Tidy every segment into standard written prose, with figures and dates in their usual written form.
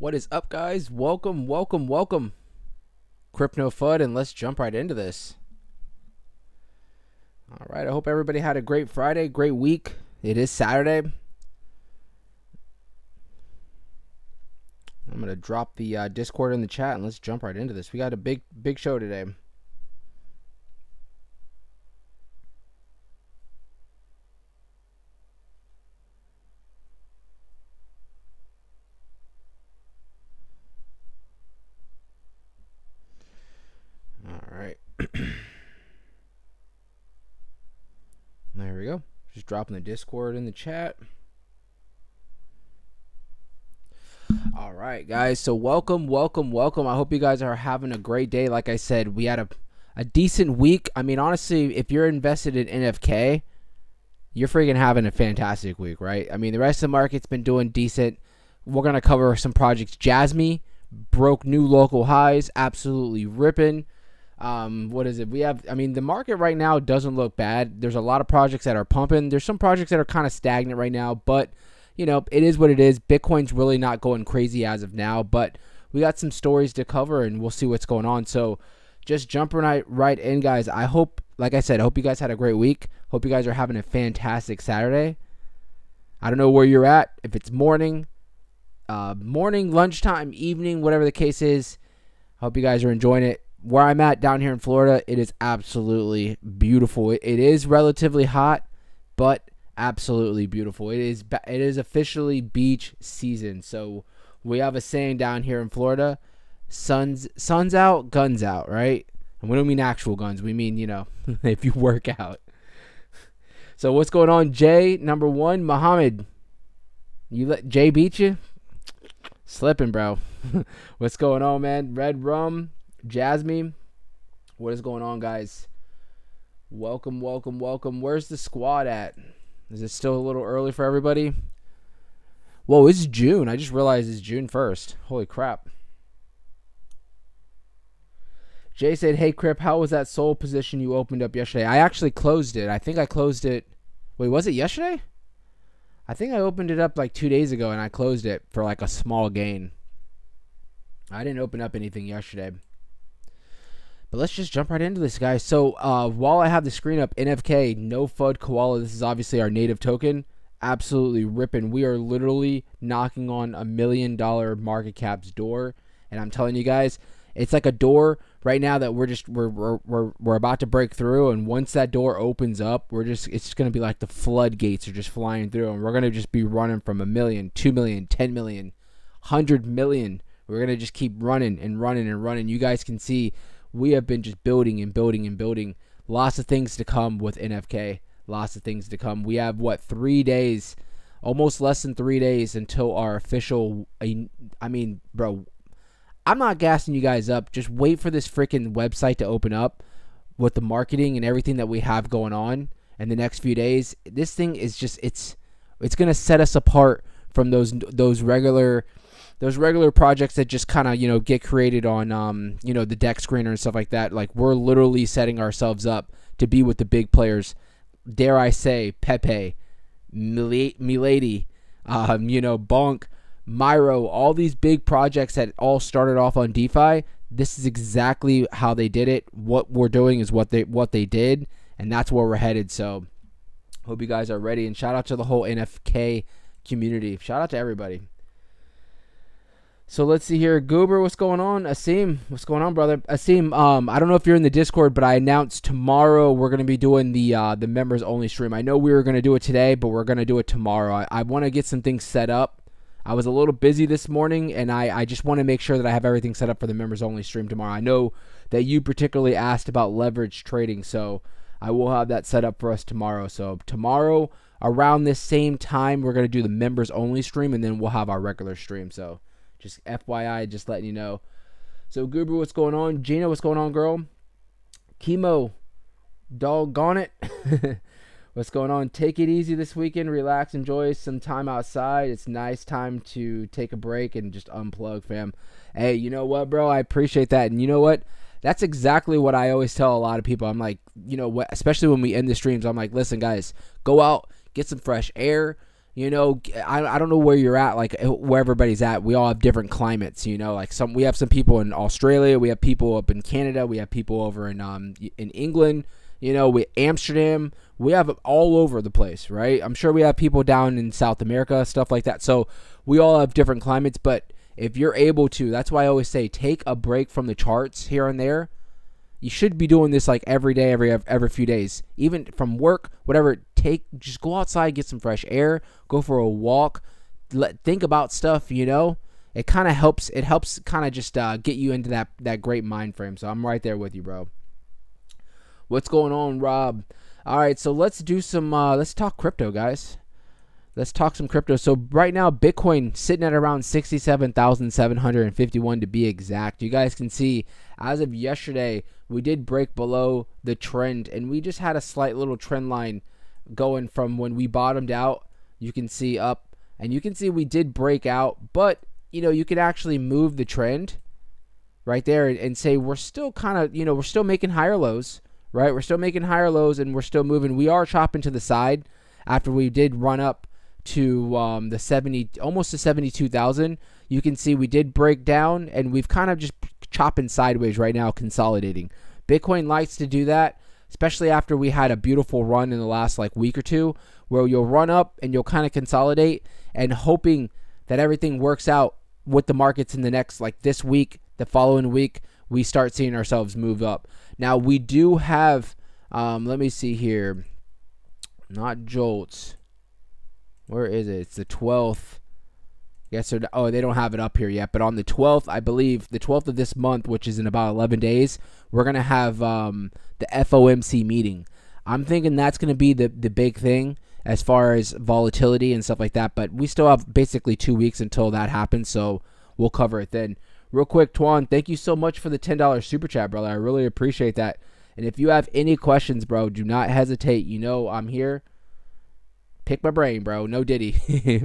What is up, guys? Welcome. Crypto FUD, and let's jump right into this. All right, I hope everybody had a great Friday, great week. It is Saturday. I'm going to drop the Discord in the chat, and let's jump right into this. We got a big show today. All right. There we go. Just dropping the Discord in the chat. All right, guys. So welcome. I hope you guys are having a great day. Like I said, we had a decent week. I mean, honestly, if you're invested in NFK, you're freaking having a fantastic week, right? I mean, the rest of the market's been doing decent. We're going to cover some projects. Jasmy broke new local highs, absolutely ripping. What is it? We have, I mean, the market right now doesn't look bad. There's a lot of projects that are pumping. There's some projects that are kind of stagnant right now, but you know, it is what it is. Bitcoin's really not going crazy as of now, but we got some stories to cover and we'll see what's going on. So just jumping right in, guys. I hope, like I said, I hope you guys had a great week. Hope you guys are having a fantastic Saturday. I don't know where you're at, if it's morning, lunchtime, evening, whatever the case is. I hope you guys are enjoying it. Where I'm at down here in Florida, it is absolutely beautiful. It is relatively hot, but absolutely beautiful. It is officially beach season. So we have a saying down here in Florida: sun's out, guns out, right? And we don't mean actual guns. We mean, you know, if you work out. So what's going on, Jay? Number one, Muhammad. You let Jay beat you? Slipping, bro. What's going on, man? Red Rum. Jasmy, what is going on, guys? Welcome. Where's the squad at? Is it still a little early for everybody? Whoa, it's June. I just realized it's June 1st. Holy crap. Jay said, hey, Crip, how was that soul position you opened up yesterday? I actually closed it. I think I closed it. Wait, was it yesterday? I think I opened it up like 2 days ago, and I closed it for like a small gain. I didn't open up anything yesterday. But let's just jump right into this, guys. So while I have the screen up, NFK, no FUD koala. This is obviously our native token. Absolutely ripping. We are literally knocking on $1 million market cap's door, and I'm telling you guys, it's like a door right now that we're about to break through. And once that door opens up, it's just gonna be like the floodgates are just flying through, and we're gonna just be running from $1 million, 2 million, 10 million, 100 million. We're gonna just keep running. You guys can see. We have been just building. Lots of things to come with NFK. Lots of things to come. We have, 3 days, almost less than 3 days until our official, I mean, bro, I'm not gassing you guys up. Just wait for this freaking website to open up with the marketing and everything that we have going on in the next few days. This thing is just, it's going to set us apart from those regular projects that just kind of, you know, get created on, you know, the deck screener and stuff like that. Like, we're literally setting ourselves up to be with the big players. Dare I say, PEPE, Milady, you know, Bonk, Myro, all these big projects that all started off on DeFi. This is exactly how they did it. What we're doing is what they did, and that's where we're headed. So hope you guys are ready, and shout out to the whole NFK community. Shout out to everybody. So let's see here. Goober, what's going on? Asim, what's going on, brother? Asim, I don't know if you're in the Discord, but I announced tomorrow we're going to be doing the members only stream. I know we were going to do it today, but we're going to do it tomorrow. I want to get some things set up. I was a little busy this morning, and I just want to make sure that I have everything set up for the members only stream tomorrow. I know that you particularly asked about leverage trading, so I will have that set up for us tomorrow. So tomorrow, around this same time, we're going to do the members only stream, and then we'll have our regular stream. So just FYI, just letting you know. So Goober, what's going on? Gina, what's going on, girl? Chemo, doggone it. What's going on? Take it easy this weekend. Relax, enjoy some time outside. It's nice time to take a break and just unplug, fam. Hey, you know what, bro? I appreciate that. And you know what? That's exactly what I always tell a lot of people. I'm like, you know what? Especially when we end the streams, I'm like, listen, guys, go out, get some fresh air. You know, I don't know where you're at, like where everybody's at. We all have different climates, you know, like we have some people in Australia, we have people up in Canada, we have people over in England, you know, Amsterdam, we have all over the place, right? I'm sure we have people down in South America, stuff like that. So we all have different climates, but if you're able to, that's why I always say take a break from the charts here and there. You should be doing this like every day, every few days, even from work, whatever. Just go outside, get some fresh air, go for a walk, think about stuff. You know, it kind of helps. It helps kind of just get you into that great mind frame. So I'm right there with you, bro. What's going on, Rob? All right, so let's do some. Let's talk crypto, guys. Let's talk some crypto. So right now, Bitcoin sitting at around 67,751 to be exact. You guys can see as of yesterday, we did break below the trend, and we just had a slight little trend line going from when we bottomed out. You can see up, and you can see we did break out, but you know, you can actually move the trend right there and say we're still kind of, you know, we're still making higher lows, right? We're still making higher lows, and we're still moving. We are chopping to the side after we did run up to the 70, almost to 72,000. You can see we did break down, and we've kind of just chopping sideways right now, consolidating. Bitcoin likes to do that, especially after we had a beautiful run in the last like week or two, where you'll run up and you'll kind of consolidate, and hoping that everything works out with the markets in the next, like this week, the following week, we start seeing ourselves move up. Now we do have, let me see here, not jolts. Where is it? It's the 12th. Yes, oh, they don't have it up here yet. But on the 12th, I believe, the 12th of this month, which is in about 11 days, we're going to have the FOMC meeting. I'm thinking that's going to be the big thing as far as volatility and stuff like that. But we still have basically 2 weeks until that happens, so we'll cover it then. Real quick, Twan, thank you so much for the $10 super chat, brother. I really appreciate that. And if you have any questions, bro, do not hesitate. You know I'm here. Pick my brain, bro. No Diddy.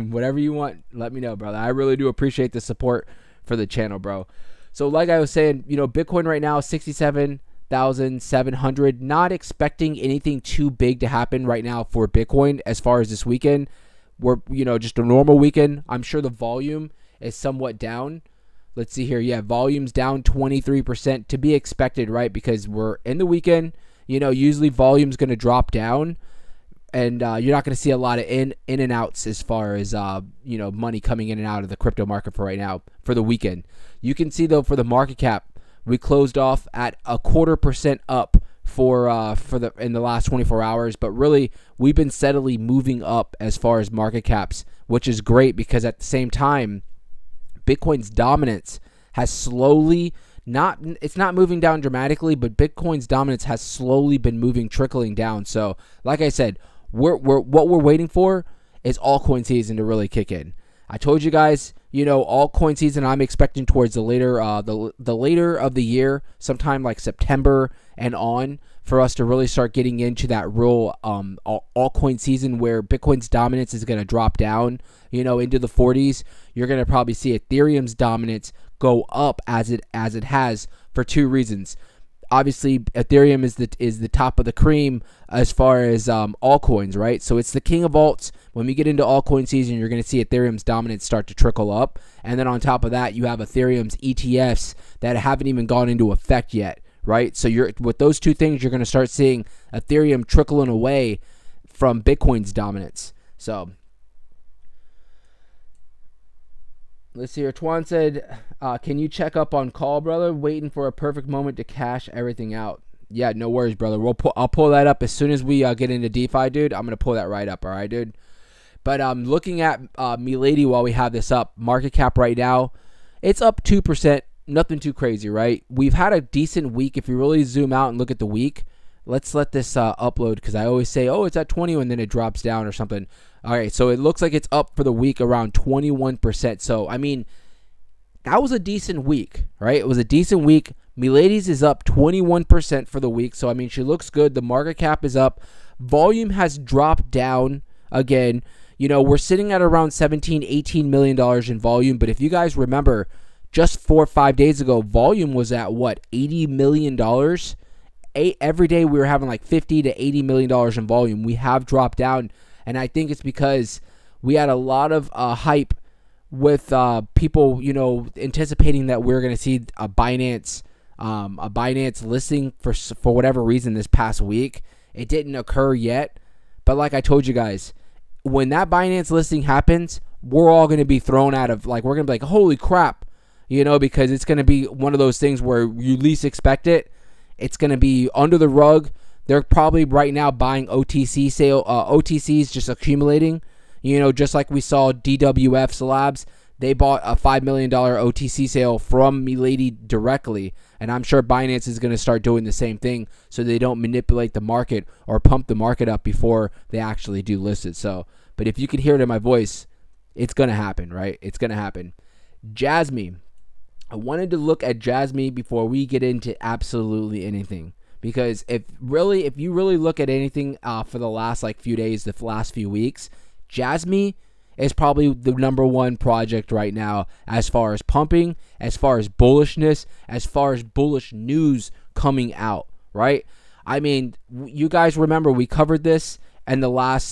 Whatever you want, let me know, brother. I really do appreciate the support for the channel, bro. So like I was saying, you know, Bitcoin right now is 67,700. Not expecting anything too big to happen right now for Bitcoin as far as this weekend. We're, you know, just a normal weekend. I'm sure the volume is somewhat down. Let's see here. Yeah, volume's down 23%, to be expected, right? Because we're in the weekend. You know, usually volume's going to drop down. And you're not going to see a lot of in and outs as far as, you know, money coming in and out of the crypto market for right now, for the weekend. You can see, though, for the market cap, we closed off at 0.25% up in the last 24 hours. But really, we've been steadily moving up as far as market caps, which is great because at the same time, Bitcoin's dominance has slowly, it's not moving down dramatically, but Bitcoin's dominance has slowly been trickling down. So, like I said, what we're waiting for is altcoin season to really kick in. I told you guys, you know, altcoin season I'm expecting towards the later of the year, sometime like September and on, for us to really start getting into that real altcoin season where Bitcoin's dominance is going to drop down, you know, into the 40s. You're going to probably see Ethereum's dominance go up as it has for two reasons. Obviously, Ethereum is the top of the cream as far as altcoins, right? So it's the king of alts. When we get into altcoin season, you're going to see Ethereum's dominance start to trickle up. And then on top of that, you have Ethereum's ETFs that haven't even gone into effect yet, right? So with those two things, you're going to start seeing Ethereum trickling away from Bitcoin's dominance. So let's see here. Twan said, can you check up on call, brother? Waiting for a perfect moment to cash everything out. Yeah, no worries, brother. I'll pull that up as soon as we get into DeFi, dude. I'm going to pull that right up, all right, dude? But looking at Milady while we have this up, market cap right now, it's up 2%. Nothing too crazy, right? We've had a decent week. If you really zoom out and look at the week, let's let this upload, because I always say, oh, it's at 20 and then it drops down or something. All right, so it looks like it's up for the week around 21%. So, I mean, that was a decent week, right? It was a decent week. Milady's is up 21% for the week. So, I mean, she looks good. The market cap is up. Volume has dropped down again. You know, we're sitting at around $17-18 million in volume. But if you guys remember, just 4 or 5 days ago, volume was at, what, $80 million? Every day we were having like $50 to $80 million in volume. We have dropped down. And I think it's because we had a lot of hype with people, anticipating that we're going to see a Binance listing for whatever reason this past week. It didn't occur yet, but like I told you guys, when that Binance listing happens, we're all going to be thrown out of, we're going to be like, holy crap, because it's going to be one of those things where you least expect it. It's going to be under the rug. They're probably right now buying OTCs just accumulating, just like we saw DWF Labs. They bought a $5 million OTC sale from Milady directly. And I'm sure Binance is going to start doing the same thing so they don't manipulate the market or pump the market up before they actually do list it. So, but if you can hear it in my voice, it's going to happen, right? It's going to happen. Jasmy. I wanted to look at Jasmy before we get into absolutely anything. Because if you really look at anything for the last few days, the last few weeks, Jasmy is probably the number one project right now as far as pumping, as far as bullishness, as far as bullish news coming out, right? I mean, you guys remember we covered this in the last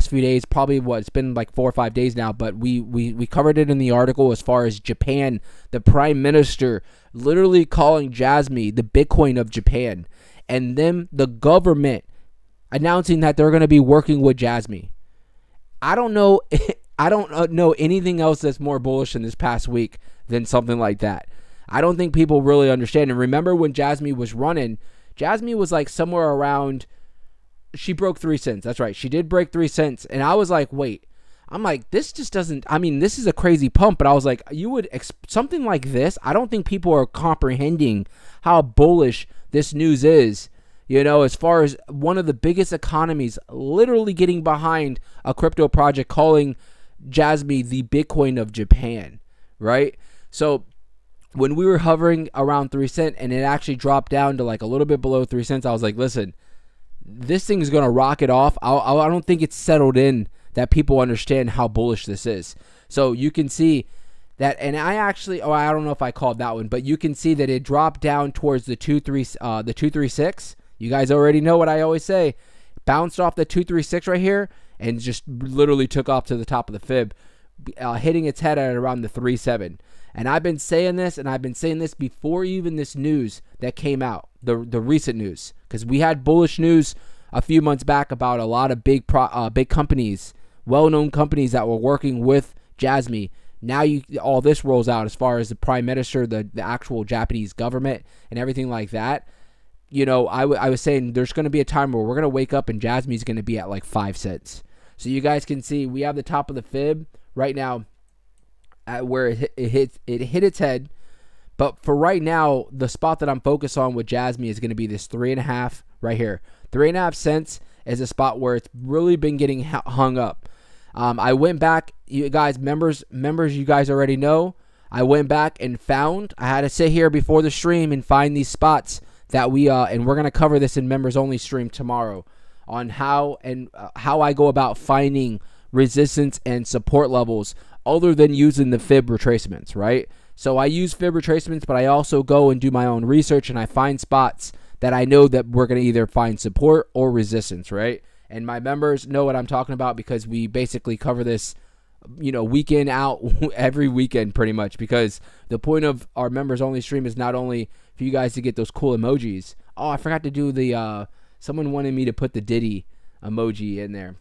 few days, probably it's been 4 or 5 days now, but we covered it in the article as far as Japan, the prime minister literally calling Jasmy the Bitcoin of Japan, and then the government announcing that they're going to be working with Jasmy. I don't know anything else that's more bullish in this past week than something like that. I don't think people really understand. And remember when Jasmy was running, Jasmy was somewhere around, she broke 3 cents. That's right. She did break 3 cents. And I was like, wait, this just doesn't, this is a crazy pump. But I was like, something like this, I don't think people are comprehending how bullish this news is. As far as one of the biggest economies literally getting behind a crypto project calling Jasmy the Bitcoin of Japan, right? So when we were hovering around 3 cents and it actually dropped down to a little bit below 3 cents, I was like, listen, this thing is going to rocket off. I don't think it's settled in that people understand how bullish this is. So you can see that, and I don't know if I called that one, but you can see that it dropped down towards the 236. You guys already know what I always say. Bounced off the 236 right here and just literally took off to the top of the fib, hitting its head at around the 37. And I've been saying this, and I've been saying this before even this news that came out, the recent news, because we had bullish news a few months back about a lot of big companies, well-known companies that were working with Jasmy. Now all this rolls out as far as the prime minister, the actual Japanese government, and everything like that. I was saying there's going to be a time where we're going to wake up and Jasmy's going to be at 5 cents. So you guys can see we have the top of the fib right now at where it hit its head. But for right now, the spot that I'm focused on with Jasmy is going to be this 3.5 right here. 3.5 cents is a spot where it's really been getting hung up. I went back, you guys, members, you guys already know. I went back and found, I had to sit here before the stream and find these spots that and we're going to cover this in members only stream tomorrow on how I go about finding resistance and support levels other than using the fib retracements, right? So I use fib retracements, but I also go and do my own research and I find spots that I know that we're going to either find support or resistance, right? And my members know what I'm talking about because we basically cover this, weekend out every weekend pretty much, because the point of our members only stream is not only for you guys to get those cool emojis. Oh, I forgot to do someone wanted me to put the Diddy emoji in there.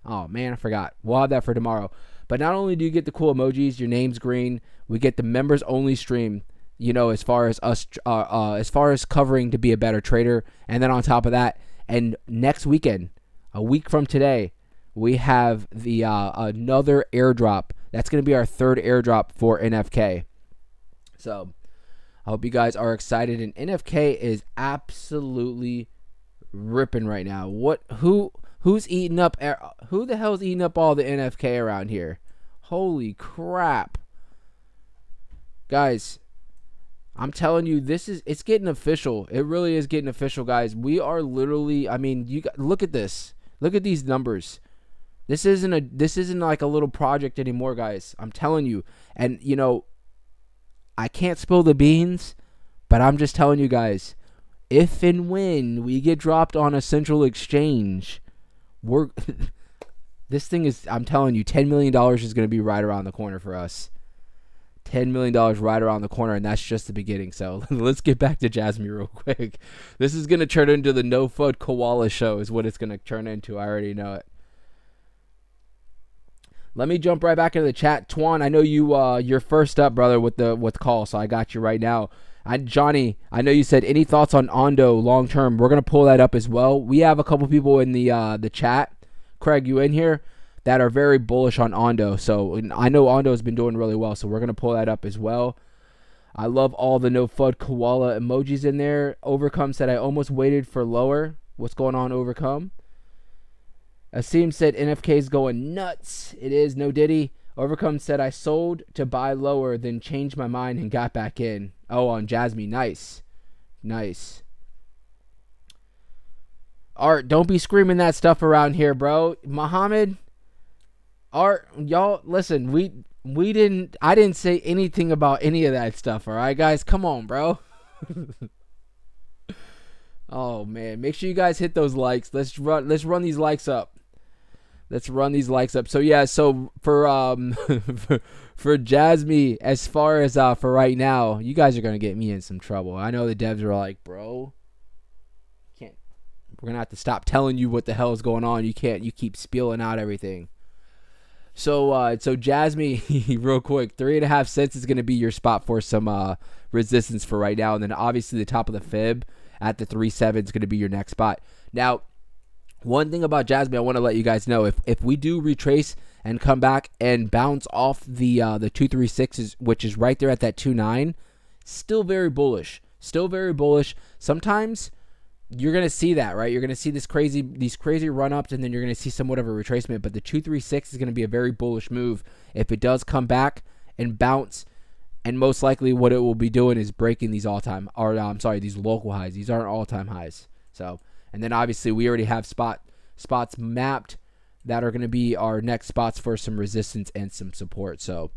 Oh man, I forgot. We'll have that for tomorrow. But not only do you get the cool emojis, your name's green, we get the members only stream, as far as us, as far as covering to be a better trader. And then on top of that, and next weekend, a week from today, we have the another airdrop. That's going to be our third airdrop for NFK. So I hope you guys are excited. And NFK is absolutely ripping right now. Who's eating up? Who the hell's eating up all the NFK around here? Holy crap, guys! I'm telling you, it's getting official. It really is getting official, guys. We are literally. Look at this. Look at these numbers. This isn't like a little project anymore, guys. I'm telling you. And I can't spill the beans, but I'm just telling you guys, if and when we get dropped on a central exchange, This thing is, I'm telling you, $10 million is going to be right around the corner for us. $10 million right around the corner, and that's just the beginning. So let's get back to Jasmy real quick. This is going to turn into the No Fud Koala show is what it's going to turn into. I already know it. Let me jump right back into the chat. Twan, I know you're first up, brother, with call, so I got you right now. Johnny, I know you said any thoughts on Ando long term. We're going to pull that up as well. We have a couple people in the chat. Craig, you in here? That are very bullish on Ando. So I know Ando's been doing really well, so we're going to pull that up as well. I love all the no FUD koala emojis in there. Overcome said, I almost waited for lower. What's going on, Overcome? Asim said, NFK's going nuts. It is, no diddy. Overcome said, I sold to buy lower, then changed my mind and got back in. Oh, on Jasmy. Nice. Nice. Art, don't be screaming that stuff around here, bro. Muhammad... Art, y'all, listen, I didn't say anything about any of that stuff, all right, guys? Come on, bro. Oh, man. Make sure you guys hit those likes. Let's run these likes up. So, yeah, so for for Jasmy, as far as for right now, you guys are going to get me in some trouble. I know the devs are like, bro, we're going to have to stop telling you what the hell is going on. You keep spilling out everything. So Jasmy, real quick, 3.5 cents is going to be your spot for some resistance for right now, and then obviously the top of the fib at the 3.7 is going to be your next spot. Now, one thing about Jasmy, I want to let you guys know, if we do retrace and come back and bounce off the 236, which is right there at that 2.9, still very bullish. Sometimes you're going to see that, right? You're going to see these crazy run-ups, and then you're going to see somewhat of a retracement. But the 236 is going to be a very bullish move if it does come back and bounce. And most likely what it will be doing is breaking these these local highs. These aren't all-time highs. So, and then obviously we already have spots mapped that are going to be our next spots for some resistance and some support. So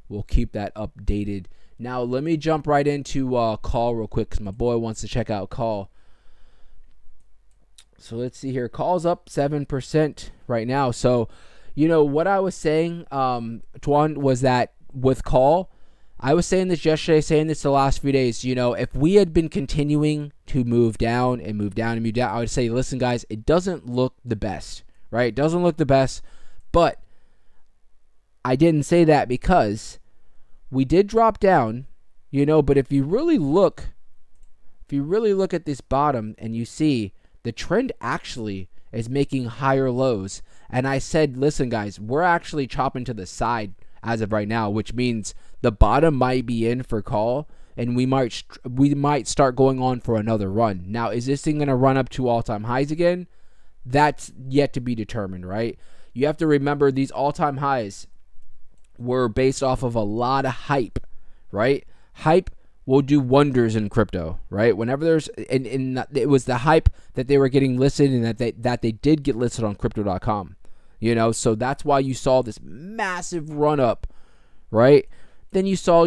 we'll keep that updated. Now, let me jump right into call real quick because my boy wants to check out call. So let's see here. Call's up 7% right now. So, what I was saying, Tuan, was that with call, I was saying this yesterday, saying this the last few days, if we had been continuing to move down, I would say, listen, guys, it doesn't look the best, right? It doesn't look the best, but I didn't say that because we did drop down, but if you really look at this bottom and you see the trend actually is making higher lows. And I said, listen, guys, we're actually chopping to the side as of right now, which means the bottom might be in for call, and we might start going on for another run. Now, is this thing going to run up to all-time highs again? That's yet to be determined, right? You have to remember these all-time highs were based off of a lot of hype, right? Hype will do wonders in crypto, right? Whenever there's, and it was the hype that they were getting listed and that they did get listed on crypto.com, so that's why you saw this massive run up, right? Then you saw,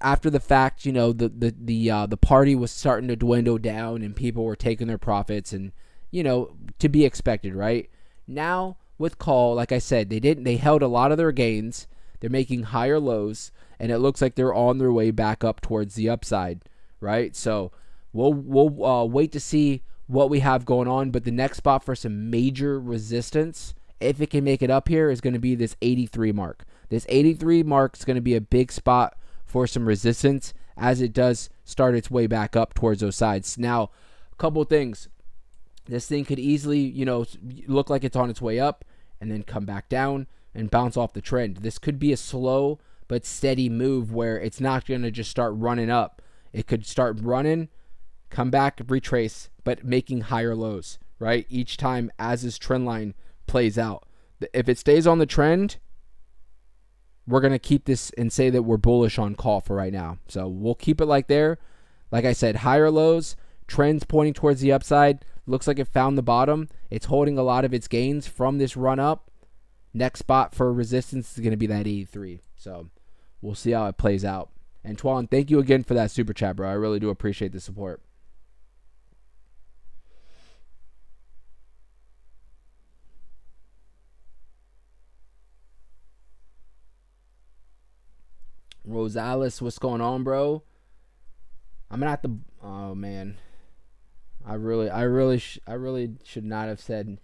after the fact, the party was starting to dwindle down and people were taking their profits and, to be expected, right? Now with call, like I said, they held a lot of their gains. They're making higher lows, and it looks like they're on their way back up towards the upside, right? So we'll wait to see what we have going on, but the next spot for some major resistance, if it can make it up here, is going to be this 83 mark. This 83 mark is going to be a big spot for some resistance as it does start its way back up towards those sides. Now, a couple things. This thing could easily, look like it's on its way up and then come back down and bounce off the trend. This could be a slow but steady move where it's not going to just start running up. It could start running, come back, retrace, but making higher lows, right? Each time as this trend line plays out. If it stays on the trend, we're going to keep this and say that we're bullish on call for right now. So we'll keep it like there. Like I said, higher lows, trends pointing towards the upside. Looks like it found the bottom. It's holding a lot of its gains from this run up. Next spot for resistance is going to be that 83. So we'll see how it plays out. And Tuan, thank you again for that super chat, bro. I really do appreciate the support. Rosales, what's going on, bro? I'm gonna have to. Oh man, I really should not have said.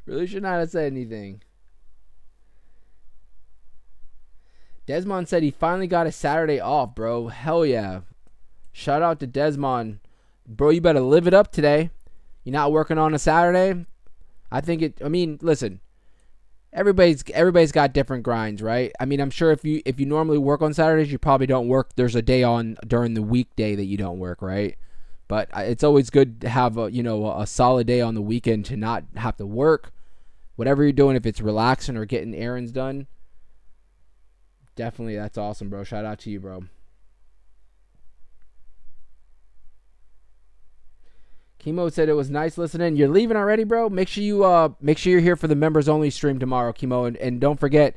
Really should not have said anything. Desmond said he finally got a Saturday off, bro. Hell yeah. Shout out to Desmond. Bro, you better live it up today. You're not working on a Saturday? I mean, listen. Everybody's got different grinds, right? I mean, I'm sure if you normally work on Saturdays, you probably don't work. There's a day on during the weekday that you don't work, right? But it's always good to have a solid day on the weekend to not have to work. Whatever you're doing, if it's relaxing or getting errands done, definitely that's awesome, bro. Shout out to you, bro. Chemo said it was nice listening. You're leaving already, bro? Make sure you're here for the members only stream tomorrow, Chemo, and don't forget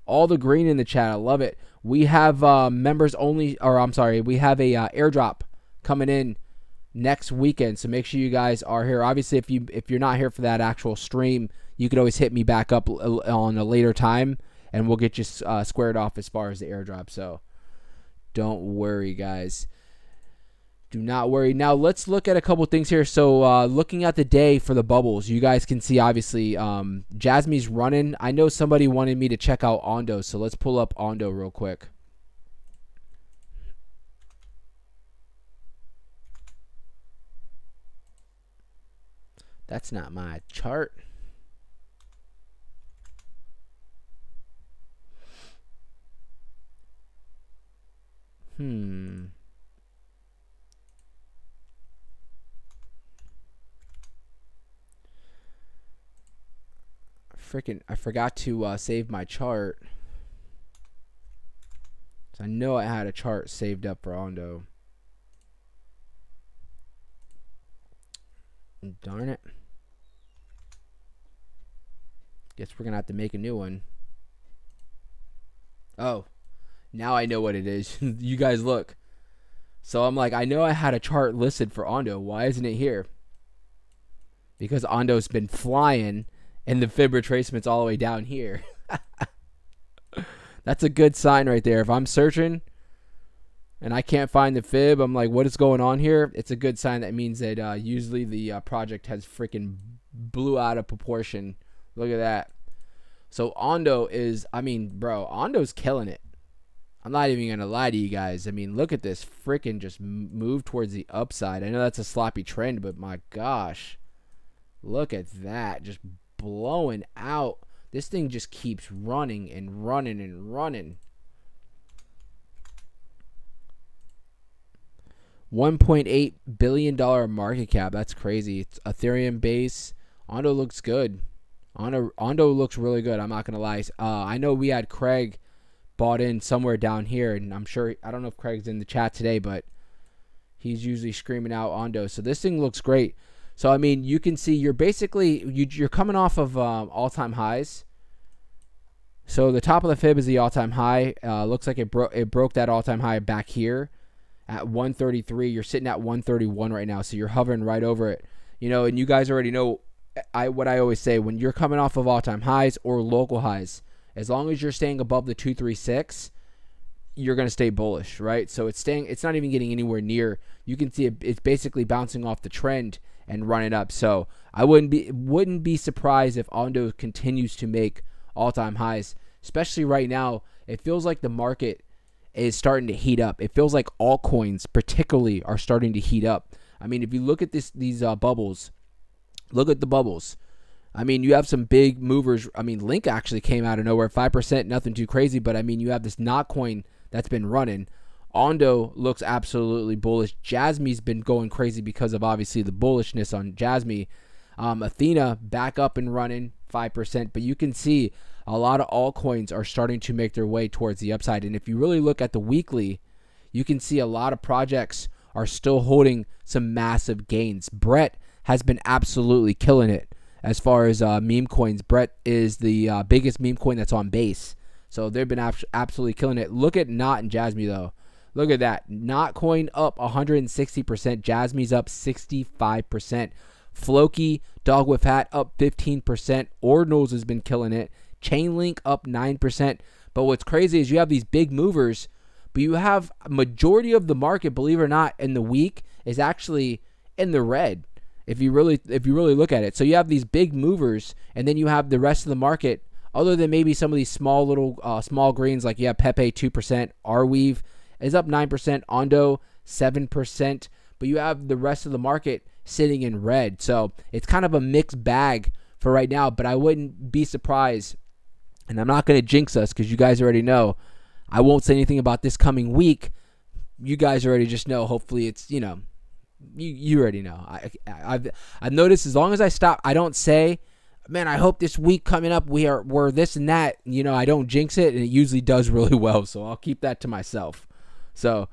all the green in the chat. I love it. We have members only, or I'm sorry, we have a airdrop coming in next weekend, so make sure you guys are here. Obviously, if you're not here for that actual stream, you could always hit me back up on a later time, and we'll get you squared off as far as the airdrop. So don't worry, guys. Do not worry. Now, let's look at a couple things here. So, looking at the day for the bubbles, you guys can see, obviously, Jasmy's running. I know somebody wanted me to check out Ando, so let's pull up Ando real quick. That's not my chart. I forgot to save my chart. So I know I had a chart saved up for Ando. Darn it. Guess we're going to have to make a new one. Oh, now I know what it is. You guys look. So I'm like, I know I had a chart listed for Ando. Why isn't it here? Because Ando's been flying and the fib retracement's all the way down here. That's a good sign right there. If I'm searching and I can't find the fib, I'm like, what is going on here? It's a good sign. That means that usually the project has freaking blew out of proportion. Look at that. So Ando is, I mean, bro, Ando's killing it. I'm not even going to lie to you guys. I mean, look at this freaking just move towards the upside. I know that's a sloppy trend, but my gosh. Look at that. Just blowing out. This thing just keeps running and running and running. $1.8 billion market cap. That's crazy. It's Ethereum base. Ando looks good. Ando looks really good. I'm not going to lie. I know we had Craig bought in somewhere down here, and I'm sure, I don't know if Craig's in the chat today, but he's usually screaming out Ando. So this thing looks great. So, I mean, you can see you're basically, you're coming off of all-time highs. So the top of the fib is the all-time high. Looks like it broke that all-time high back here at 133. You're sitting at 131 right now, so you're hovering right over it. You know, and you guys already know what I always say, when you're coming off of all-time highs or local highs, as long as you're staying above the 236, you're going to stay bullish, right? So it's not even getting anywhere near. You can see it's basically bouncing off the trend and running up. So I wouldn't be surprised if Ando continues to make all-time highs, especially right now. It feels like the market is starting to heat up. It feels like altcoins particularly are starting to heat up. I mean, if you look at these bubbles, look at the bubbles. I mean, you have some big movers. I mean, Link actually came out of nowhere, 5%, nothing too crazy. But, I mean, you have this not coin that's been running. Ando looks absolutely bullish. Jasmy's been going crazy because of, obviously, the bullishness on Jasmy. Athena back up and running, 5%. But you can see a lot of altcoins are starting to make their way towards the upside. And if you really look at the weekly, you can see a lot of projects are still holding some massive gains. Brett has been absolutely killing it. As far as meme coins, Brett is the biggest meme coin that's on base. So they've been absolutely killing it. Look at Not and Jasmy, though. Look at that. Not coin up 160%. Jasmy's up 65%. Floki, Dog with Hat, up 15%. Ordinals has been killing it. Chainlink up 9%. But what's crazy is you have these big movers, but you have a majority of the market, believe it or not, in the week is actually in the red. If you really look at it. So you have these big movers, and then you have the rest of the market, other than maybe some of these small little small greens, like you have PEPE 2%, Arweave is up 9%, Ando 7%, but you have the rest of the market sitting in red. So it's kind of a mixed bag for right now, but I wouldn't be surprised, and I'm not going to jinx us because you guys already know. I won't say anything about this coming week. You guys already just know. Hopefully it's, you already know. I've noticed as long as I stop, I don't say, man, I hope this week coming up we're this and that. I don't jinx it, and it usually does really well. So I'll keep that to myself. So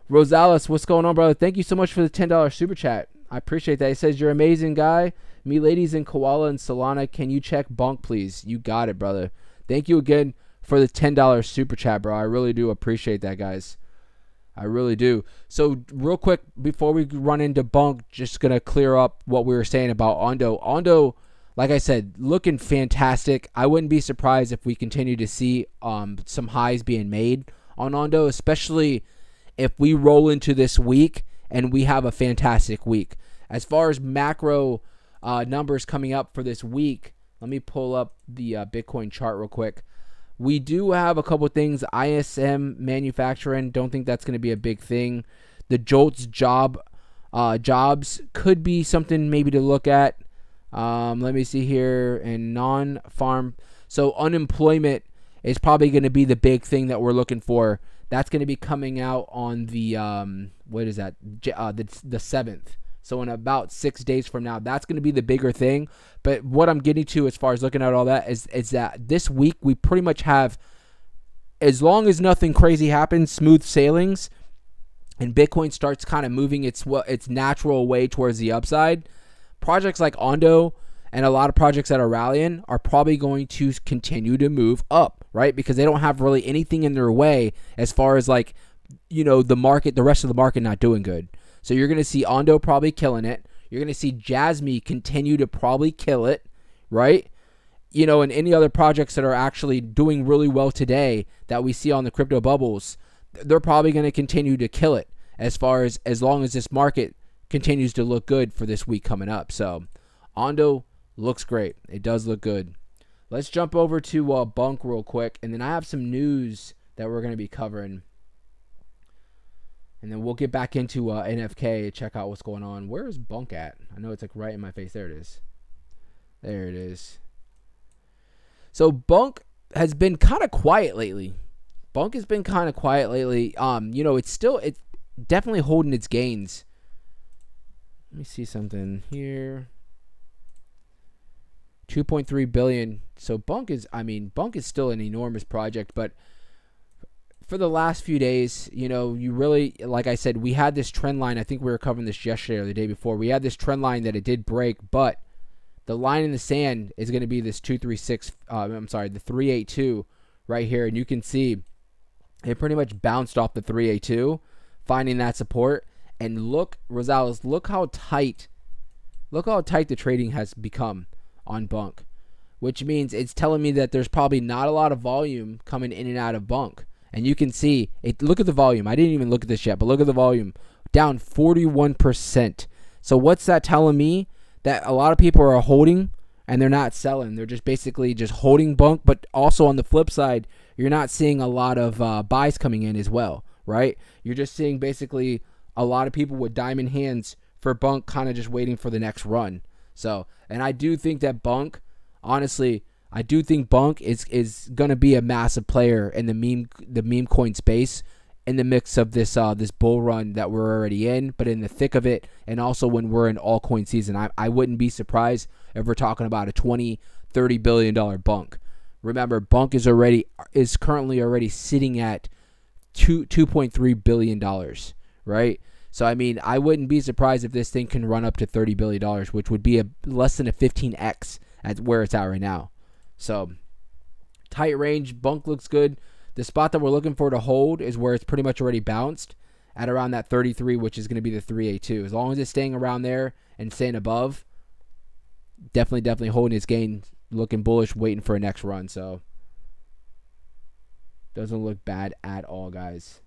Rosales, what's going on, brother? Thank you so much for the $10 super chat. I appreciate that. It says you're an amazing guy. Milady's in Koala and Solana. Can you check Bonk, please? You got it, brother. Thank you again for the $10 super chat, bro. I really do appreciate that, guys. I really do. So real quick, before we run into Bonk, just going to clear up what we were saying about Ando. Ando, like I said, looking fantastic. I wouldn't be surprised if we continue to see some highs being made on Ando, especially if we roll into this week and we have a fantastic week. As far as macro numbers coming up for this week, let me pull up the Bitcoin chart real quick. We do have a couple things. ISM manufacturing, don't think that's going to be a big thing. The JOLTS jobs could be something maybe to look at. Let me see here. And non-farm. So unemployment is probably going to be the big thing that we're looking for. That's going to be coming out on the, what is that? The 7th. So in about 6 days from now, that's going to be the bigger thing. But what I'm getting to as far as looking at all that is that this week we pretty much have, as long as nothing crazy happens, smooth sailings, and Bitcoin starts kind of moving its natural way towards the upside. Projects like Ando and a lot of projects that are rallying are probably going to continue to move up, right? Because they don't have really anything in their way as far as the market, the rest of the market not doing good. So you're going to see Ando probably killing it. You're going to see Jasmy continue to probably kill it, right? And any other projects that are actually doing really well today that we see on the crypto bubbles, they're probably going to continue to kill it as long as this market continues to look good for this week coming up. So Ando looks great. It does look good. Let's jump over to Bonk real quick, and then I have some news that we're going to be covering. And then we'll get back into NFK, check out what's going on. Where is Bonk at? I know it's right in my face. There it is. There it is. So Bonk has been kind of quiet lately. It's definitely holding its gains. Let me see something here. 2.3 billion. So Bonk is still an enormous project, but for the last few days, you really, like I said, we had this trend line. I think we were covering this yesterday or the day before. We had this trend line that it did break, but the line in the sand is going to be this the 382 right here. And you can see it pretty much bounced off the 382, finding that support. And look, Rosales, look how tight the trading has become on Bonk, which means it's telling me that there's probably not a lot of volume coming in and out of Bonk. And you can see it. Look at the volume. I didn't even look at this yet, but look at the volume, down 41%. So what's that telling me? That a lot of people are holding and they're not selling. They're just basically just holding Bonk. But also on the flip side, you're not seeing a lot of buys coming in as well, right? You're just seeing basically a lot of people with diamond hands for Bonk, kind of just waiting for the next run. So, and I do think that Bonk, honestly, I do think Bonk is going to be a massive player in the meme coin space in the mix of this bull run that we're already in, but in the thick of it, and also when we're in altcoin season. I wouldn't be surprised if we're talking about a $20-30 billion Bonk. Remember, Bonk is currently already sitting at $2.3 billion, right? So, I wouldn't be surprised if this thing can run up to $30 billion, which would be less than a 15x at where it's at right now. So, tight range. Bonk looks good. The spot that we're looking for to hold is where it's pretty much already bounced at around that 33, which is going to be the 382. As long as it's staying around there and staying above, definitely holding its gain, looking bullish, waiting for a next run. So, Doesn't look bad at all, guys.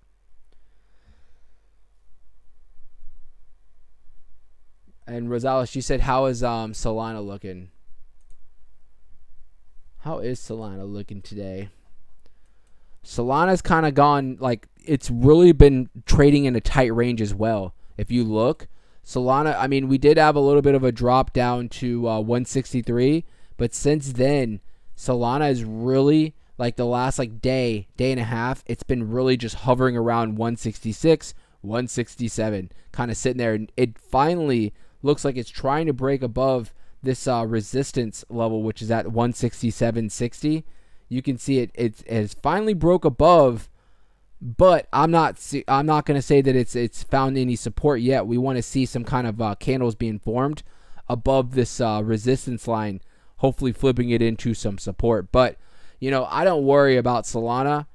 And Rosales, she said, how is Solana looking? How is Solana looking today? Solana's kind of gone, like, it's really been trading in a tight range as well. If you look, Solana, I mean, we did have a little bit of a drop down to 163, but since then, Solana is really, like, the last, like, day and a half, it's been really just hovering around 166, 167, kind of sitting there. And it finally looks like it's trying to break above this resistance level, which is at 167.60. You can see it has finally broke above, but I'm not going to say that it's found any support yet. We want to see some kind of candles being formed above this resistance line, hopefully flipping it into some support. But, you know, I don't worry about Solana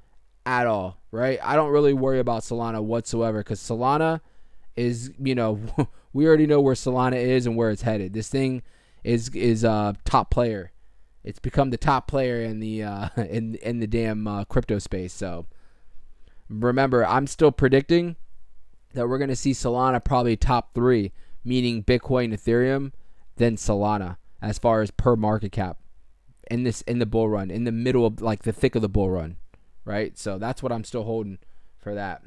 at all, right? I don't really worry about Solana whatsoever, because Solana is, you know, we already know where Solana is and where it's headed. This thing is top player. It's become the top player in the in the damn crypto space. So remember, I'm still predicting that we're going to see Solana probably top 3, meaning Bitcoin, Ethereum, then Solana, as far as per market cap in the bull run, in the middle of, like, the thick of the bull run, right? So that's what I'm still holding for that.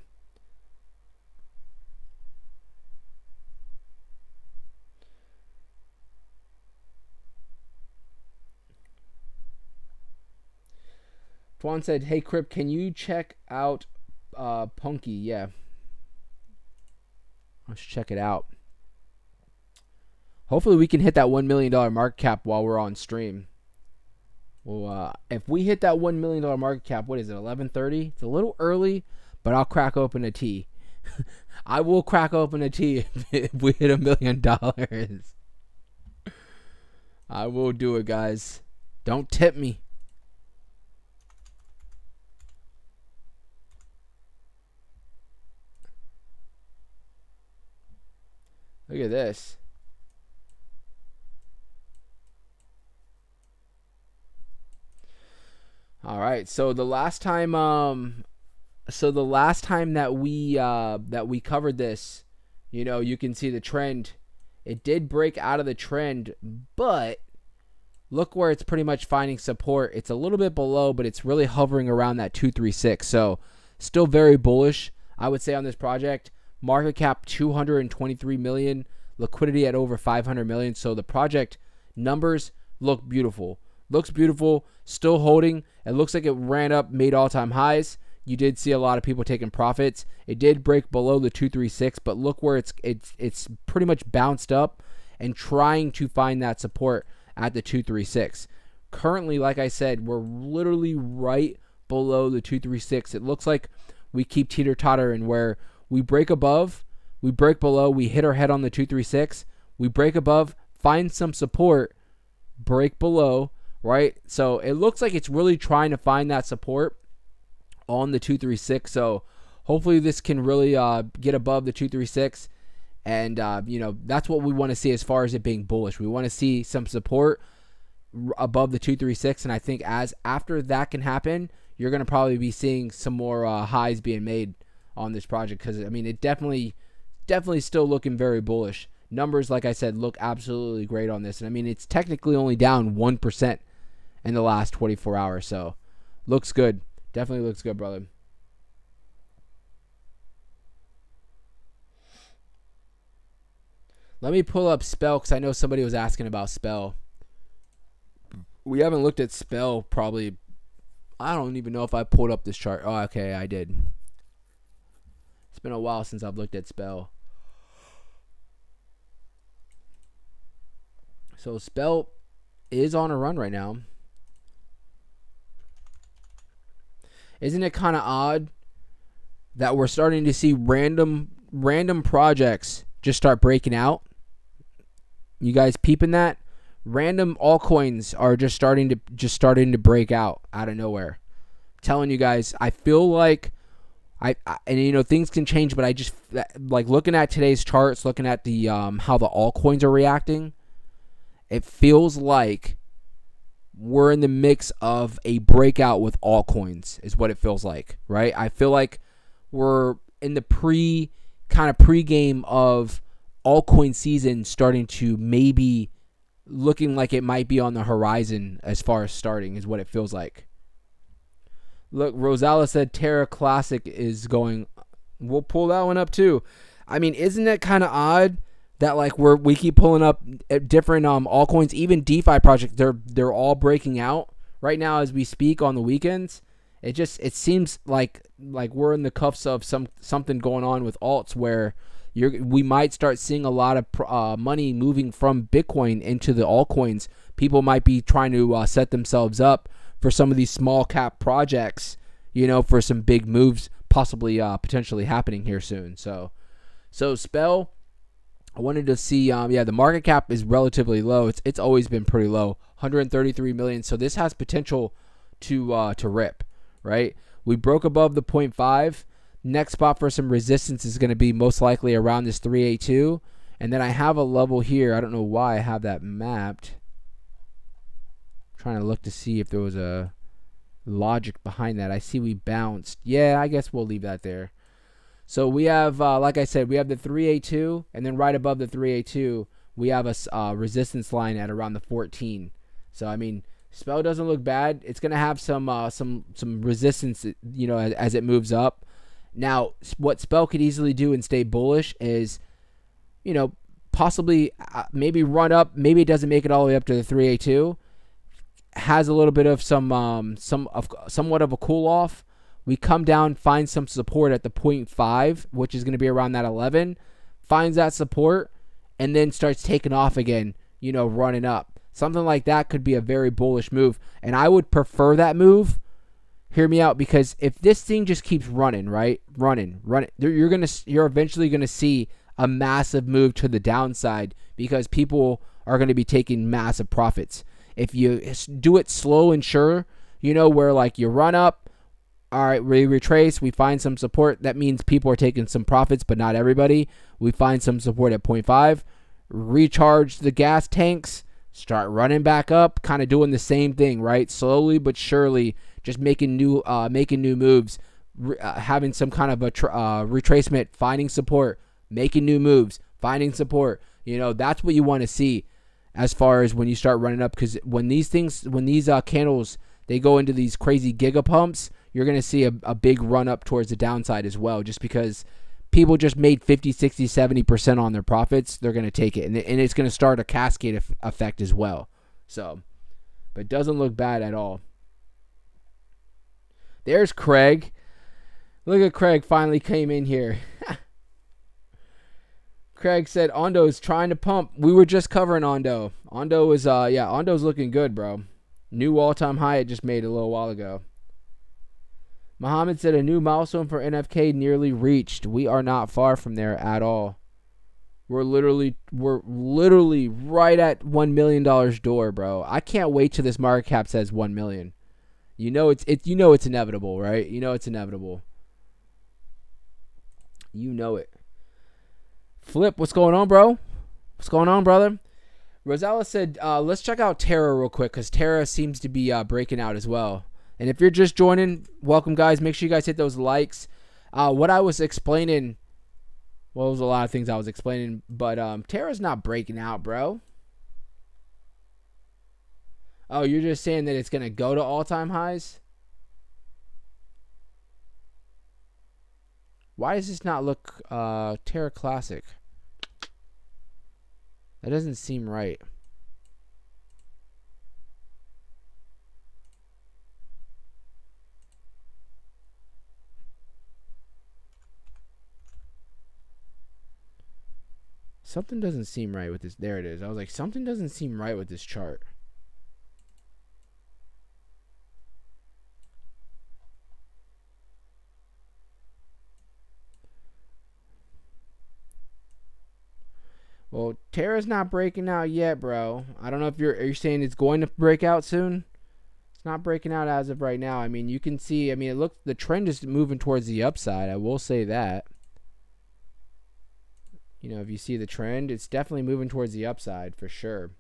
Tuan said, hey, Crip, can you check out Punky? Yeah. Let's check it out. Hopefully we can hit that $1 million market cap while we're on stream. Well, if we hit that $1 million market cap, what is it, 11:30? It's a little early, but I'll crack open a tea. I will crack open a tea if we hit $1 million. I will do it, guys. Don't tip me. Look at this. All right. So the last time that we covered this, you know, you can see the trend. It did break out of the trend, but look where it's pretty much finding support. It's a little bit below, but it's really hovering around that 236. So still very bullish, I would say, on this project. Market cap 223 million, liquidity at over 500 million. So the project numbers look beautiful. Looks beautiful, still holding. It looks like it ran up, made all-time highs. You did see a lot of people taking profits. It did break below the 236, but look where it's pretty much bounced up and trying to find that support at the 236. Currently, like I said, we're literally right below the 236. It looks like we keep teeter-tottering where we break above, we break below, we hit our head on the 236, we break above, find some support, break below, right? So it looks like it's really trying to find that support on the 236. So hopefully this can really get above the 236. And, you know, that's what we want to see as far as it being bullish. We want to see some support above the 236. And I think after that can happen, you're going to probably be seeing some more highs being made on this project, because I mean, it definitely still looking very bullish. Numbers, like I said, look absolutely great on this, and I mean, it's technically only down 1% in the last 24 hours, so looks good. Definitely looks good, brother. Let me pull up Spell, because I know somebody was asking about Spell. We haven't looked at Spell probably. I don't even know if I pulled up this chart. Oh, okay, I did. It's been a while since I've looked at Spell. So Spell is on a run right now. Isn't it kind of odd that we're starting to see random projects just start breaking out? You guys peeping that? Random altcoins are just starting to break out of nowhere. I'm telling you guys, I feel like and you know, things can change, but I just like looking at today's charts, looking at the how the altcoins are reacting. It feels like we're in the mix of a breakout with altcoins is what it feels like, right? I feel like we're in the pre-game of altcoin season starting to maybe looking like it might be on the horizon as far as starting is what it feels like. Look, Rosala said Terra Classic is going. We'll pull that one up too. I mean, isn't that kind of odd that like we keep pulling up different altcoins, even DeFi projects, they're all breaking out right now as we speak on the weekends. It seems like we're in the cuffs of something going on with alts where we might start seeing a lot of money moving from Bitcoin into the altcoins. People might be trying to set themselves up for some of these small cap projects, for some big moves possibly potentially happening here soon. So Spell, I wanted to see, the market cap is relatively low. It's always been pretty low, 133 million. So this has potential to rip, right? We broke above the 0.5. Next spot for some resistance is going to be most likely around this 382. And then I have a level here. I don't know why I have that mapped. I'm trying to look to see if there was a logic behind that. I see we bounced. Yeah, I guess we'll leave that there. So we have, like I said, we have the 382, and then right above the 382, we have a resistance line at around the 14. So I mean, Spell doesn't look bad. It's gonna have some resistance, as it moves up. Now, what Spell could easily do and stay bullish is, possibly maybe run up. Maybe it doesn't make it all the way up to the 382. Has a little bit of somewhat of a cool off. We come down, find some support at the 0.5, which is going to be around that 11. Finds that support, and then starts taking off again, running up. Something like that could be a very bullish move, and I would prefer that move. Hear me out, because if this thing just keeps running, right, running, you're eventually gonna see a massive move to the downside because people are going to be taking massive profits. If you do it slow and sure, where like you run up. All right, we retrace, we find some support. That means people are taking some profits, but not everybody. We find some support at 0.5, recharge the gas tanks, start running back up, kind of doing the same thing, right? Slowly but surely, just making new moves, having some kind of a retracement, finding support, making new moves, finding support. That's what you want to see as far as when you start running up, because when these candles, they go into these crazy giga pumps, you're going to see a big run up towards the downside as well, just because people just made 50, 60, 70% on their profits. They're going to take it, and it's going to start a cascade effect as well. So, but it doesn't look bad at all. There's Craig. Look at Craig finally came in here. Craig said Ando's trying to pump. We were just covering Ando. Ando is Ando's looking good, bro. New all-time high it just made a little while ago. Muhammad said a new milestone for NFK nearly reached. We are not far from there at all. We're literally right at $1 million door, bro. I can't wait till this market cap says 1 million. It's inevitable, right? It's inevitable. It. Flip, what's going on, bro? What's going on, brother? Rosella said, let's check out Terra real quick, because Terra seems to be breaking out as well. And if you're just joining, welcome, guys. Make sure you guys hit those likes. What I was explaining, well, there was a lot of things I was explaining, but Terra's not breaking out, bro. Oh, you're just saying that it's going to go to all-time highs? Why does this not look Terra Classic? That doesn't seem right. Something doesn't seem right with this. There it is. I was like, something doesn't seem right with this chart. Well, Terra's not breaking out yet, bro. I don't know if are you saying it's going to break out soon? It's not breaking out as of right now. I mean, you can see, it looks, the trend is moving towards the upside. I will say that. If you see the trend, it's definitely moving towards the upside for sure.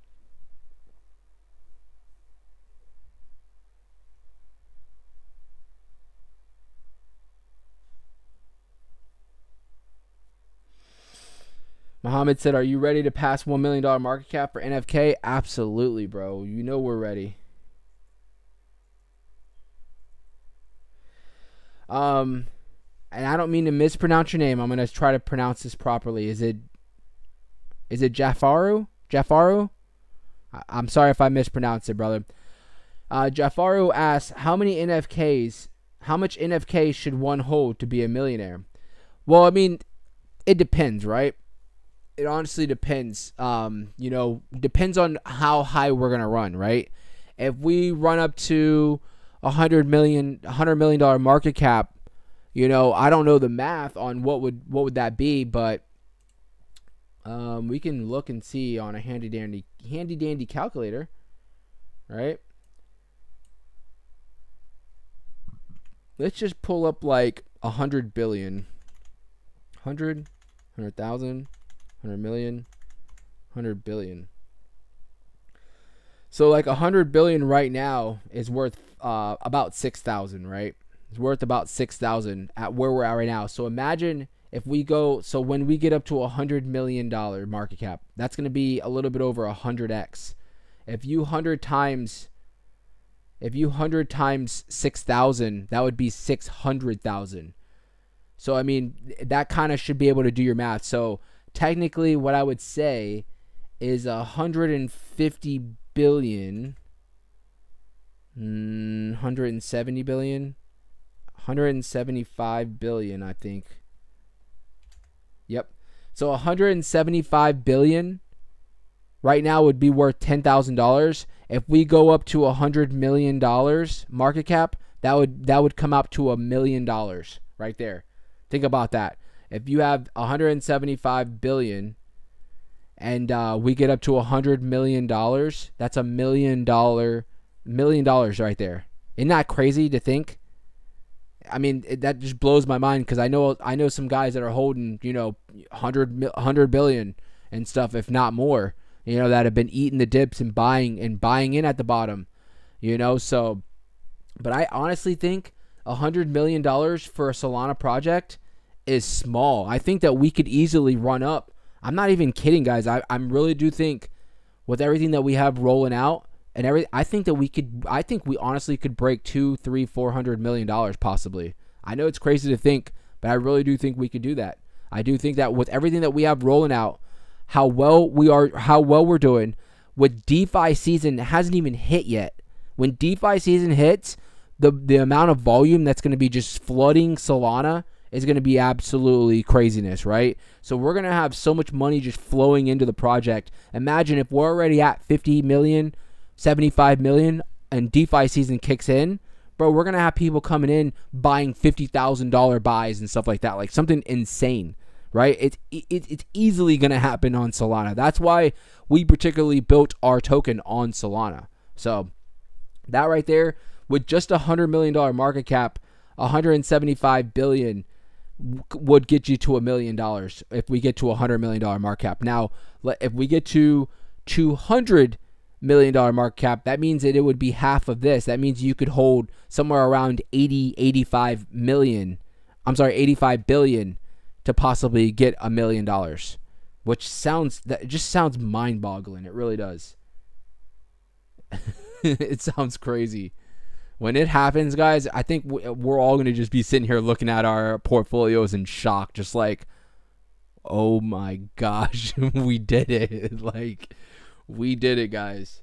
Muhammad said, "Are you ready to pass $1 million market cap for NFK?" Absolutely, bro. You know we're ready. And I don't mean to mispronounce your name. I'm gonna try to pronounce this properly. Is it Jafaru? Jafaru? I'm sorry if I mispronounced it, brother. Jafaru asks, how much NFK should one hold to be a millionaire? Well, I mean, it depends, right? It honestly depends. Depends on how high we're gonna run, right? If we run up to $100 million market cap, I don't know the math on what would that be, but we can look and see on a handy dandy calculator, right? Let's just pull up like 100 billion, 100,000, 100 million, 100 billion. So like 100 billion right now is worth about 6,000, right? It's worth about 6,000 at where we're at right now. So imagine if we go, so when we get up to $100 million market cap, that's going to be a little bit over 100x. If you 100 times 6,000, that would be 600,000. So I mean, that kind of should be able to do your math. So technically, what I would say is 150 billion, 170 billion, 175 billion, I think. Yep. So 175 billion right now would be worth $10,000. If we go up to $100 million market cap, that would come up to $1 million right there. Think about that. If you have 175 billion and we get up to $100 million, that's $1 million right there. Isn't that crazy to think? I mean, that just blows my mind because I know some guys that are holding 100 billion and stuff, if not more, that have been eating the dips and buying in at the bottom, So, but I honestly think $100 million for a Solana project is small. I think that we could easily run up. I'm not even kidding, guys. I really do think with everything that we have rolling out and everything, I think we honestly could break $200-400 million possibly. I know it's crazy to think, but I really do think we could do that. I do think that with everything that we have rolling out, how well we're doing, with DeFi season hasn't even hit yet. When DeFi season hits, the amount of volume that's going to be just flooding Solana is going to be absolutely craziness, right? So we're going to have so much money just flowing into the project. Imagine if we're already at 50 million, 75 million, and DeFi season kicks in, bro, we're going to have people coming in buying $50,000 buys and stuff like that, like something insane, right? It's easily going to happen on Solana. That's why we particularly built our token on Solana. So that right there, with just $100 million market cap, 175 billion would get you to $1 million if we get to $100 million market cap. Now, if we get to $200 million market cap, that means that it would be half of this. That means you could hold somewhere around 85 billion to possibly get $1 million, which just sounds mind-boggling. It really does. It sounds crazy. When it happens, guys, I think we're all going to just be sitting here looking at our portfolios in shock, just like, oh my gosh, we did it. Like, we did it, guys.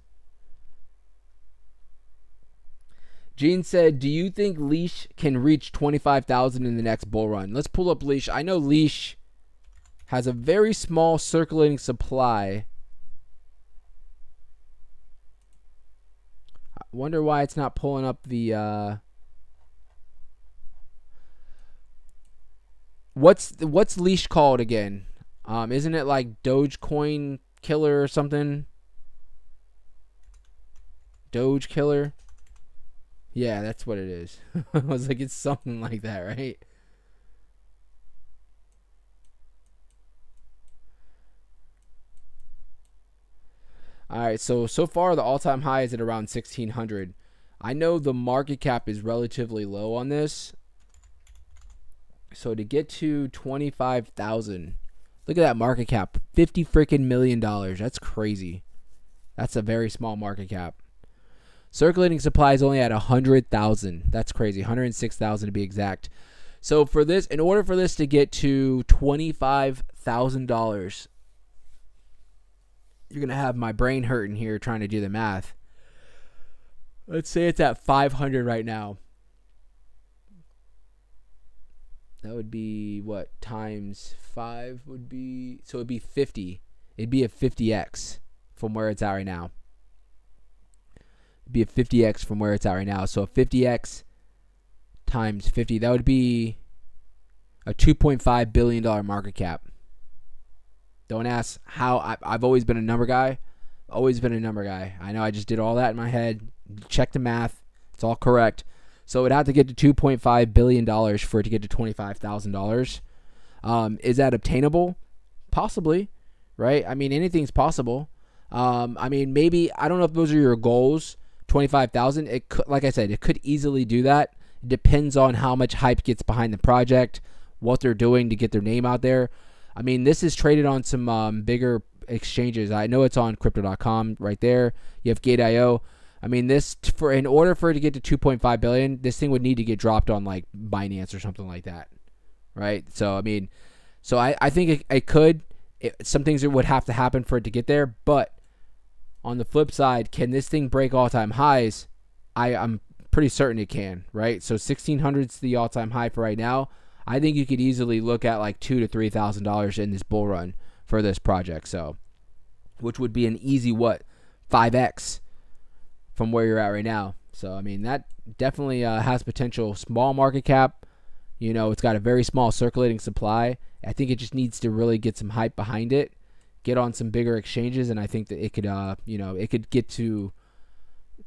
Gene said, do you think Leash can reach 25,000 in the next bull run? Let's pull up Leash. I know Leash has a very small circulating supply. Wonder why it's not pulling up the what's Leash called again? Isn't it like Dogecoin Killer or something? Doge Killer? Yeah, that's what it is. I was like, it's something like that, right? All right, so far the all-time high is at around 1,600. I know the market cap is relatively low on this. So to get to 25,000, Look at that market cap. $50 freaking million. That's crazy. That's a very small market cap. Circulating supply is only at 100,000. That's crazy. 106,000 to be exact. So for this, in order for this to get to $25,000, you're going to have my brain hurting here trying to do the math. Let's say it's at 500 right now. That would be what? Times 5 would be, so it'd be 50. It'd be a 50x from where it's at right now. It'd be a 50x from where it's at right now. So a 50x times 50, that would be a $2.5 billion market cap. Don't ask how. I've always been a number guy. Always been a number guy. I know I just did all that in my head. Check the math. It's all correct. So it would have to get to $2.5 billion for it to get to $25,000. Is that obtainable? Possibly, right? I mean, anything's possible. I mean, maybe, I don't know if those are your goals, 25,000. It could, like I said, it could easily do that. It depends on how much hype gets behind the project, what they're doing to get their name out there. I mean, this is traded on some bigger exchanges. I know it's on crypto.com right there. You have Gate.io. I mean, this, in order for it to get to 2.5 billion, this thing would need to get dropped on like Binance or something like that, right? So I mean, I think it could. Some things would have to happen for it to get there, but on the flip side, can this thing break all-time highs? I'm pretty certain it can, right? So 1,600 is the all-time high for right now. I think you could easily look at like $2,000 to $3,000 in this bull run for this project. So, which would be an easy 5x from where you're at right now. So I mean, that definitely has potential. Small market cap. You know, it's got a very small circulating supply. I think it just needs to really get some hype behind it, get on some bigger exchanges, and I think that it could, it could get to,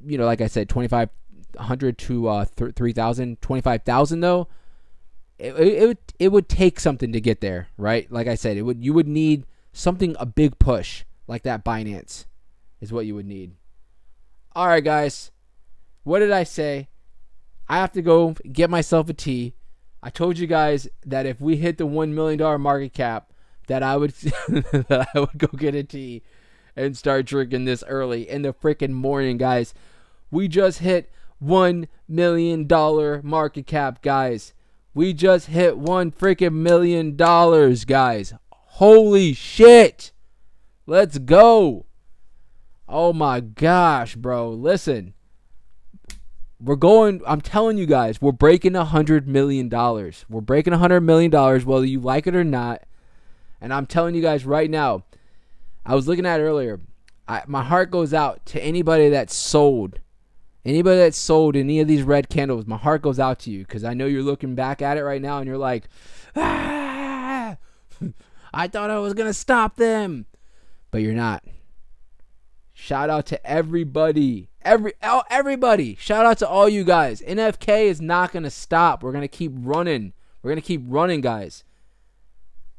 like I said, 2,500 to 3,000, 25,000 though. It would take something to get there, right? Like I said, you would need something, a big push like that. Binance is what you would need. All right, guys, what did I say? I have to go get myself a tea. I told you guys that if we hit the $1 million market cap, that I would that I would go get a tea and start drinking this early in the freaking morning, guys. We just hit $1 million market cap, guys. We just hit $1 freaking million, guys. Holy shit. Let's go. Oh my gosh, bro. Listen. I'm telling you guys, we're breaking $100 million. We're breaking $100 million, whether you like it or not. And I'm telling you guys right now, I was looking at it earlier. My heart goes out to anybody that sold. Anybody that sold any of these red candles, my heart goes out to you, because I know you're looking back at it right now and you're like, I thought I was going to stop them. But you're not. Shout out to everybody. Everybody. Shout out to all you guys. NFK is not going to stop. We're going to keep running. We're going to keep running, guys.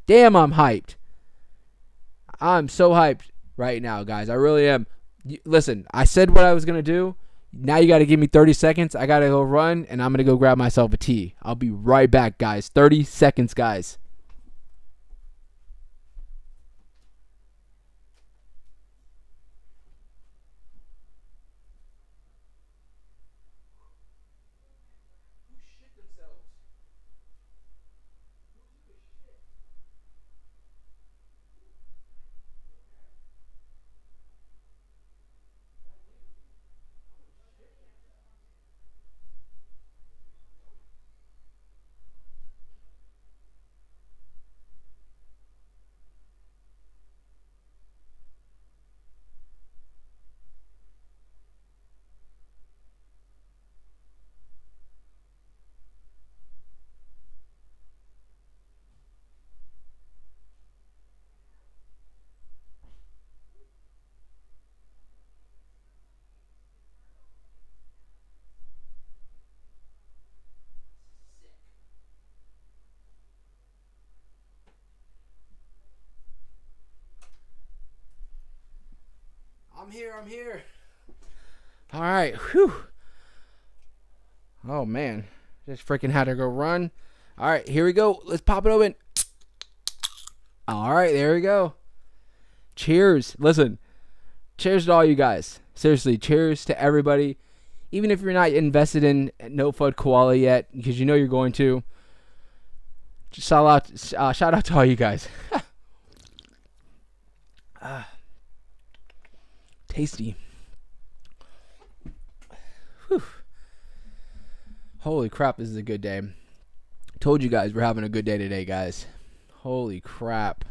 Damn, I'm hyped. I'm so hyped right now, guys. I really am. Listen, I said what I was going to do. Now you got to give me 30 seconds. I got to go run, and I'm going to go grab myself a tea. I'll be right back, guys. 30 seconds, guys. I'm here. All right. Whew. Oh, man. Just freaking had to go run. All right, here we go. Let's pop it open. All right, there we go. Cheers. Listen, cheers to all you guys. Seriously, cheers to everybody. Even if you're not invested in No FUD Koala yet, because you know you're going to, just shout out to all you guys. Tasty. Whew. Holy crap, this is a good day. Told you guys we're having a good day today, guys. Holy crap.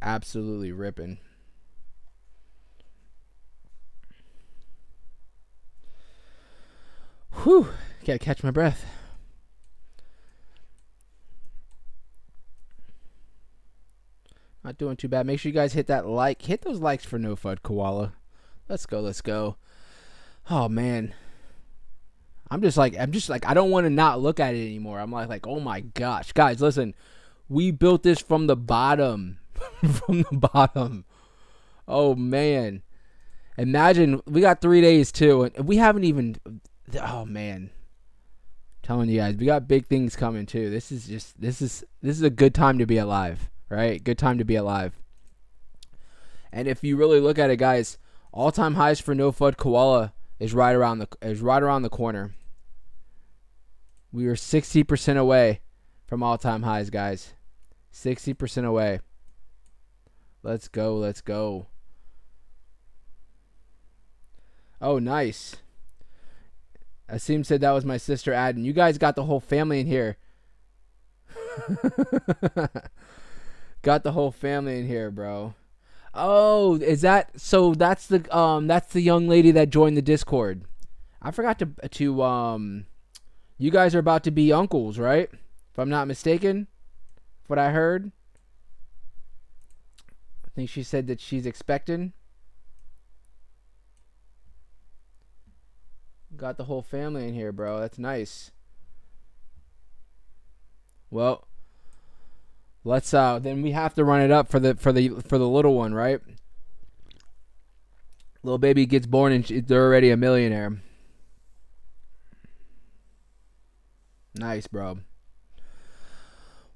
Absolutely ripping. Whew. Gotta catch my breath. Not doing too bad. Make sure you guys hit that like. Hit those likes for No FUD Koala. Let's go. Let's go. Oh man. I'm just like I don't want to not look at it anymore. I'm like, oh my gosh. Guys, listen. We built this from the bottom. From the bottom. Oh man. Imagine we got 3 days too, and we haven't even. Oh man. I'm telling you guys, we got big things coming too. This is a good time to be alive, right? Good time to be alive. And if you really look at it, guys, all-time highs for No FUD Koala is right around the corner. We are 60% away from all-time highs, guys. 60% away. Let's go. Let's go. Oh, nice. Asim said that was my sister Adden. You guys got the whole family in here. Got the whole family in here, bro. Oh, is that so? That's the young lady that joined the Discord. I forgot to you guys are about to be uncles, right? If I'm not mistaken, what I heard. I think she said that she's expecting. Got the whole family in here, bro. That's nice. Well, let's then we have to run it up for the little one, right? Little baby gets born and they're already a millionaire. Nice, bro.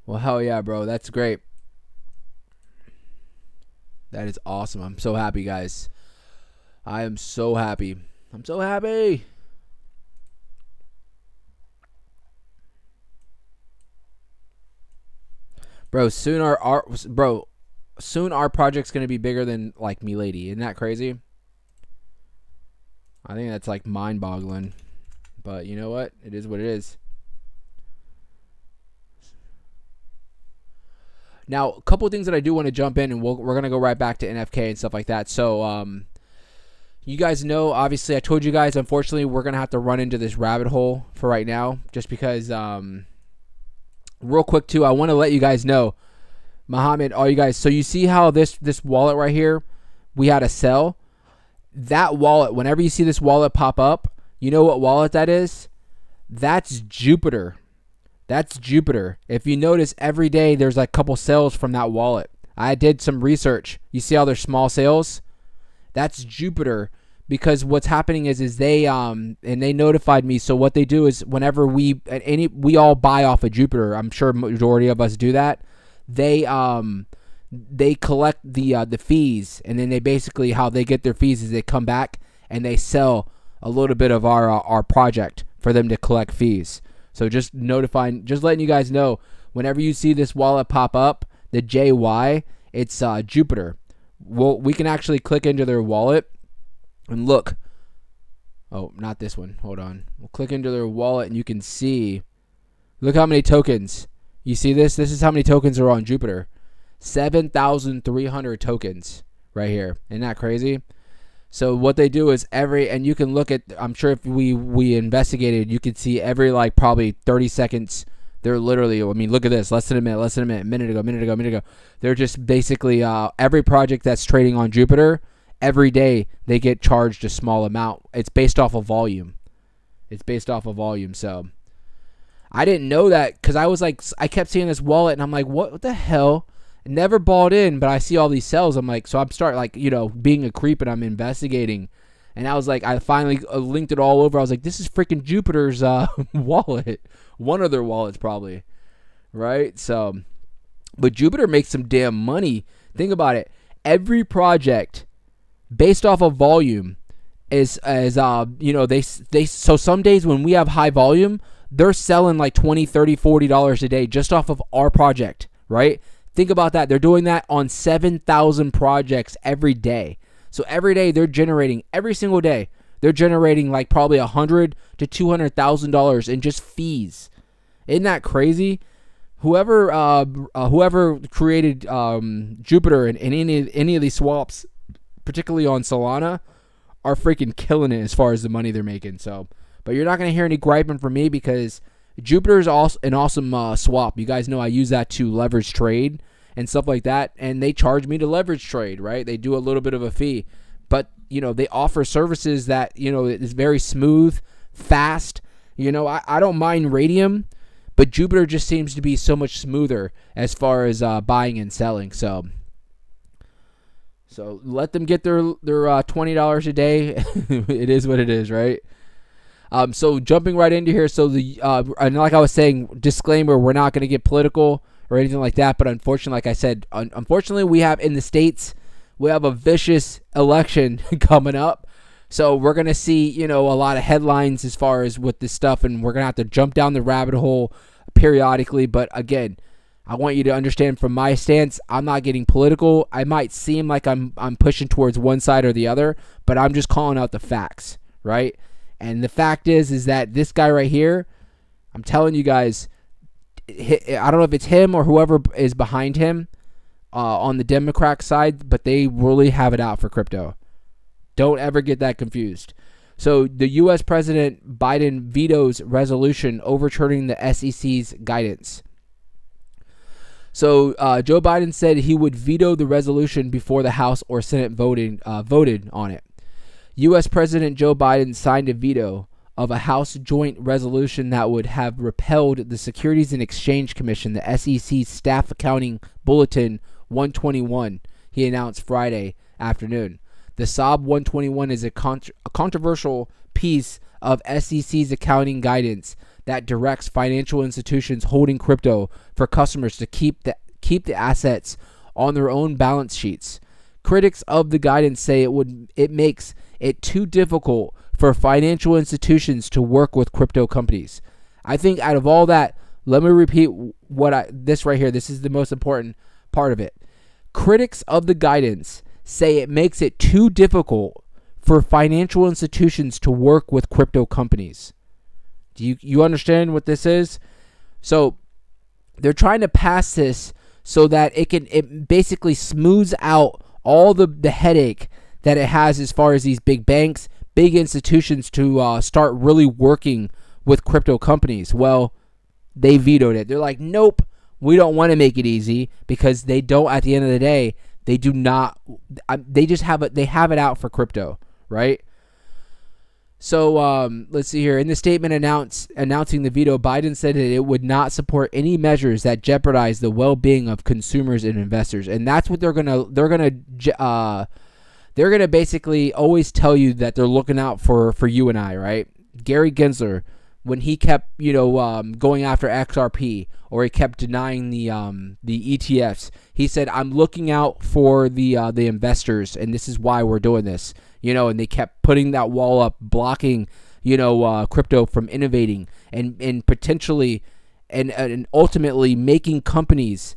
Well, hell yeah, bro. That's great. That is awesome. I'm so happy, guys. I am so happy. I'm so happy. Bro, soon our project's gonna be bigger than like Milady. Isn't that crazy? I think that's like mind-boggling. But you know what? It is what it is. Now, a couple of things that I do want to jump in, and we're gonna go right back to NFK and stuff like that. So, you guys know, obviously, I told you guys, unfortunately, we're gonna have to run into this rabbit hole for right now, just because. Real quick too, I want to let you guys know, Muhammad, all you guys. So you see how this wallet right here, we had to sell. That wallet, whenever you see this wallet pop up, you know what wallet that is? That's Jupiter. That's Jupiter. If you notice, every day there's like a couple sales from that wallet. I did some research. You see how there's small sales? That's Jupiter. Because what's happening is they and they notified me. So what they do is whenever we all buy off of Jupiter, I'm sure majority of us do that. They collect the fees, and then they basically, how they get their fees is they come back and they sell a little bit of our project for them to collect fees. So just letting you guys know, whenever you see this wallet pop up, the JY, it's Jupiter. Well, we can actually click into their wallet. And look, oh, not this one. Hold on. We'll click into their wallet and you can see, look how many tokens. You see this? This is how many tokens are on Jupiter. 7,300 tokens right here. Isn't that crazy? So what they do is and you can look at, I'm sure if we investigated, you could see every like probably 30 seconds. They're literally, I mean, look at this. Less than a minute ago. They're just basically every project that's trading on Jupiter, every day they get charged a small amount. It's based off of volume. So I didn't know that, because I kept seeing this wallet and I'm like, what the hell? Never bought in, but I see all these sales. I'm like, so I'm being a creep and I'm investigating. And I was like, I finally linked it all over. I was like, this is freaking Jupiter's wallet. One of their wallets probably. Right? So But Jupiter makes some damn money. Think about it. Every project based off of volume is so some days when we have high volume, they're selling like $20, $30, $40 a day just off of our project, right? Think about that. They're doing that on 7,000 projects every day. So every day they're generating, every single day, they're generating like probably $100,000 to $200,000 in just fees. Isn't that crazy? Whoever created Jupiter and any of these swaps, particularly on Solana, are freaking killing it as far as the money they're making. So, but you're not going to hear any griping from me because Jupiter is also an awesome swap. You guys know I use that to leverage trade and stuff like that, and they charge me to leverage trade, right? They do a little bit of a fee, but they offer services that is very smooth, fast. I don't mind Radium, but Jupiter just seems to be so much smoother as far as buying and selling. So let them get their $20 a day. It is what it is, right? So jumping right into here. So and like I was saying, disclaimer: we're not going to get political or anything like that. But unfortunately, like I said, unfortunately, we have in the States, we have a vicious election coming up. So we're going to see, a lot of headlines as far as with this stuff, and we're going to have to jump down the rabbit hole periodically. But again, I want you to understand from my stance, I'm not getting political. I might seem like I'm pushing towards one side or the other, but I'm just calling out the facts, right? And the fact is that this guy right here, I'm telling you guys, I don't know if it's him or whoever is behind him on the Democrat side, but they really have it out for crypto. Don't ever get that confused. So the U.S. President Biden vetoes resolution overturning the SEC's guidance. So Joe Biden said he would veto the resolution before the House or Senate voted on it. U.S. President Joe Biden signed a veto of a House joint resolution that would have repealed the Securities and Exchange Commission, the SEC's Staff Accounting Bulletin 121, he announced Friday afternoon. The SOB 121 is a controversial piece of SEC's accounting guidance that directs financial institutions holding crypto for customers to keep the assets on their own balance sheets. Critics of the guidance say it makes it too difficult for financial institutions to work with crypto companies. I think out of all that, let me repeat this right here. This is the most important part of it. Critics of the guidance say it makes it too difficult for financial institutions to work with crypto companies. Do you understand what this is? So they're trying to pass this so that it basically smooths out all the headache that it has as far as these big banks, big institutions to start really working with crypto companies. Well, they vetoed it. They're like, nope, we don't want to make it easy, because they don't, at the end of the day, they do not, they just have it, they have it out for crypto, right? So let's see here. In the statement announcing the veto, Biden said that it would not support any measures that jeopardize the well-being of consumers and investors, and that's what they're gonna basically always tell you, that they're looking out for you and I, right? Gary Gensler, when he kept going after XRP, or he kept denying the ETFs, he said, I'm looking out for the investors, and this is why we're doing this. And they kept putting that wall up, blocking, crypto from innovating and potentially and ultimately making companies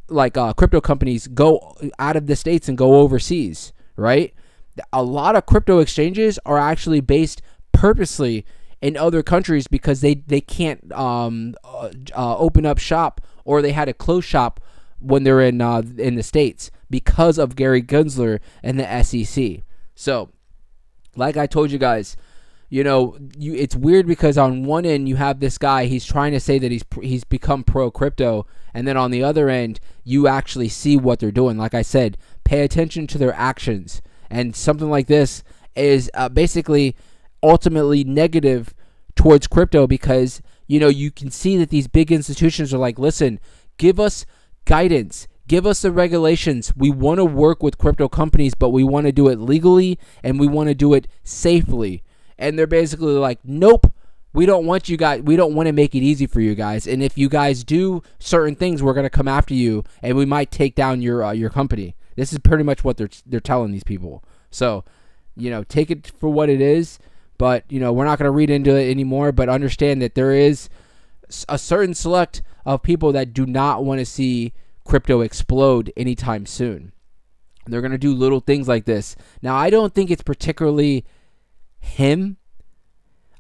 like crypto companies go out of the States and go overseas, right? A lot of crypto exchanges are actually based purposely in other countries because they can't open up shop, or they had to close shop when they're in the States because of Gary Gensler and the SEC. So, like I told you guys, it's weird because on one end you have this guy, he's trying to say that he's become pro crypto, and then on the other end you actually see what they're doing. Like I said, pay attention to their actions, and something like this is basically ultimately negative towards crypto, because you can see that these big institutions are like, listen, give us guidance, give us the regulations. We want to work with crypto companies, but we want to do it legally and we want to do it safely. And they're basically like, nope, We don't want you guys. We don't want to make it easy for you guys. And if you guys do certain things, we're gonna come after you, and we might take down your company. This is pretty much what they're telling these people. So, take it for what it is. But we're not gonna read into it anymore. But understand that there is a certain select of people that do not want to see crypto explode anytime soon. They're gonna do little things like this. Now, I don't think it's particularly him.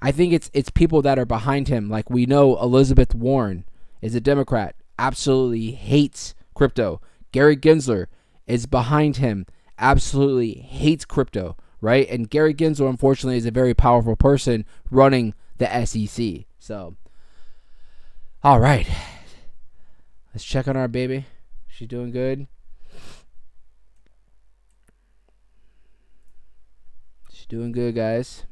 I think it's people that are behind him. Like, we know Elizabeth Warren is a Democrat, absolutely hates crypto. Gary Gensler is behind him, absolutely hates crypto, right? And Gary Gensler, unfortunately, is a very powerful person running the SEC. So, all right. Let's check on our baby. She's doing good. She's doing good, guys.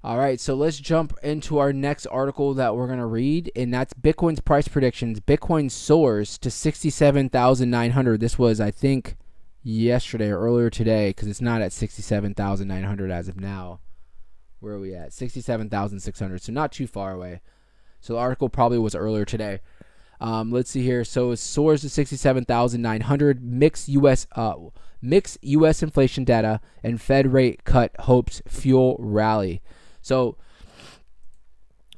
All right, so let's jump into our next article that we're going to read, and that's Bitcoin's price predictions. Bitcoin soars to 67,900. This was, I think, yesterday or earlier today, because it's not at 67,900 as of now. Where are we at? 67,600, so not too far away. So the article probably was earlier today. Let's see here. So it soars to 67,900. Mixed U.S. inflation data and Fed rate cut hopes fuel rally. So,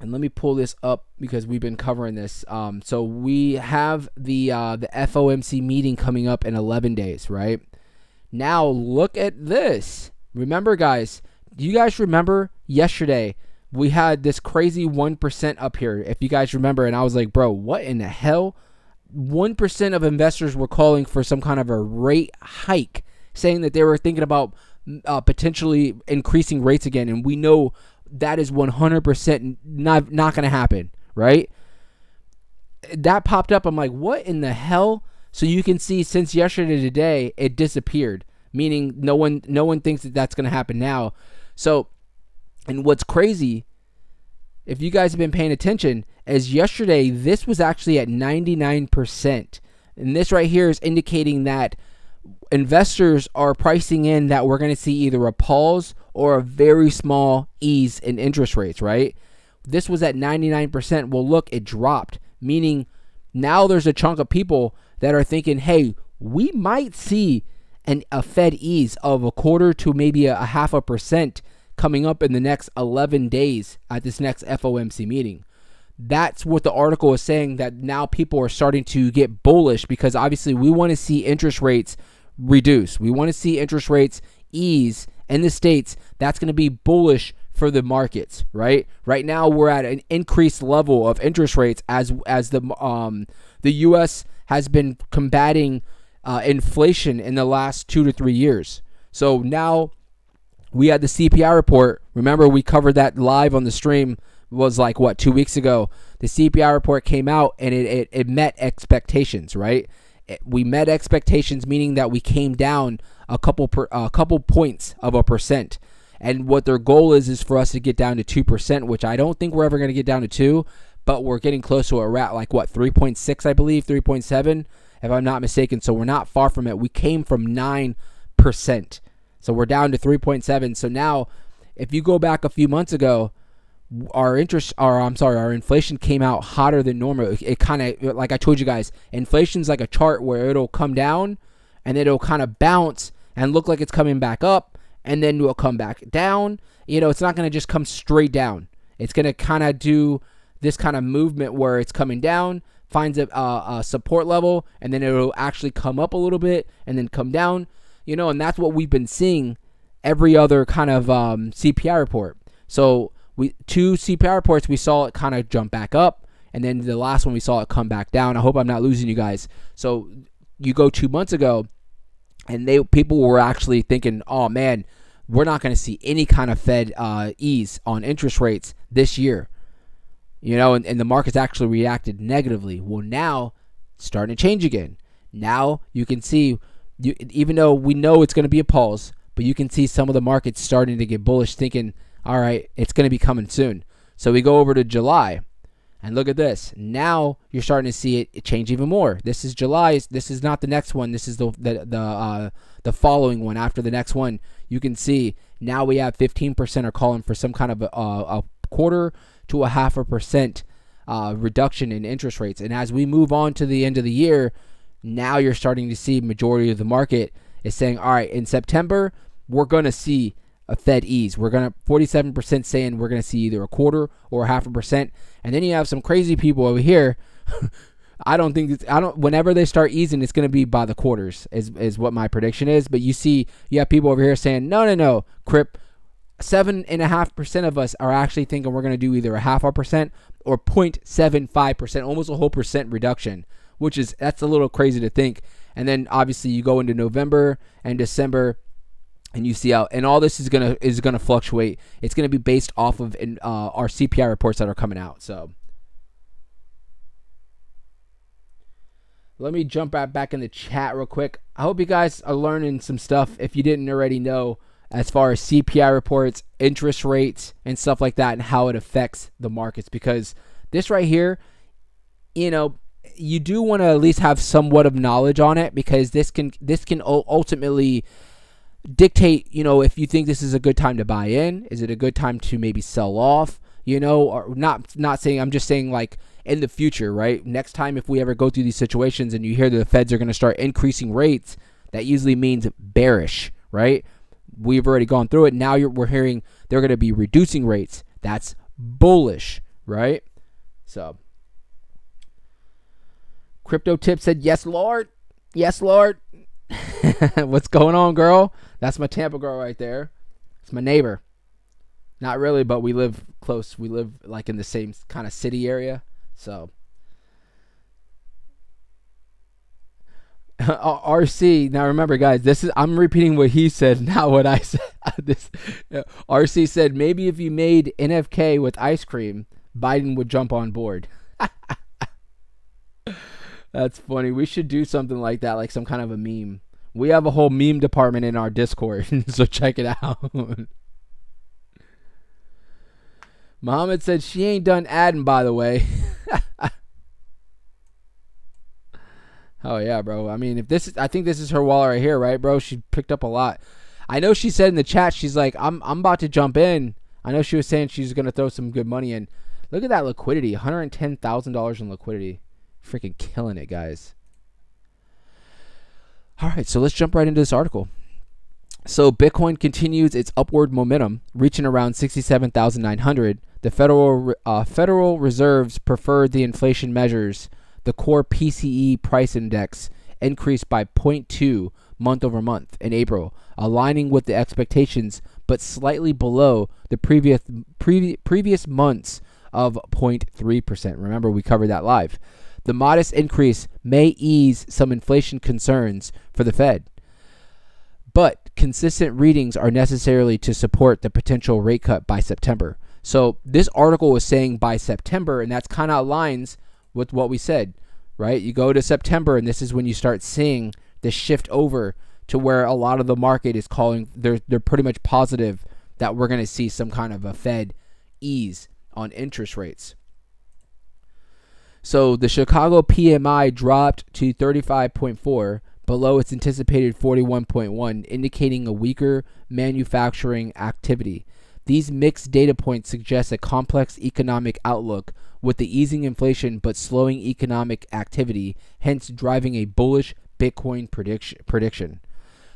and let me pull this up because we've been covering this. So we have the FOMC meeting coming up in 11 days, right? Now look at this. Remember, guys, do you guys remember yesterday we had this crazy 1% up here, if you guys remember, and I was like, bro, what in the hell? 1% of investors were calling for some kind of a rate hike, saying that they were thinking about potentially increasing rates again, and we know that is 100% not going to happen, right? That popped up. I'm like, what in the hell? So you can see since yesterday to today, it disappeared, meaning no one thinks that that's going to happen now. So, and what's crazy, if you guys have been paying attention, is yesterday this was actually at 99%. And this right here is indicating that investors are pricing in that we're going to see either a pause or a very small ease in interest rates, right? This was at 99%. Well, look, it dropped, meaning now there's a chunk of people that are thinking, hey, we might see a Fed ease of 1/4 to maybe a 0.5% coming up in the next 11 days at this next FOMC meeting. That's what the article is saying, that now people are starting to get bullish because obviously we want to see interest rates reduce. We want to see interest rates ease in the States. That's going to be bullish for the markets, right? Right now we're at an increased level of interest rates as the U.S. has been combating inflation in the last 2 to 3 years. So now we had the CPI report. Remember, we covered that live on the stream. It was like, 2 weeks ago. The CPI report came out and it met expectations, right? We met expectations, meaning that we came down a couple points of a percent. And what their goal is for us to get down to 2%, which I don't think we're ever going to get down to 2, but we're getting close to a rat, 3.6, I believe, 3.7, if I'm not mistaken. So we're not far from it. We came from 9%. So we're down to 3.7. So now, if you go back a few months ago, our inflation came out hotter than normal. It kind of, like I told you guys, inflation's like a chart where it'll come down and then it'll kind of bounce and look like it's coming back up, and then it'll come back down. It's not going to just come straight down. It's going to kind of do this kind of movement where it's coming down, finds a support level, and then it'll actually come up a little bit and then come down. And that's what we've been seeing every other kind of CPI report. So two CPI reports, we saw it kind of jump back up, and then the last one we saw it come back down. I hope I'm not losing you guys. So you go 2 months ago, and people were actually thinking, oh man, we're not going to see any kind of Fed ease on interest rates this year. And the market's actually reacted negatively. Well, now it's starting to change again. Now you can see, even though we know it's going to be a pause, but you can see some of the markets starting to get bullish, thinking, all right, it's going to be coming soon. So we go over to July, and look at this. Now you're starting to see it change even more. This is July. This is not the next one. This is the the following one, after the next one, you can see now we have 15% are calling for some kind of a quarter to a 0.5% reduction in interest rates. And as we move on to the end of the year, now you're starting to see majority of the market is saying, all right, in September, we're going to see a Fed ease. We're going to 47% saying we're going to see either a quarter or a 0.5%. And then you have some crazy people over here. Whenever they start easing, it's going to be by the quarters is what my prediction is. But you have people over here saying, no, Crip, 7.5% of us are actually thinking we're going to do either a 0.5% or 0.75%, almost a whole percent reduction, that's a little crazy to think. And then obviously you go into November and December, and you see how, and all this is gonna fluctuate. It's gonna be based off of our CPI reports that are coming out. So let me jump back in the chat real quick. I hope you guys are learning some stuff if you didn't already know, as far as CPI reports, interest rates, and stuff like that, and how it affects the markets. Because this right here, you do want to at least have somewhat of knowledge on it, because this can ultimately dictate, if you think this is a good time to buy in. Is it a good time to maybe sell off? Or not saying, I'm just saying, like, in the future, right? Next time, if we ever go through these situations and you hear that the Feds are going to start increasing rates, that usually means bearish, right? We've already gone through it. Now we're hearing they're going to be reducing rates. That's bullish, right? So, Crypto Tip said, yes, Lord. Yes, Lord. What's going on, girl? That's my Tampa girl right there. It's my neighbor. Not really, but we live close. We live like in the same kind of city area. So, RC. Now remember, guys, I'm repeating what he said, not what I said. RC said, maybe if you made NFK with ice cream, Biden would jump on board. That's funny. We should do something like that, like some kind of a meme. We have a whole meme department in our Discord, so check it out. Muhammad said she ain't done adding, by the way. Oh yeah, bro. I mean, I think this is her wallet right here, right, bro? She picked up a lot. I know she said in the chat, she's like, I'm about to jump in. I know she was saying she's gonna throw some good money in. Look at that liquidity, $110,000 in liquidity. Freaking killing it, guys. All right, so let's jump right into this article. So Bitcoin continues its upward momentum, reaching around 67,900. The Federal Reserve's preferred the inflation measures. The core PCE price index increased by 0.2 month over month in April, aligning with the expectations, but slightly below the previous months of 0.3%. Remember, we covered that live. The modest increase may ease some inflation concerns for the Fed, but consistent readings are necessary to support the potential rate cut by September. So this article was saying by September, and that's kind of aligns with what we said, right? You go to September, and this is when you start seeing the shift over to where a lot of the market is calling, they're pretty much positive that we're going to see some kind of a Fed ease on interest rates. So the Chicago PMI dropped to 35.4, below its anticipated 41.1, indicating a weaker manufacturing activity. These mixed data points suggest a complex economic outlook with the easing inflation but slowing economic activity, hence driving a bullish Bitcoin prediction.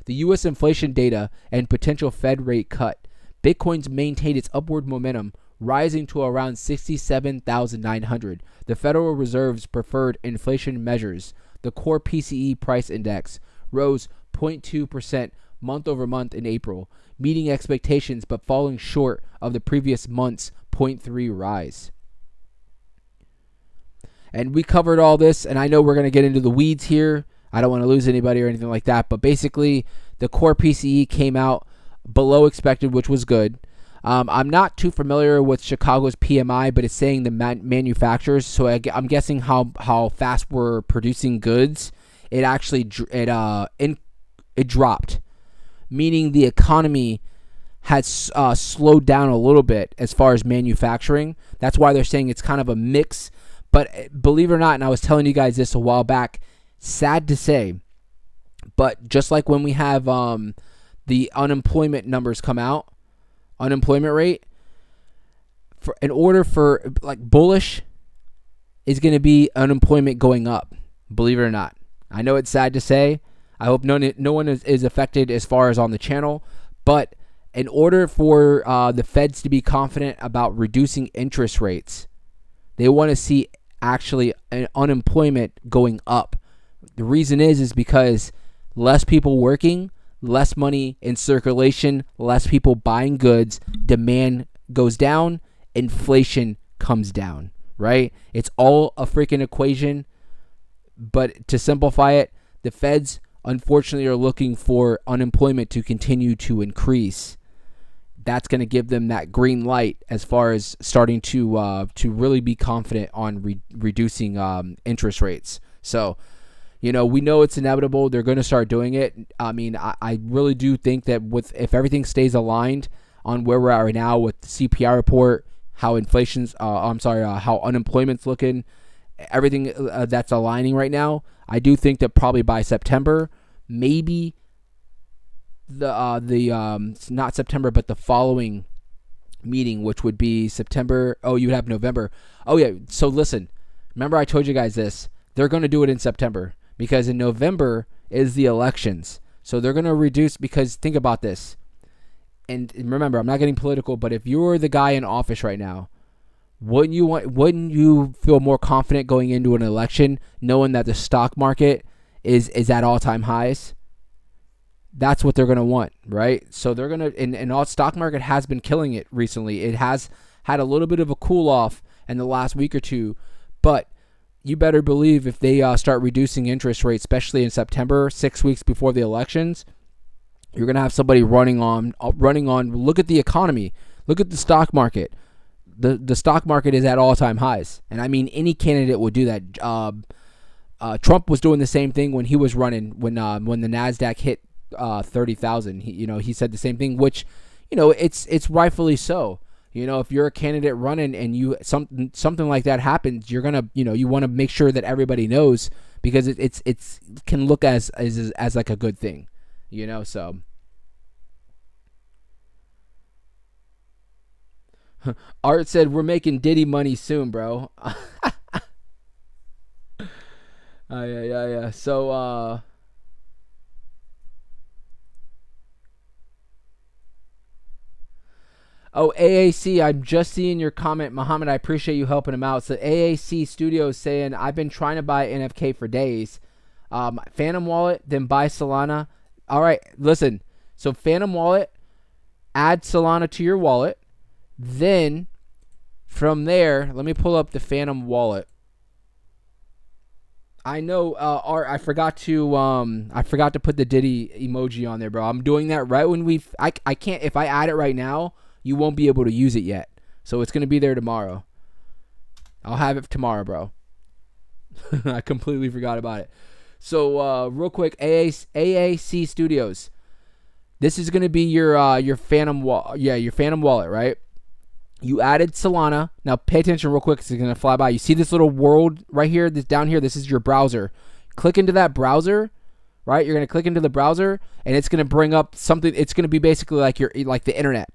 The U.S. inflation data and potential Fed rate cut. Bitcoin's maintained its upward momentum, rising to around 67,900. The Federal Reserve's preferred inflation measures, the core PCE price index, rose 0.2% month over month in April, meeting expectations but falling short of the previous month's 0.3 rise. And we covered all this, and I know we're going to get into the weeds here. I don't want to lose anybody or anything like that, but basically the core PCE came out below expected, which was good. I'm not too familiar with Chicago's PMI, but it's saying the manufacturers. So I'm guessing how fast we're producing goods. It actually it dropped, meaning the economy has slowed down a little bit as far as manufacturing. That's why they're saying it's kind of a mix. But believe it or not, and I was telling you guys this a while back, sad to say, But just like when we have the unemployment numbers come out, unemployment rate, in order for like bullish is going to be unemployment going up, believe it or not. I know it's sad to say. I hope no one is affected as far as on the channel. But in order for the feds to be confident about reducing interest rates, they want to see actually an unemployment going up. The reason is because less people working, less money in circulation, less people buying goods, demand goes down, inflation comes down, right? It's all a freaking equation. But to simplify it, the feds unfortunately are looking for unemployment to continue to increase. That's going to give them that green light as far as starting to really be confident on reducing interest rates. So, we know it's inevitable. They're going to start doing it. I mean, I really do think that if everything stays aligned on where we're at right now with the CPI report, how how unemployment's looking, everything that's aligning right now, I do think that probably by September, maybe not September, but the following meeting, which would be September. Oh, you would have November. Oh yeah. So listen, remember I told you guys this. They're going to do it in September because in November is the elections. So they're going to reduce, because think about this. And remember, I'm not getting political, but if you're the guy in office right now, wouldn't you feel more confident going into an election knowing that the stock market is at all-time highs? That's what they're going to want, right? So they're going to, and all stock market has been killing it recently. It has had a little bit of a cool off in the last week or two, but you better believe if they start reducing interest rates, especially in September, 6 weeks before the elections, you're going to have somebody running on, look at the economy, look at the stock market. The stock market is at all-time highs. And I mean, any candidate would do that. Trump was doing the same thing when he was running, when the NASDAQ hit 30,000. He said the same thing, which, it's rightfully so. If you're a candidate running and something like that happens, you're gonna, you want to make sure that everybody knows, because it's can look as like a good thing, so. Art said we're making Diddy money soon, bro. Yeah. So oh, AAC, I'm just seeing your comment, Muhammad. I appreciate you helping him out. So AAC Studios saying, I've been trying to buy NFK for days. Phantom Wallet, then buy Solana. All right, listen. So Phantom Wallet, add Solana to your wallet. Then from there, let me pull up the Phantom Wallet. I know, Art, I forgot to put the Diddy emoji on there, bro. I'm doing that right when I can't, if I add it right now, you won't be able to use it yet. So it's going to be there tomorrow. I'll have it tomorrow, bro. I completely forgot about it. So, real quick, AAC Studios. This is going to be your Phantom Wallet. Yeah, your Phantom Wallet, right? You added Solana. Now pay attention real quick because it's going to fly by. You see this little world right here? This down here, this is your browser. Click into that browser, right? You're going to click into the browser and it's going to bring up something. It's going to be basically like the internet,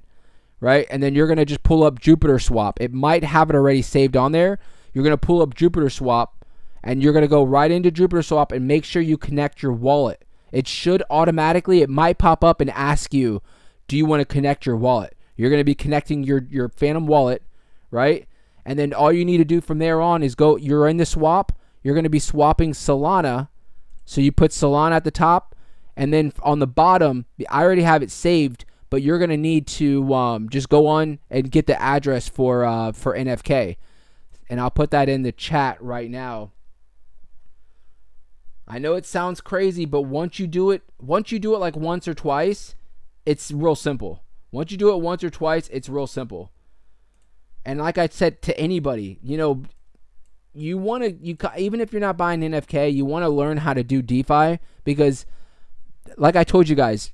right? And then you're going to just pull up Jupiter Swap. It might have it already saved on there. You're going to pull up Jupiter Swap and you're going to go right into Jupiter Swap and make sure you connect your wallet. It should automatically, it might pop up and ask you, do you want to connect your wallet? You're going to be connecting your Phantom Wallet, right? And then all you need to do from there on is you're in the swap. You're going to be swapping Solana. So you put Solana at the top. And then on the bottom, I already have it saved. But you're going to need to just go on and get the address for NFK. And I'll put that in the chat right now. I know it sounds crazy, but once you do it like once or twice, it's real simple. Once you do it once or twice, it's real simple. And like I said to anybody, you even if you're not buying NFK, you want to learn how to do DeFi, because like I told you guys,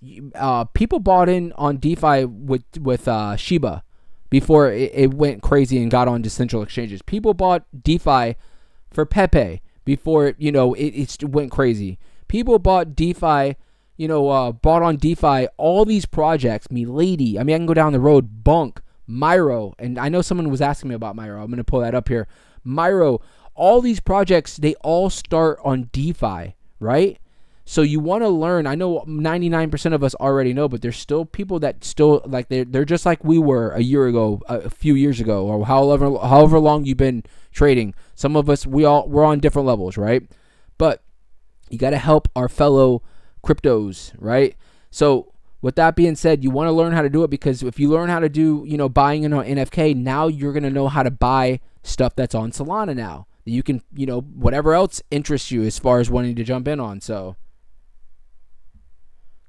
people bought in on DeFi with Shiba before it went crazy and got on central exchanges. People bought DeFi for PEPE before it went crazy. People bought DeFi, bought on DeFi all these projects. Milady, I can go down the road. Bonk, Myro, and I know someone was asking me about Myro. I'm gonna pull that up here. Myro, all these projects, they all start on DeFi, right? So you want to learn. I know 99% of us already know, but there's still people that still like they're just like we were a year ago, a few years ago, or however long you've been trading. Some of us we're on different levels, right? But you got to help our fellow cryptos, right? So with that being said, you want to learn how to do it, because if you learn how to do buying in on NFK, now you're gonna know how to buy stuff that's on Solana now. You can whatever else interests you as far as wanting to jump in on. So.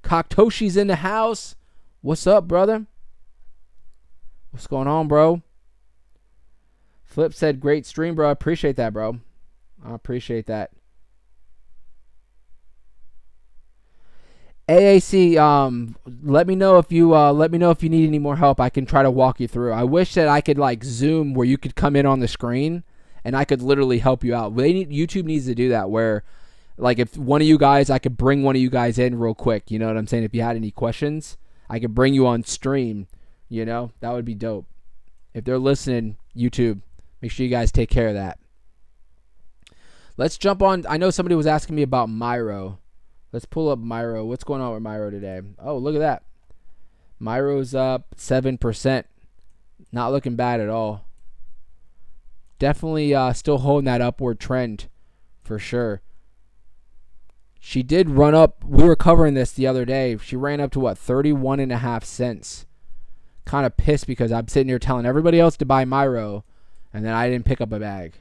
Koktoshi's in the house. What's up, brother? What's going on, bro? Flip said, great stream, bro. I appreciate that, bro. I appreciate that. AAC, let me know if you need any more help. I can try to walk you through. I wish that I could like Zoom where you could come in on the screen and I could literally help you out. YouTube needs to do that, where like if one of you guys, I could bring one of you guys in real quick. You know what I'm saying? If you had any questions, I could bring you on stream. That would be dope. If they're listening, YouTube, make sure you guys take care of that. Let's jump on. I know somebody was asking me about Myro. Let's pull up Myro. What's going on with Myro today? Oh, look at that. Myro's up 7%. Not looking bad at all. Definitely still holding that upward trend for sure. She did run up. We were covering this the other day. She ran up to 31.5 cents. Kind of pissed because I'm sitting here telling everybody else to buy Myro, and then I didn't pick up a bag.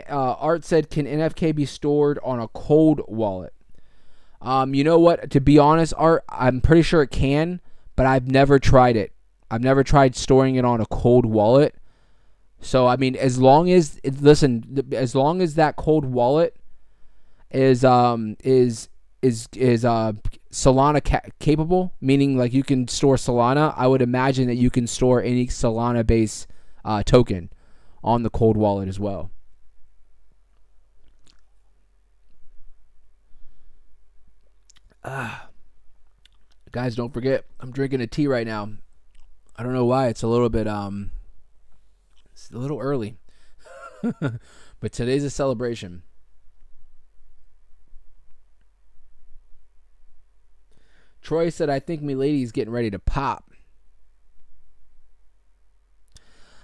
Art said, can NFK be stored on a cold wallet? You know what? To be honest, Art, I'm pretty sure it can, but I've never tried it. I've never tried storing it on a cold wallet. So as long as that cold wallet is Solana capable, meaning like you can store Solana, I would imagine that you can store any Solana based token on the cold wallet as well. Guys, don't forget, I'm drinking a tea right now. I don't know why. It's a little bit it's a little early. But today's a celebration. Troy said, I think Milady's getting ready to pop.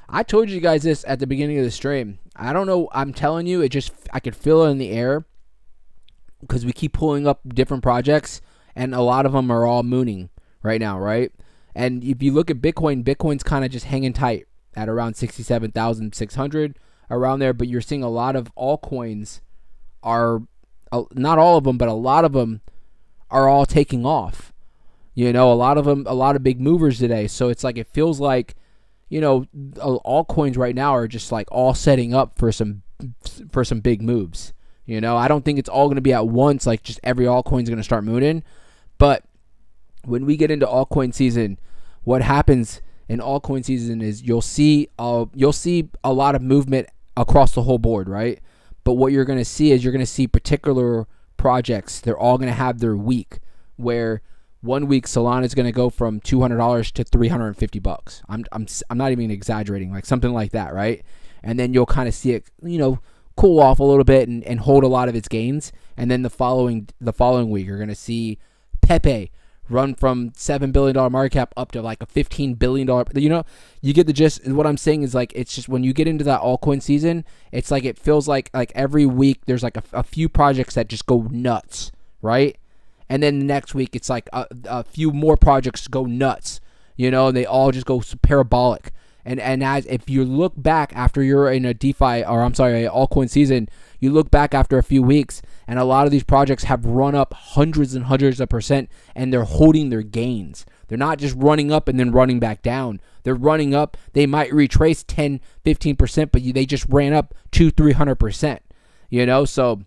I told you guys this at the beginning of the stream. I don't know. I'm telling you, I could feel it in the air because we keep pulling up different projects, and a lot of them are all mooning right now, right? And if you look at Bitcoin's kind of just hanging tight at around 67,600 around there. But you're seeing a lot of altcoins are, not all of them, but a lot of them are all taking off. A lot of big movers today. So it's like, it feels like, altcoins right now are just like all setting up for some big moves. I don't think it's all going to be at once, like just every altcoin's going to start mooning. But when we get into altcoin season, what happens in altcoin season is you'll see a lot of movement across the whole board, right? But what you're going to see particular projects. They're all going to have their week where one week Solana is going to go from $200 to $350. I'm not even exaggerating, like something like that, right? And then you'll kind of see it, cool off a little bit and hold a lot of its gains. And then the following week, you're going to see PEPE run from $7 billion market cap up to like a $15 billion. You get the gist. What I'm saying is like, it's just when you get into that altcoin season, it's like, it feels like every week there's like a few projects that just go nuts, right? And then the next week it's like a few more projects go nuts, and they all just go parabolic. And as if you look back after you're in a DeFi, or I'm sorry, an altcoin season, you look back after a few weeks, and a lot of these projects have run up hundreds and hundreds of %, and they're holding their gains. They're not just running up and then running back down. They're running up. They might retrace 10, 15%, but they just ran up 200-300%. So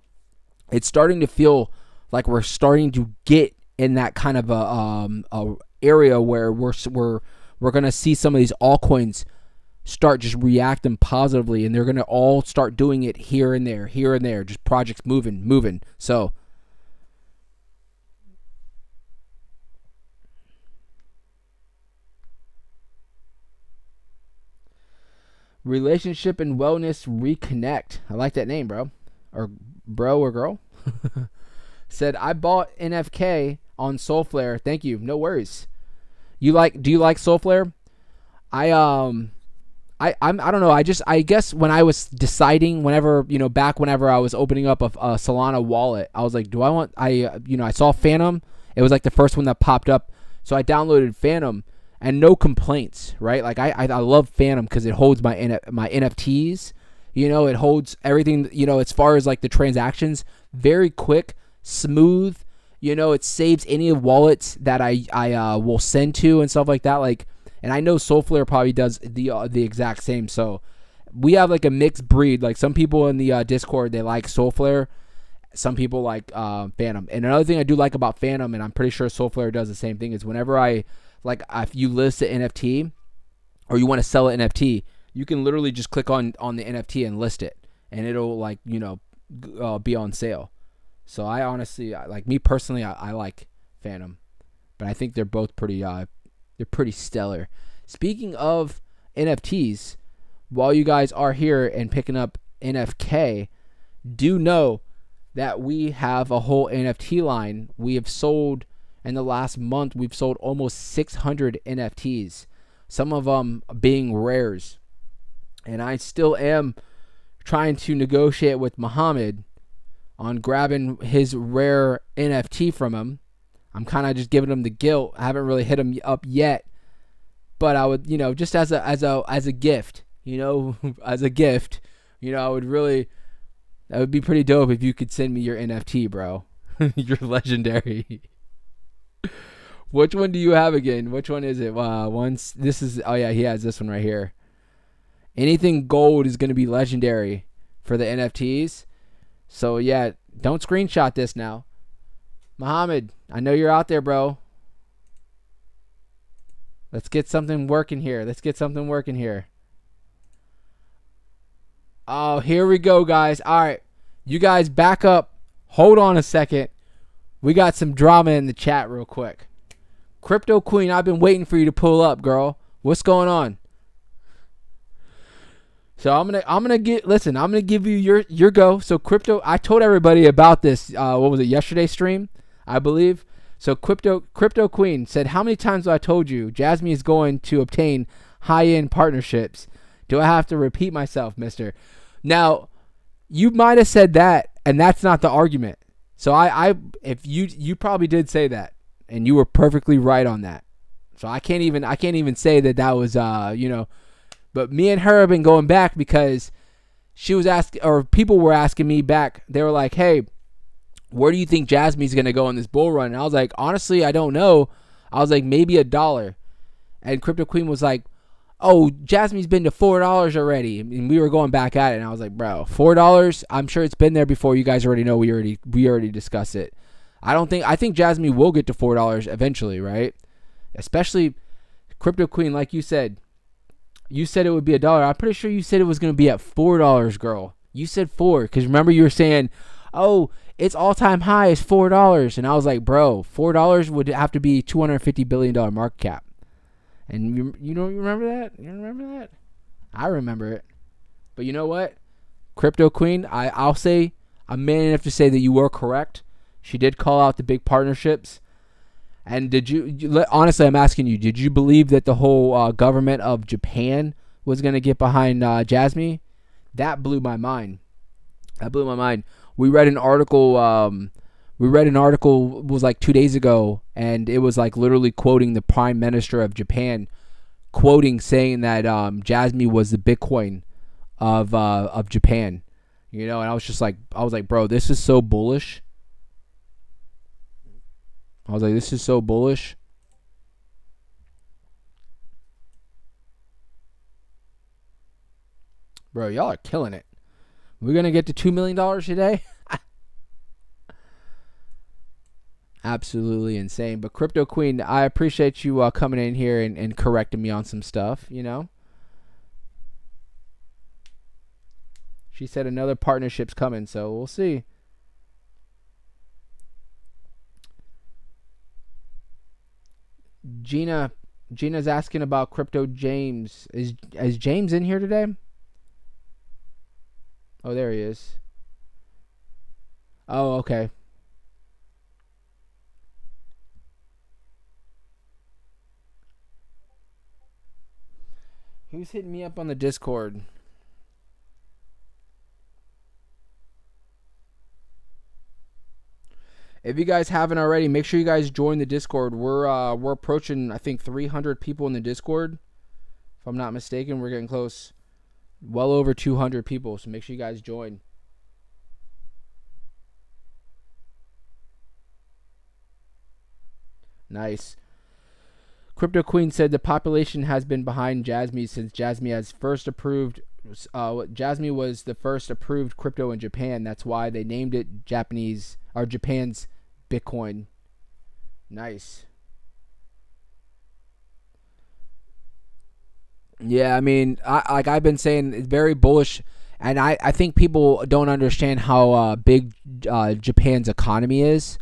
it's starting to feel like we're starting to get in that kind of area where we're gonna see some of these altcoins start just reacting positively, and they're gonna all start doing it here and there, just projects moving. So relationship and wellness reconnect. I like that name, bro or girl. Said I bought NFK on Soulflare. Thank you. No worries. Do you like Soulflare? I don't know. I guess when I was deciding, back whenever I was opening up a Solana wallet, I was like, do I want, I saw Phantom. It was like the first one that popped up. So I downloaded Phantom and no complaints, right? Like I love Phantom because it holds my NFTs. It holds everything, as far as like the transactions, very quick, smooth. It saves any of wallets that I will send to and stuff like that. Like, and I know Soulflare probably does the exact same. So we have like a mixed breed. Like some people in the Discord, they like Soulflare. Some people like Phantom. And another thing I do like about Phantom, and I'm pretty sure Soulflare does the same thing, is whenever if you list an NFT or you want to sell an NFT, you can literally just click on the NFT and list it, and it'll be on sale. So I honestly, me personally, I like Phantom, but I think they're both pretty stellar. Speaking of NFTs, while you guys are here and picking up NFK, do know that we have a whole NFT line. We have sold, in the last month, we've sold almost 600 NFTs, some of them being rares. And I still am trying to negotiate with Muhammad on grabbing his rare NFT from him. I'm kind of just giving him the guilt. I haven't really hit him up yet, but I would, just as a gift, as a gift, I would really, that would be pretty dope if you could send me your NFT, bro. You're legendary. Which one do you have again? Which one is it? This is, oh yeah, he has this one right here. Anything gold is going to be legendary for the NFTs. So yeah, don't screenshot this now. Muhammad, I know you're out there, bro. Let's get something working here. Oh, here we go, guys. All right. You guys back up. Hold on a second. We got some drama in the chat real quick. Crypto Queen, I've been waiting for you to pull up, girl. What's going on? So I'm gonna give you your go. So crypto, I told everybody about this. What was it, yesterday's stream, I believe. So crypto Queen said, how many times have I told you Jasmy is going to obtain high-end partnerships? Do I have to repeat myself, mister? Now, you might have said that, and that's not the argument. So if you probably did say that, and you were perfectly right on that. So I can't even say that was But me and her have been going back because she was asking, or people were asking me back. They were like, hey, where do you think Jasmy's going to go in this bull run? And I was like, honestly, I don't know. I was like, maybe $1. And Crypto Queen was like, oh, Jasmy's been to $4 already. And we were going back at it. And I was like, bro, $4? I'm sure it's been there before. You guys already know. We already discussed it. I think Jasmy will get to $4 eventually, right? Especially Crypto Queen, like you said. You said it would be $1. I'm pretty sure you said it was going to be at $4, girl. You said 4, because remember you were saying, oh, its all-time high is $4. And I was like, bro, $4 would have to be $250 billion market cap. And you don't remember that? You remember that? I remember it. But you know what? Crypto Queen, I'll say, I'm man enough to say that you were correct. She did call out the big partnerships. And honestly, I'm asking you, did you believe that the whole government of Japan was going to get behind Jasmy? That blew my mind. We read an article, was like 2 days ago, and it was like literally quoting the Prime Minister of Japan, saying that Jasmy was the Bitcoin of Japan. And I was like, bro, this is so bullish. Bro, y'all are killing it. We're going to get to $2 million today? Absolutely insane. But Crypto Queen, I appreciate you coming in here and correcting me on some stuff, you know. She said another partnership's coming, so we'll see. Gina's asking about Crypto James. Is James in here today? Oh, there he is. Oh, okay. Who's hitting me up on the Discord? If you guys haven't already, make sure you guys join the Discord. We're approaching, I think, 300 people in the Discord. If I'm not mistaken, we're getting close. Well over 200 people, so make sure you guys join. Nice. Crypto Queen said the population has been behind Jasmy since Jasmy has first approved. Jasmy was the first approved crypto in Japan. That's why they named it Japan's Bitcoin. Nice. Yeah, I mean, I've been saying, it's very bullish, and I think people don't understand how big Japan's economy is.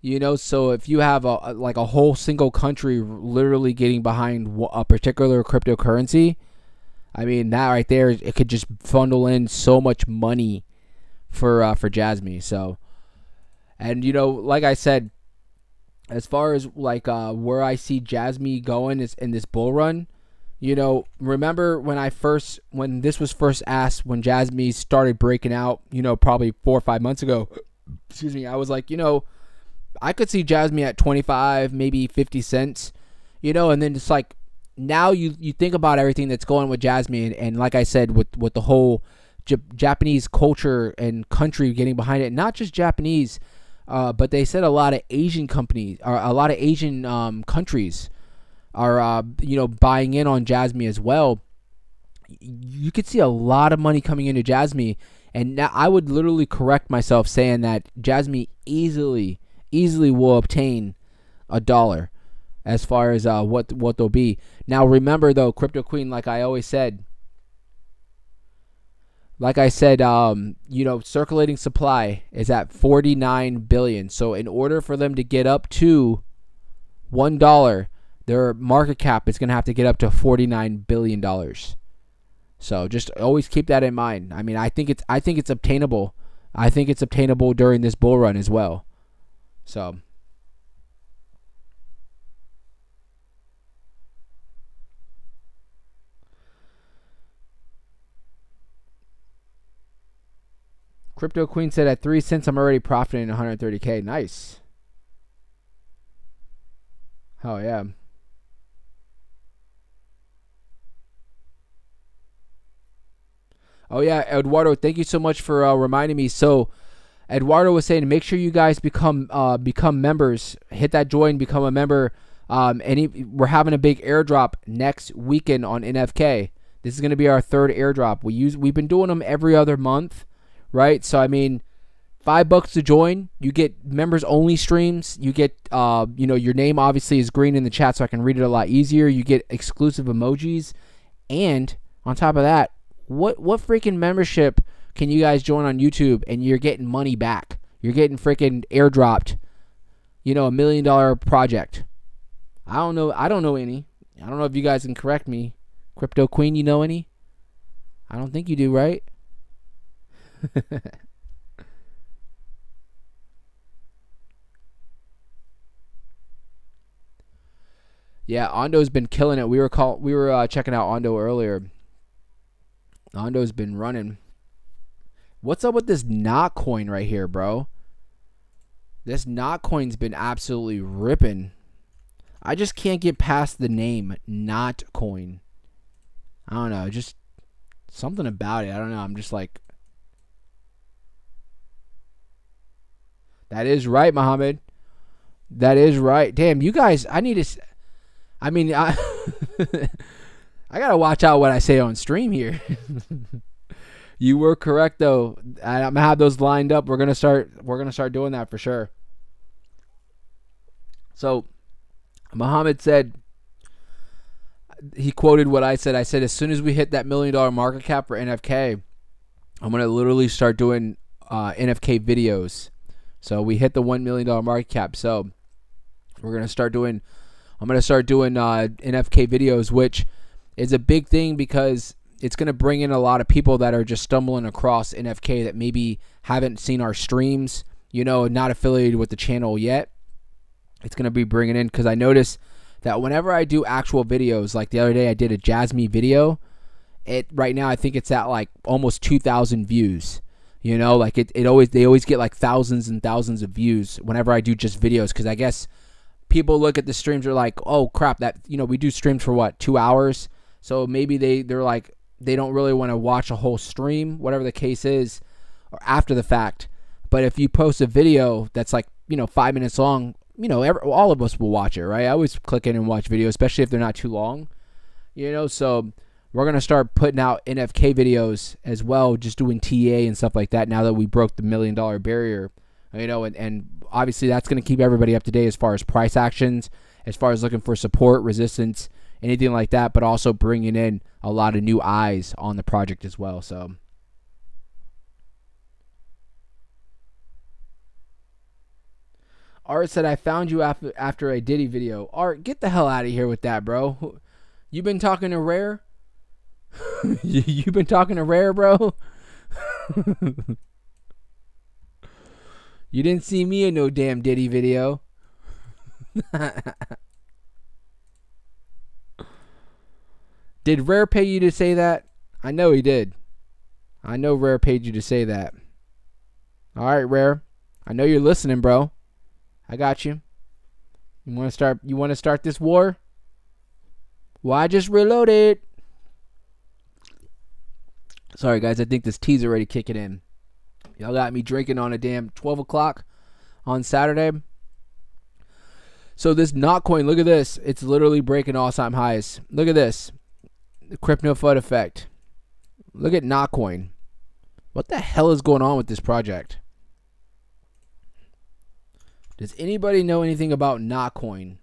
You know, so if you have a whole single country literally getting behind a particular cryptocurrency, I mean, that right there, it could just funnel in so much money for Jasmy. So, and you know, like I said, as far as where I see Jasmy going is in this bull run. You know, remember when this was first asked, when Jasmy started breaking out, you know, probably 4 or 5 months ago. Excuse me, I was like, you know, I could see Jasmy at 25, maybe 50 cents, you know, and then it's like, now you think about everything that's going with Jasmy, and like I said, with the whole Japanese culture and country getting behind it, not just Japanese, but they said a lot of Asian companies, or a lot of Asian countries are, you know, buying in on Jasmy as well. You could see a lot of money coming into Jasmy, and now I would literally correct myself saying that Jasmy easily will obtain $1 as far as what they'll be. Now remember though, Crypto Queen, like I said, you know, circulating supply is at 49 billion. So in order for them to get up to $1, their market cap is going to have to get up to $49 billion. So just always keep that in mind. I mean, I think it's obtainable. I think it's obtainable during this bull run as well. So Crypto Queen said at 3 cents I'm already profiting 130k. Nice. Oh yeah. Oh yeah, Eduardo, thank you so much for reminding me. So Eduardo was saying, make sure you guys become members. Hit that join, become a member. We're having a big airdrop next weekend on NFK. This is going to be our third airdrop. We've been doing them every other month, right? So I mean, $5 to join. You get members only streams. You get you know, your name obviously is green in the chat, so I can read it a lot easier. You get exclusive emojis, and on top of that, what freaking membership can you guys join on YouTube and you're getting money back? You're getting freaking airdropped, you know, $1 million project. I don't know any. I don't know if you guys can correct me. Crypto Queen, you know any? I don't think you do, right? Yeah, Ando's been killing it. We were checking out Ando earlier. Ando's been running. What's up with this Not coin right here, bro? This Not coin's been absolutely ripping. I just can't get past the name Not coin. I don't know, just something about it. I don't know. I'm just like, that is right, Muhammad. That is right. Damn, you guys, I I gotta watch out what I say on stream here. You were correct though. I'm gonna have those lined up. We're gonna start doing that for sure. So Muhammad said, he quoted what I said. I said, as soon as we hit that $1 million market cap for NFK, I'm going to literally start doing NFK videos. So we hit the $1 million market cap. So I'm going to start doing NFK videos, which is a big thing because it's going to bring in a lot of people that are just stumbling across NFK that maybe haven't seen our streams, not affiliated with the channel yet. It's going to be bringing in, because I notice that whenever I do actual videos, like the other day I did a Jasmy video, right now I think it's at like almost 2,000 views. They always get like thousands and thousands of views whenever I do just videos, because I guess people look at the streams, are like, oh crap, that we do streams for what, 2 hours, so maybe they're like, they don't really want to watch a whole stream, whatever the case is, or after the fact. But if you post a video that's like 5 minutes long, all of us will watch it, right? I always click in and watch videos, especially if they're not too long, so we're going to start putting out NFK videos as well, just doing TA and stuff like that now that we broke the $1 million barrier, and obviously that's going to keep everybody up to date as far as price actions, as far as looking for support, resistance, anything like that, but also bringing in a lot of new eyes on the project as well. So Art said, I found you after a Diddy video. Art, get the hell out of here with that, bro. You been talking to Rare? You been talking to Rare, bro? You didn't see me in no damn Diddy video. Did Rare pay you to say that? I know he did. I know Rare paid you to say that. All right, Rare. I know you're listening, bro. I got you. You want to start this war? Well, I just reloaded. Sorry, guys. I think this tea's already kicking in. Y'all got me drinking on a damn 12 o'clock on Saturday. So this not coin, look at this. It's literally breaking all-time highs. Look at this. The crypto FUD effect. Look at not coin. What the hell is going on with this project? Does anybody know anything about not coin?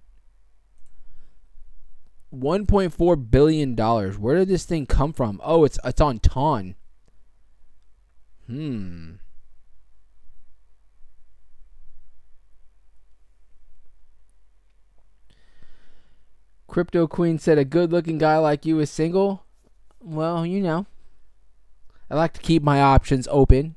$1.4 billion. Where did this thing come from? Oh, it's on Ton. Crypto Queen said, a good looking guy like you is single? Well, I like to keep my options open,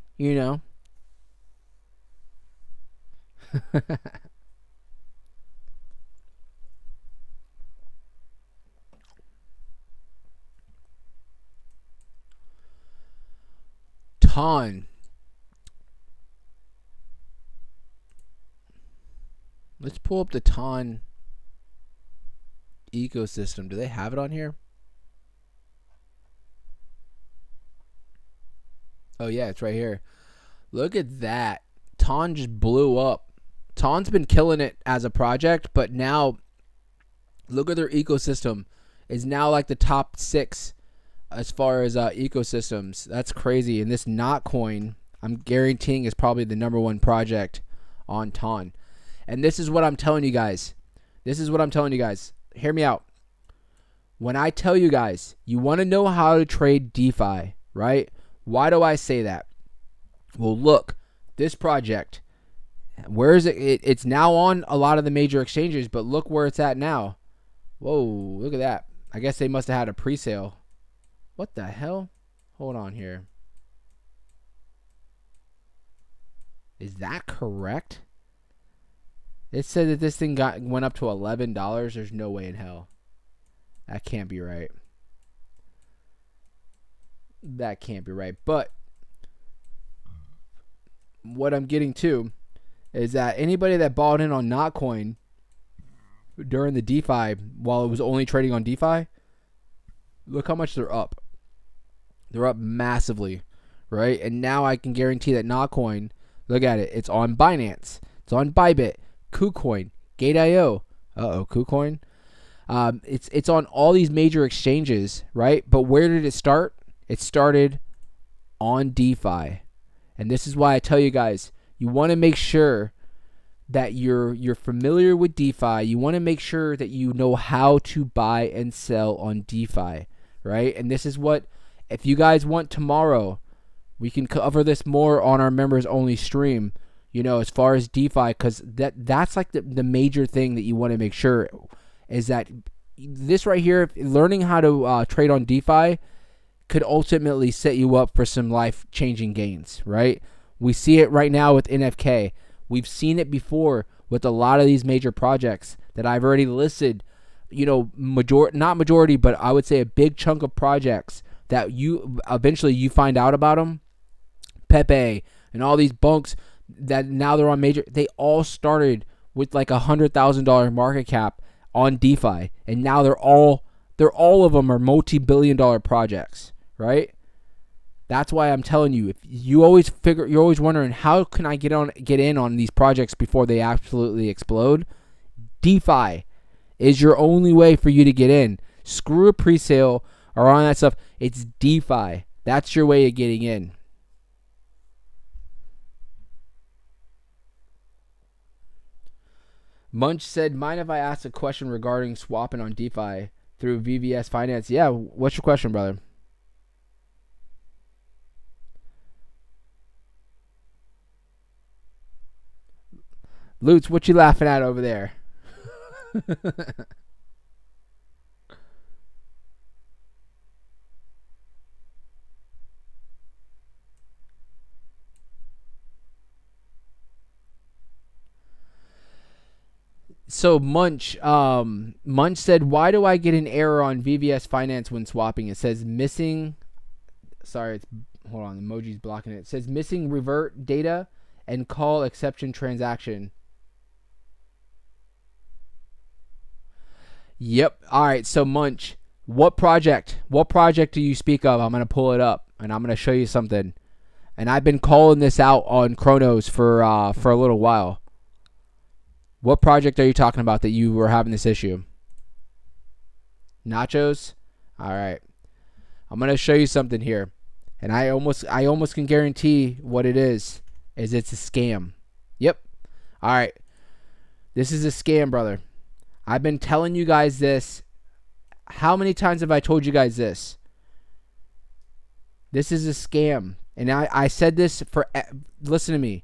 Ton. Let's pull up the Ton ecosystem. Do they have it on here? Oh yeah, it's right here. Look at that. Ton just blew up. Ton's been killing it as a project, but now look at their ecosystem. It's now like the top 6 as far as ecosystems. That's crazy. And this not coin, I'm guaranteeing, is probably the #1 project on Ton. And this is what I'm telling you guys. Hear me out. When I tell you guys, you want to know how to trade DeFi, right? Why do I say that? Well, look, this project, where is it? It's now on a lot of the major exchanges, but look where it's at now. Whoa, look at that. I guess they must have had a pre-sale. What the hell? Hold on here. Is that correct? It said that this thing went up to $11. There's no way in hell. That can't be right. That can't be right. But what I'm getting to is that anybody that bought in on Notcoin during the DeFi, while it was only trading on DeFi, look how much they're up. They're up massively, right? And now I can guarantee that Notcoin, look at it. It's on Binance. It's on Bybit, KuCoin, Gate.io. KuCoin. It's on all these major exchanges, right? But where did it start? It started on DeFi. And this is why I tell you guys, you want to make sure that you're familiar with DeFi. You want to make sure that you know how to buy and sell on DeFi, right? And this is what, if you guys want tomorrow, we can cover this more on our members only stream, as far as DeFi, because that's like the major thing that you want to make sure is that this right here, learning how to trade on DeFi could ultimately set you up for some life-changing gains, right? We see it right now with NFK. We've seen it before with a lot of these major projects that I've already listed, not majority, but I would say a big chunk of projects that you eventually you find out about them. PEPE and all these bunks that now they're on major, they all started with like $100,000 market cap on DeFi, and now they're all of them are multi-billion-dollar projects, right? That's why I'm telling you, if you always you're always wondering, how can I get in on these projects before they absolutely explode? DeFi is your only way for you to get in. Screw a pre-sale or on that stuff. It's DeFi. That's your way of getting in. Munch said, mind if I ask a question regarding swapping on DeFi through VVS Finance? Yeah, what's your question, brother? Lutz, what you laughing at over there? So Munch said, why do I get an error on VVS Finance when swapping? It says missing. Sorry, hold on. Emoji's blocking it. It says missing revert data and call exception transaction. Yep. All right. So Munch, what project do you speak of? I'm gonna pull it up and I'm gonna show you something. And I've been calling this out on Cronos for a little while. What project are you talking about that you were having this issue? Nachos? All right. I'm going to show you something here. And I almost can guarantee what it is it's a scam. Yep. All right. This is a scam, brother. I've been telling you guys this. How many times have I told you guys this? This is a scam. And I said this for, listen to me.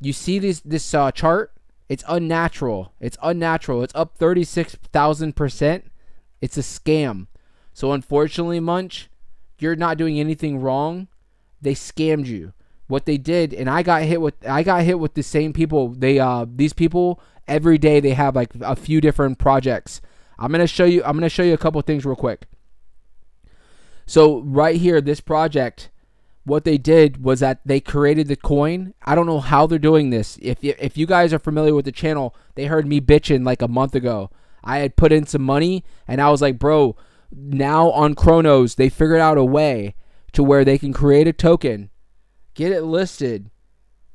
You see this chart? It's unnatural. It's up 36,000%. It's a scam. So unfortunately, Munch, you're not doing anything wrong. They scammed you. What they did, and I got hit with the same people. These people every day they have like a few different projects. I'm gonna show you a couple things real quick. So right here, this project, what they did was that they created the coin. I don't know how they're doing this. If you guys are familiar with the channel, they heard me bitching like a month ago. I had put in some money, and I was like, bro, now on Cronos, they figured out a way to where they can create a token, get it listed.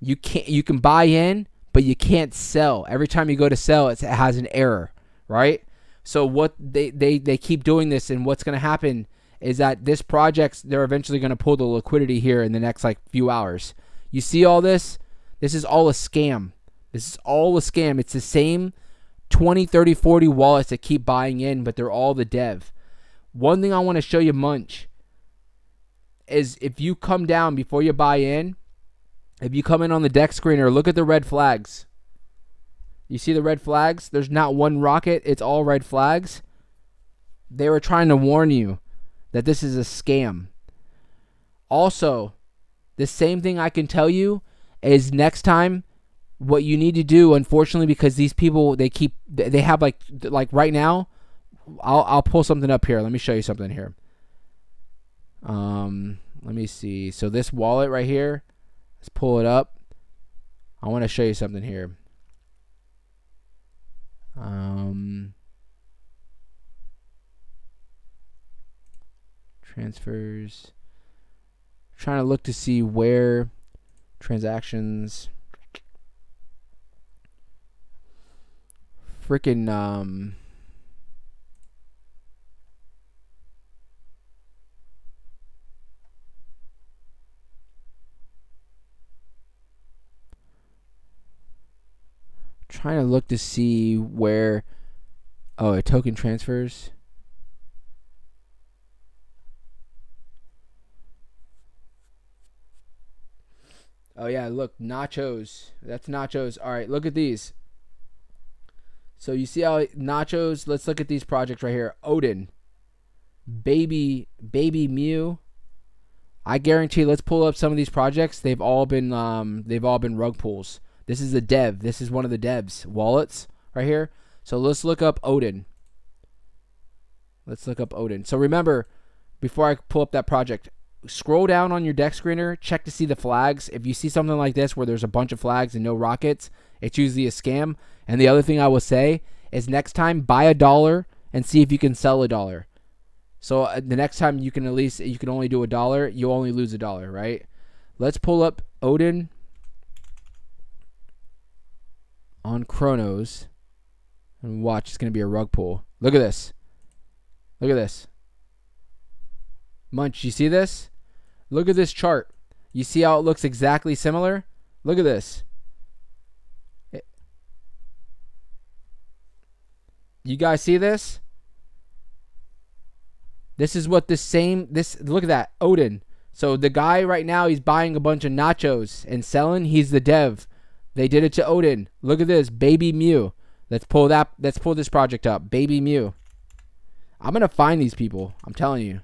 You can buy in, but you can't sell. Every time you go to sell, it has an error, right? So what they keep doing this, and what's going to happen is that this project, they're eventually going to pull the liquidity here in the next like few hours. You see all this? This is all a scam. This is all a scam. It's the same 20, 30, 40 wallets that keep buying in, but they're all the dev. One thing I want to show you, Munch, is if you come down before you buy in, if you come in on the deck screener, look at the red flags. You see the red flags? There's not one rocket. It's all red flags. They were trying to warn you that this is a scam. Also, the same thing I can tell you is next time what you need to do, unfortunately, because these people, they have like right now, I'll pull something up here. Let me show you something here. Let me see. So this wallet right here, let's pull it up. I want to show you something here. Transfers. Trying to look to see where transactions. Freaking trying to look to see where. Oh, token transfers. Oh yeah, look, nachos. That's nachos. All right, look at these. So you see how nachos? Let's look at these projects right here. Odin, baby Mew. I guarantee. Let's pull up some of these projects. They've all been rug pulls. This is a dev. This is one of the devs wallets right here. So let's look up Odin. So remember, before I pull up that project, scroll down on your deck screener, check to see the flags. If you see something like this where there's a bunch of flags and no rockets, it's usually a scam. And the other thing I will say is next time buy $1 and see if you can sell $1. So the next time you can only do $1, you only lose $1, right? Let's pull up Odin on Cronos and watch. It's going to be a rug pull. Look at this. Look at this. Munch, you see this? Look at this chart. You see how it looks exactly similar? Look at this. You guys see this? This is what look at that, Odin. So the guy right now, he's buying a bunch of nachos and selling. He's the dev. They did it to Odin. Look at this, Baby Mew. Let's pull this project up. Baby Mew. I'm going to find these people. I'm telling you.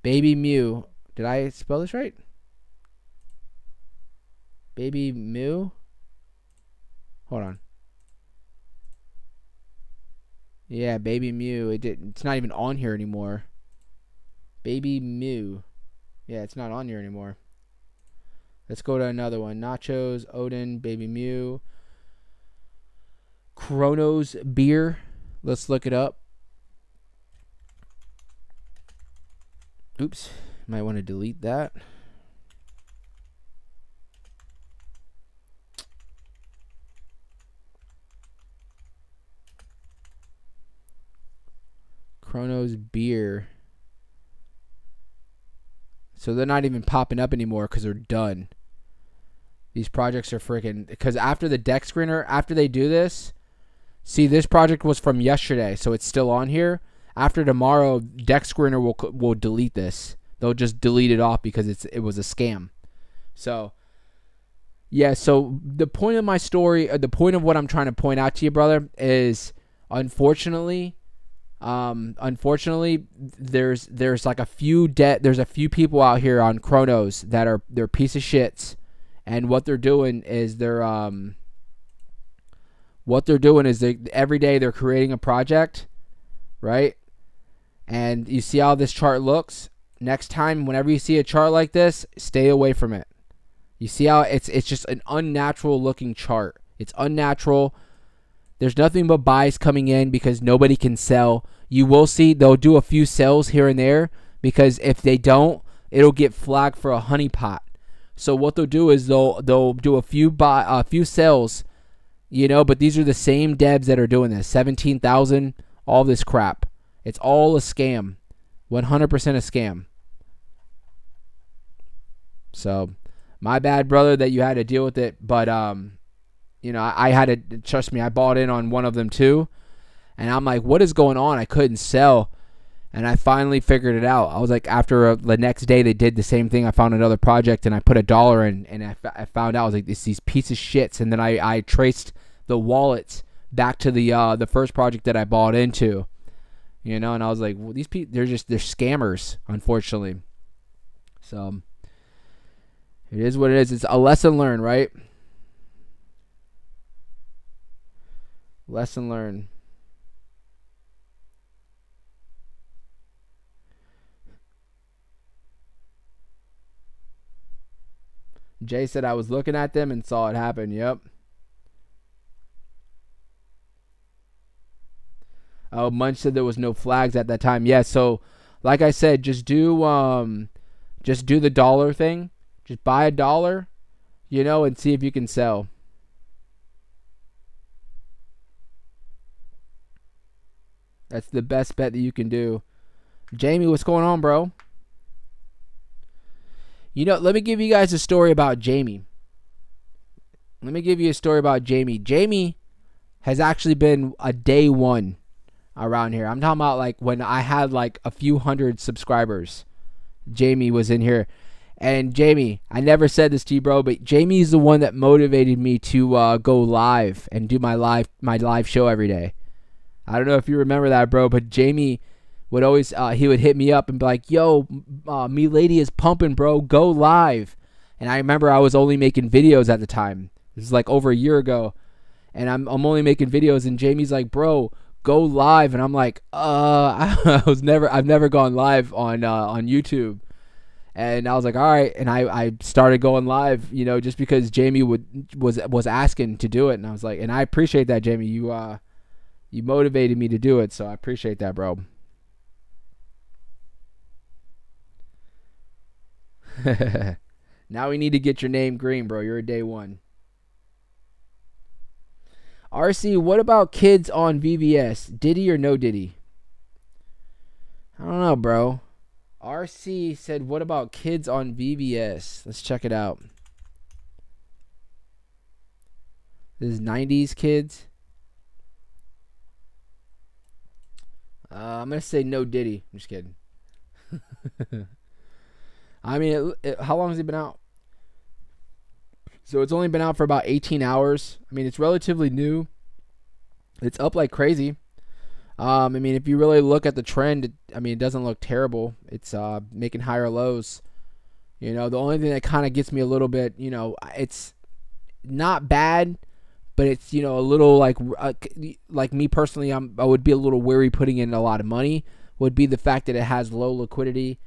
Baby Mew. Did I spell this right? Baby Mew. Hold on. Yeah, Baby Mew. It's not even on here anymore. Baby Mew. Yeah, it's not on here anymore. Let's go to another one. Nachos, Odin, Baby Mew. Cronos beer. Let's look it up. Oops. Might want to delete that. Cronos beer. So they're not even popping up anymore because they're done. These projects are freaking... Because after the deck screener, after they do this... See, this project was from yesterday, so it's still on here. After tomorrow, deck screener will delete this. They'll just delete it off because it was a scam. So, yeah, so the point of my story, the point of what I'm trying to point out to you, brother, is unfortunately, there's like a few people out here on Cronos that they're piece of shits, and what they're doing is every day they're creating a project, right? And you see how this chart looks. Next time, whenever you see a chart like this, stay away from it. You see how it's just an unnatural looking chart. It's unnatural. There's nothing but buys coming in because nobody can sell. You will see they'll do a few sells here and there because if they don't, it'll get flagged for a honeypot. So what they'll do is they'll do a few sells, you know. But these are the same devs that are doing this. 17,000, all this crap. It's all a scam. 100% a scam. So, my bad, brother, that you had to deal with it. But, you know, I had to, trust me, I bought in on one of them too. And I'm like, what is going on? I couldn't sell. And I finally figured it out. I was like, after the next day they did the same thing. I found another project and I put $1 in. And I found out, I was like, it's these pieces of shits. And then I traced the wallets back to the first project that I bought into. You know, and I was like, well, these people, they're scammers, unfortunately. So, it is what it is. It's a lesson learned, right? Lesson learned. Jay said I was looking at them and saw it happen. Yep. Oh, Munch said there was no flags at that time. Yeah, so like I said, just do the dollar thing. Just buy $1, you know, and see if you can sell. That's the best bet that you can do. Jamie, what's going on, bro? You know, let me give you guys a story about Jamie. Jamie has actually been a day one around here. I'm talking about like when I had like a few hundred subscribers. Jamie was in here. And Jamie, I never said this to you, bro, but Jamie is the one that motivated me to go live and do my live show every day. I don't know if you remember that, bro, but Jamie would always he would hit me up and be like, "Yo, Milady is pumping, bro. Go live." And I remember I was only making videos at the time. This is like over a year ago, and I'm only making videos. And Jamie's like, "Bro, go live," and I'm like, I've never gone live on YouTube. And I was like, all right, and I started going live, you know, just because Jamie was asking to do it, and I was like, and I appreciate that, Jamie. You motivated me to do it, so I appreciate that, bro. Now we need to get your name green, bro. You're a day one. RC, what about kids on VVS? Diddy or no Diddy? I don't know, bro. RC said, what about kids on VVS? Let's check it out. This is 90s kids. I'm going to say no Diddy. I'm just kidding. I mean, how long has it been out? So it's only been out for about 18 hours. I mean, it's relatively new. It's up like crazy. I mean, if you really look at the trend, it doesn't look terrible. It's making higher lows. You know, the only thing that kind of gets me a little bit, you know, it's not bad, but it's, you know, a little like me personally, I would be a little wary putting in a lot of money, would be the fact that it has low liquidity.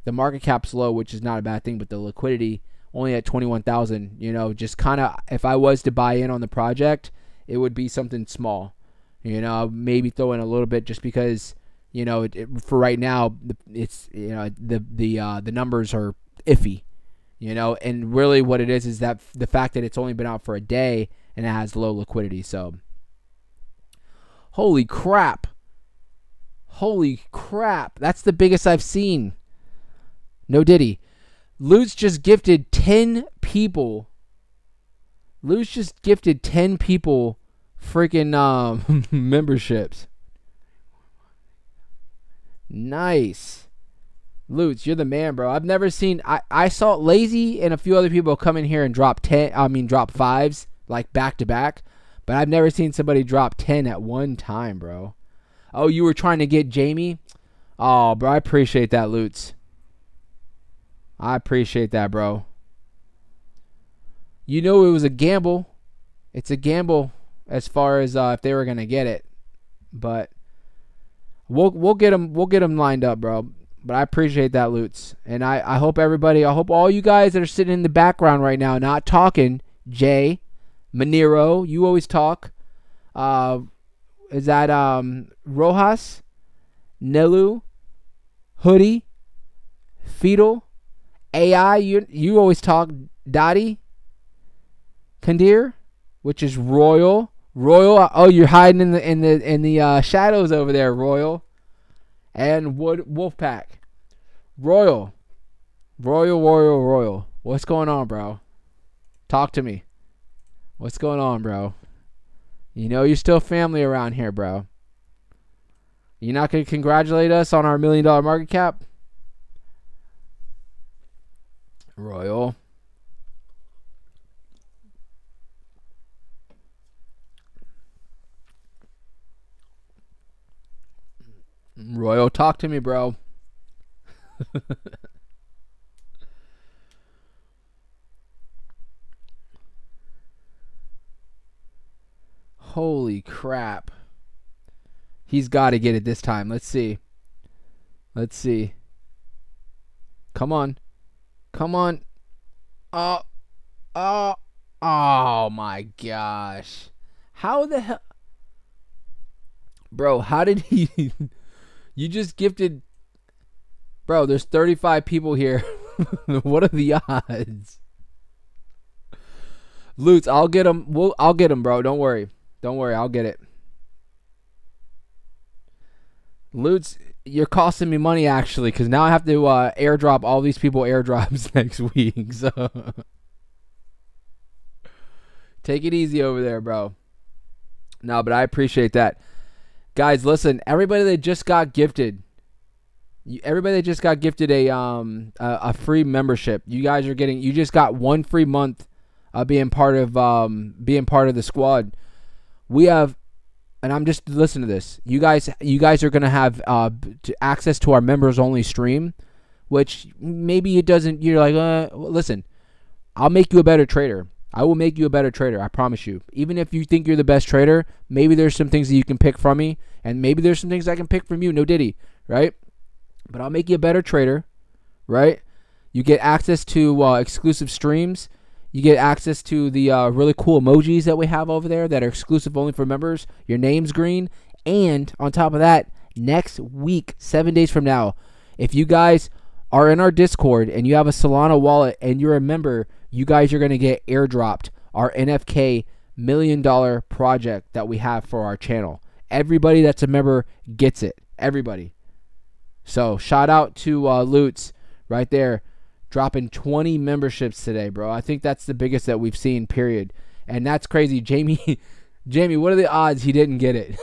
The market cap's low, which is not a bad thing, but the liquidity only at 21,000, you know, just kind of, if I was to buy in on the project, it would be something small. You know, maybe throw in a little bit just because, you know, for right now, it's, you know, the numbers are iffy, you know, and really what it is that the fact that it's only been out for a day and it has low liquidity. So, holy crap. That's the biggest I've seen. No Diddy. Lutz just gifted 10 people. Freaking memberships. Nice. Lutz, you're the man, bro. I've never seen, I saw Lazy and a few other people come in here and drop fives like back to back, but I've never seen somebody drop 10 at one time, bro. Oh, you were trying to get Jamie? Oh, bro, I appreciate that, Lutz. I appreciate that, bro. You know it was a gamble. It's a gamble as far as if they were gonna get it, but we'll get them lined up, bro. But I appreciate that, Lutz, and I hope all you guys that are sitting in the background right now not talking. Jay, Manero, you always talk. Is that Rojas, Nelu, Hoodie, Fetal, AI? You always talk. Dottie, Kandir, which is Royal. Oh, you're hiding in the shadows over there, Royal. And Wolfpack. Royal. What's going on, bro? Talk to me. What's going on, bro? You know you're still family around here, bro. You're not going to congratulate us on our $1 million market cap? Royal. Royal, talk to me, bro. Holy crap. He's got to get it this time. Let's see. Come on. Oh my gosh. How the hell? Bro, how did he... You just gifted... Bro, there's 35 people here. What are the odds? Lutz, I'll get him. I'll get him, bro. Don't worry, I'll get it. Lutz, you're costing me money, actually, because now I have to airdrop all these people airdrops next week. So take it easy over there, bro. No, but I appreciate that. Guys, listen, everybody that just got gifted, a free membership. You guys are getting, you just got 1 free month being part of the squad. We have, and I'm just, listen to this. You guys are going to have access to our members only stream, which maybe it doesn't, you're like, listen, I'll make you a better trader. I will make you a better trader. I promise you. Even if you think you're the best trader, maybe there's some things that you can pick from me, and maybe there's some things I can pick from you. No diddy, right? But I'll make you a better trader, right? You get access to exclusive streams. You get access to the really cool emojis that we have over there that are exclusive only for members. Your name's green. And on top of that, next week, 7 days from now, if you guys are in our Discord and you have a Solana wallet and you're a member, you guys are going to get airdropped our NFK $1 million project that we have for our channel. Everybody that's a member gets it. Everybody. So shout out to Lutz right there, dropping 20 memberships today, bro. I think that's the biggest that we've seen, period. And that's crazy. Jamie, what are the odds he didn't get it?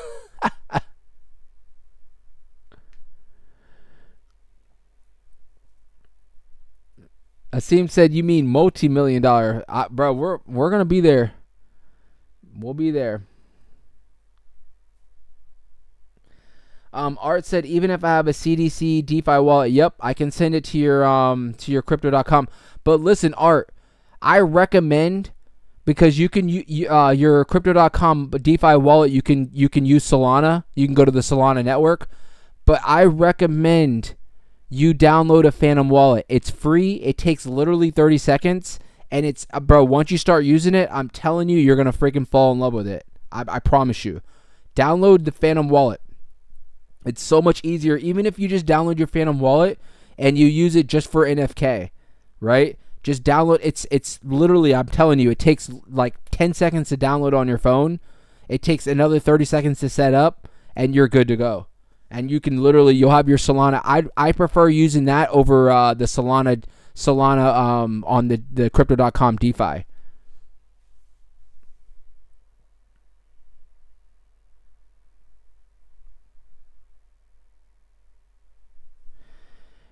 Asim said, "You mean multi-million-dollar, bro? We're gonna be there. We'll be there." Art said, "Even if I have a CDC DeFi wallet, yep, I can send it to your crypto.com." But listen, Art, I recommend, because you can your crypto.com DeFi wallet, you can use Solana. You can go to the Solana network, but I recommend you download a Phantom wallet. It's free. It takes literally 30 seconds. And it's, bro, once you start using it, I'm telling you, you're going to freaking fall in love with it. I promise you. Download the Phantom wallet. It's so much easier. Even if you just download your Phantom wallet and you use it just for NFK, right? Just download. It's literally, I'm telling you, it takes like 10 seconds to download on your phone. It takes another 30 seconds to set up, and you're good to go. And you can literally, you'll have your Solana. I prefer using that over the Solana on the crypto.com DeFi.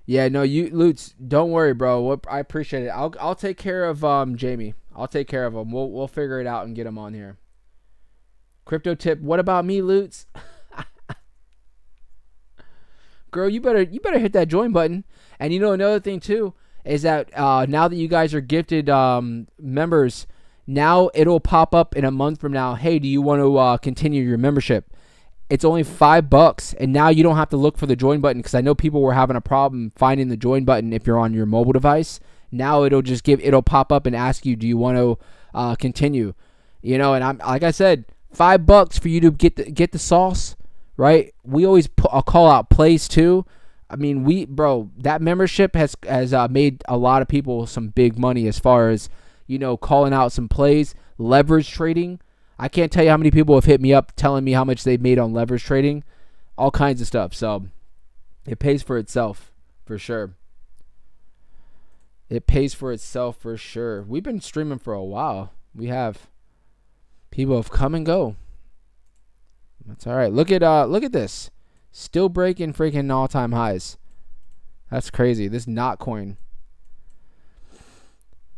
Yeah, no, Lutz, don't worry, bro. I appreciate it. I'll take care of Jamie. I'll take care of him. We'll figure it out and get him on here. Crypto tip. What about me, Lutz? Girl, you better hit that join button. And you know, another thing too is that now that you guys are gifted members, now it'll pop up in a month from now. Hey, do you want to continue your membership? It's only $5, and now you don't have to look for the join button, because I know people were having a problem finding the join button if you're on your mobile device. Now it'll pop up and ask you, do you want to continue? You know, and I'm like I said, $5 for you to get the sauce. Right? We always call out plays too. I mean, that membership has made a lot of people some big money as far as, you know, calling out some plays, leverage trading. I can't tell you how many people have hit me up telling me how much they've made on leverage trading, all kinds of stuff. So it pays for itself for sure. It pays for itself for sure. We've been streaming for a while. We have. People have come and go. That's all right. Look at this. Still breaking freaking all-time highs. That's crazy. This not coin.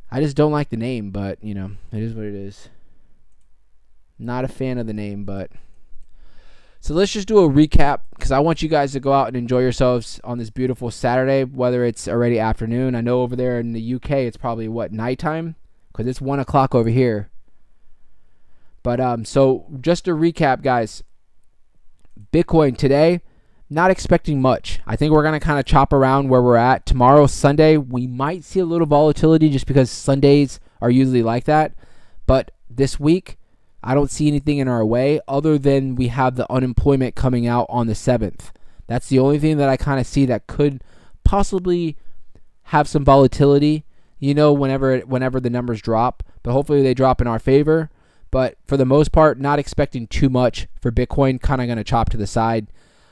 I just don't like the name, but, you know, it is what it is. Not a fan of the name, but. So let's just do a recap, because I want you guys to go out and enjoy yourselves on this beautiful Saturday, whether it's already afternoon. I know over there in the UK it's probably, nighttime? Because it's 1 o'clock over here. But so just to recap, guys. Bitcoin today, not expecting much. I think we're going to kind of chop around where we're at. Tomorrow, Sunday, we might see a little volatility just because Sundays are usually like that. But this week, I don't see anything in our way other than we have the unemployment coming out on the 7th. That's the only thing that I kind of see that could possibly have some volatility, you know, whenever the numbers drop. But hopefully they drop in our favor. But for the most part, not expecting too much for Bitcoin, kind of going to chop to the side.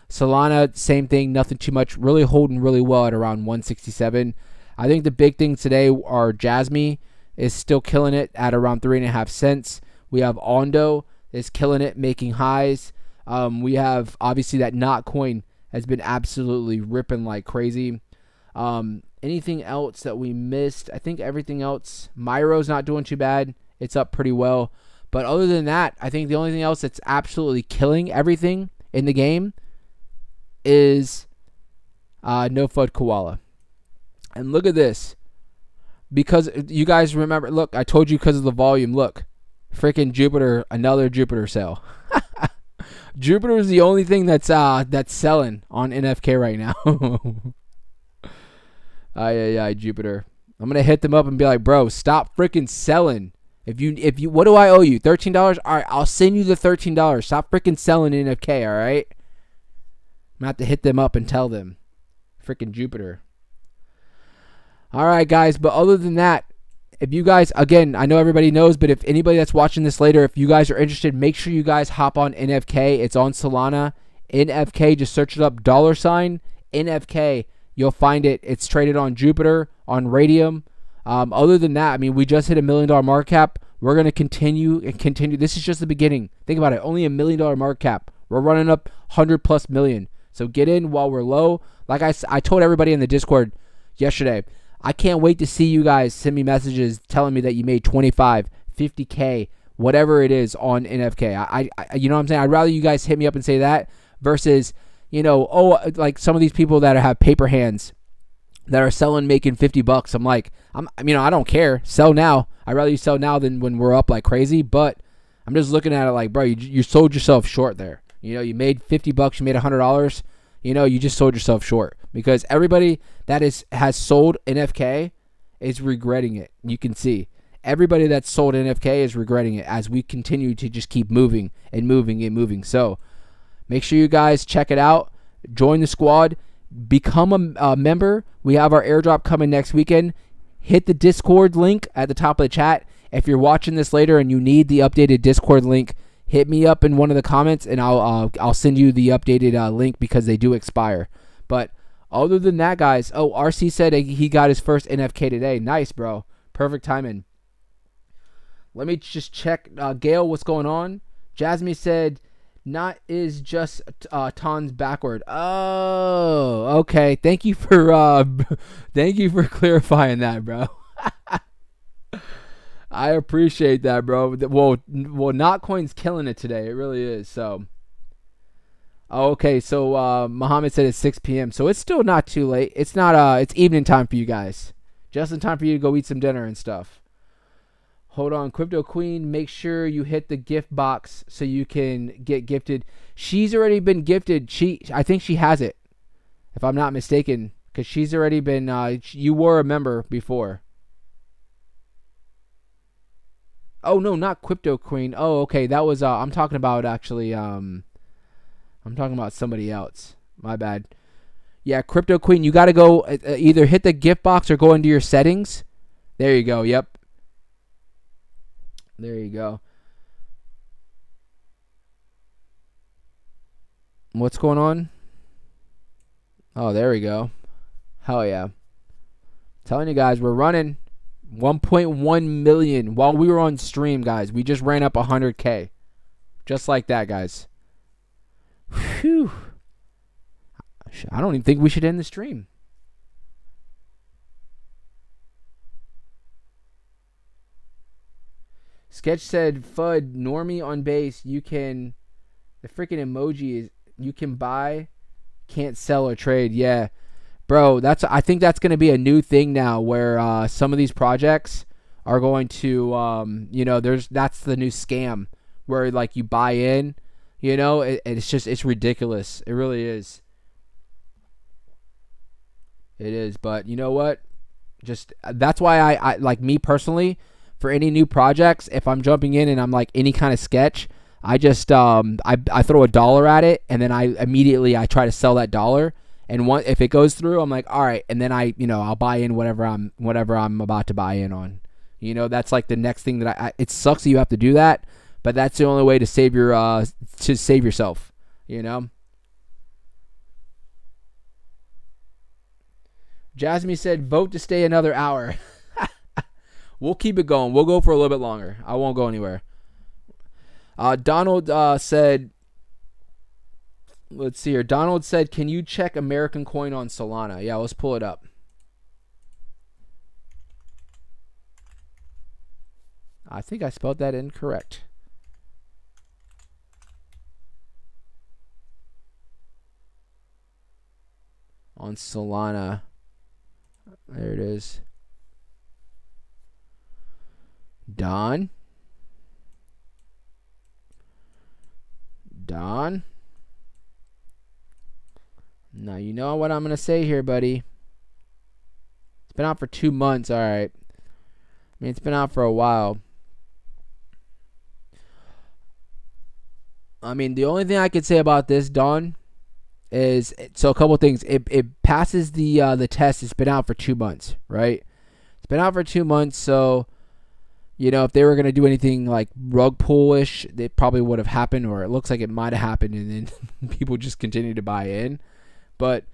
Solana, same thing, nothing too much, really holding really well at around 167. I think the big things today are Jasmy is still killing it at around 3.5 cents. We have Ando is killing it, making highs. We have obviously that Not coin has been absolutely ripping like crazy. Anything else that we missed? I think everything else. Myro's not doing too bad. It's up pretty well. But other than that, I think the only thing else that's absolutely killing everything in the game is No FUD Koala. And look at this. Because you guys remember, look, I told you because of the volume. Look, freaking Jupiter, another Jupiter sale. Jupiter is the only thing that's selling on NFK right now. Jupiter. I'm gonna hit them up and be like, bro, stop freaking selling. If you, what do I owe you? $13? All right, I'll send you the $13. Stop freaking selling NFK. All right. I'm gonna have to hit them up and tell them, freaking Jupiter. All right, guys. But other than that, if you guys, again, I know everybody knows, but if anybody that's watching this later, if you guys are interested, make sure you guys hop on NFK. It's on Solana. NFK, just search it up, $ NFK. You'll find it. It's traded on Jupiter, on Radium. Other than that, I mean, we just hit $1 million market cap. We're going to continue and continue. This is just the beginning. Think about it. Only $1 million market cap. We're running up 100+ million. So get in while we're low. Like I told everybody in the Discord yesterday, I can't wait to see you guys send me messages telling me that you made 25, 50K, whatever it is on NFK. I you know what I'm saying? I'd rather you guys hit me up and say that versus, you know, oh, like some of these people that have paper hands that are selling, making $50. I'm like, I don't care. Sell now. I'd rather you sell now than when we're up like crazy. But I'm just looking at it like, bro, you sold yourself short there. You know, you made $50, you made $100. You know, you just sold yourself short because everybody that has sold NFK is regretting it. You can see everybody that's sold NFK is regretting it as we continue to just keep moving and moving and moving. So make sure you guys check it out. Join the squad. Become a member. We have our airdrop coming next weekend. Hit the Discord link at the top of the chat. If you're watching this later and you need the updated Discord link, hit me up in one of the comments and I'll send you the updated link because they do expire. But other than that, guys, RC said he got his first NFK today. Nice, bro. Perfect timing. Let me just check. Gail, what's going on? Jasmy said, not is just tons backward. Oh, okay. Thank you for clarifying that, bro. I appreciate that, bro. Well, Notcoin's killing it today. It really is. So, okay. So, Muhammad said it's 6 p.m. So it's still not too late. It's not. It's evening time for you guys. Just in time for you to go eat some dinner and stuff. Hold on, Crypto Queen. Make sure you hit the gift box so you can get gifted. She's already been gifted. I think she has it, if I'm not mistaken, because she's already been. You were a member before. Oh no, not Crypto Queen. Oh, okay, that was. I'm talking about actually. I'm talking about somebody else. My bad. Yeah, Crypto Queen. You got to go either hit the gift box or go into your settings. There you go. Yep. There you go. What's going on? Oh, there we go. Hell yeah. Telling you guys, we're running 1.1 million while we were on stream, guys. We just ran up 100K. Just like that, guys. Whew. I don't even think we should end the stream. Sketch said, FUD, normie on base, you can, the freaking emoji is, you can buy, can't sell or trade. Yeah, bro, I think that's going to be a new thing now where some of these projects are going to, that's the new scam where like you buy in, it's ridiculous. It really is. It is, but you know what? Just, that's why I like me personally, for any new projects, if I'm jumping in and I'm like any kind of sketch, I just I throw $1 at it and then I immediately try to sell that dollar, and if it goes through, I'm like, all right, and then I'll buy in whatever I'm about to buy in on. That's like the next thing that it sucks that you have to do that, but that's the only way to save yourself. Jasmine said, vote to stay another hour. We'll keep it going. We'll go for a little bit longer. I won't go anywhere. Donald said, let's see here. Donald said, can you check American coin on Solana? Yeah, let's pull it up. I think I spelled that incorrect. On Solana. There it is. Don. Now you know what I'm going to say here, buddy. It's been out for 2 months, all right. I mean, it's been out for a while. I mean, the only thing I could say about this, Don, is, so a couple things. It passes the test. It's been out for 2 months, right? It's been out for 2 months, so you know, if they were going to do anything like rug pull-ish, it probably would have happened, or it looks like it might have happened, and then people just continue to buy in. But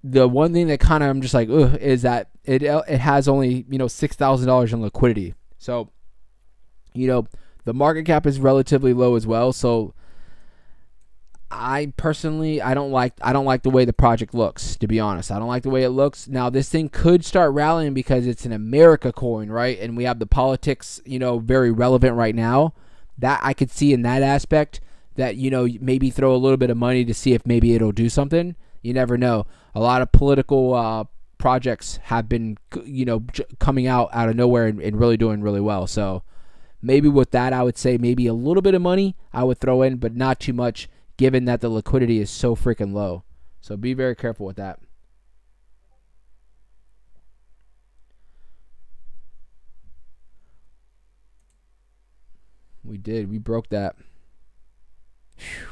the one thing that kind of I'm just like, ugh, is that it has only, you know, $6,000 in liquidity. So, you know, the market cap is relatively low as well. So I personally, I don't like the way the project looks, to be honest. I don't like the way it looks. Now, this thing could start rallying because it's an America coin, right? And we have the politics, you know, very relevant right now. That I could see in that aspect, that, you know, maybe throw a little bit of money to see if maybe it'll do something. You never know. A lot of political projects have been, you know, coming out of nowhere and really doing really well. So maybe with that, I would say maybe a little bit of money I would throw in, but not too much, given that the liquidity is so freaking low. So be very careful with that. We did. We broke that. Whew.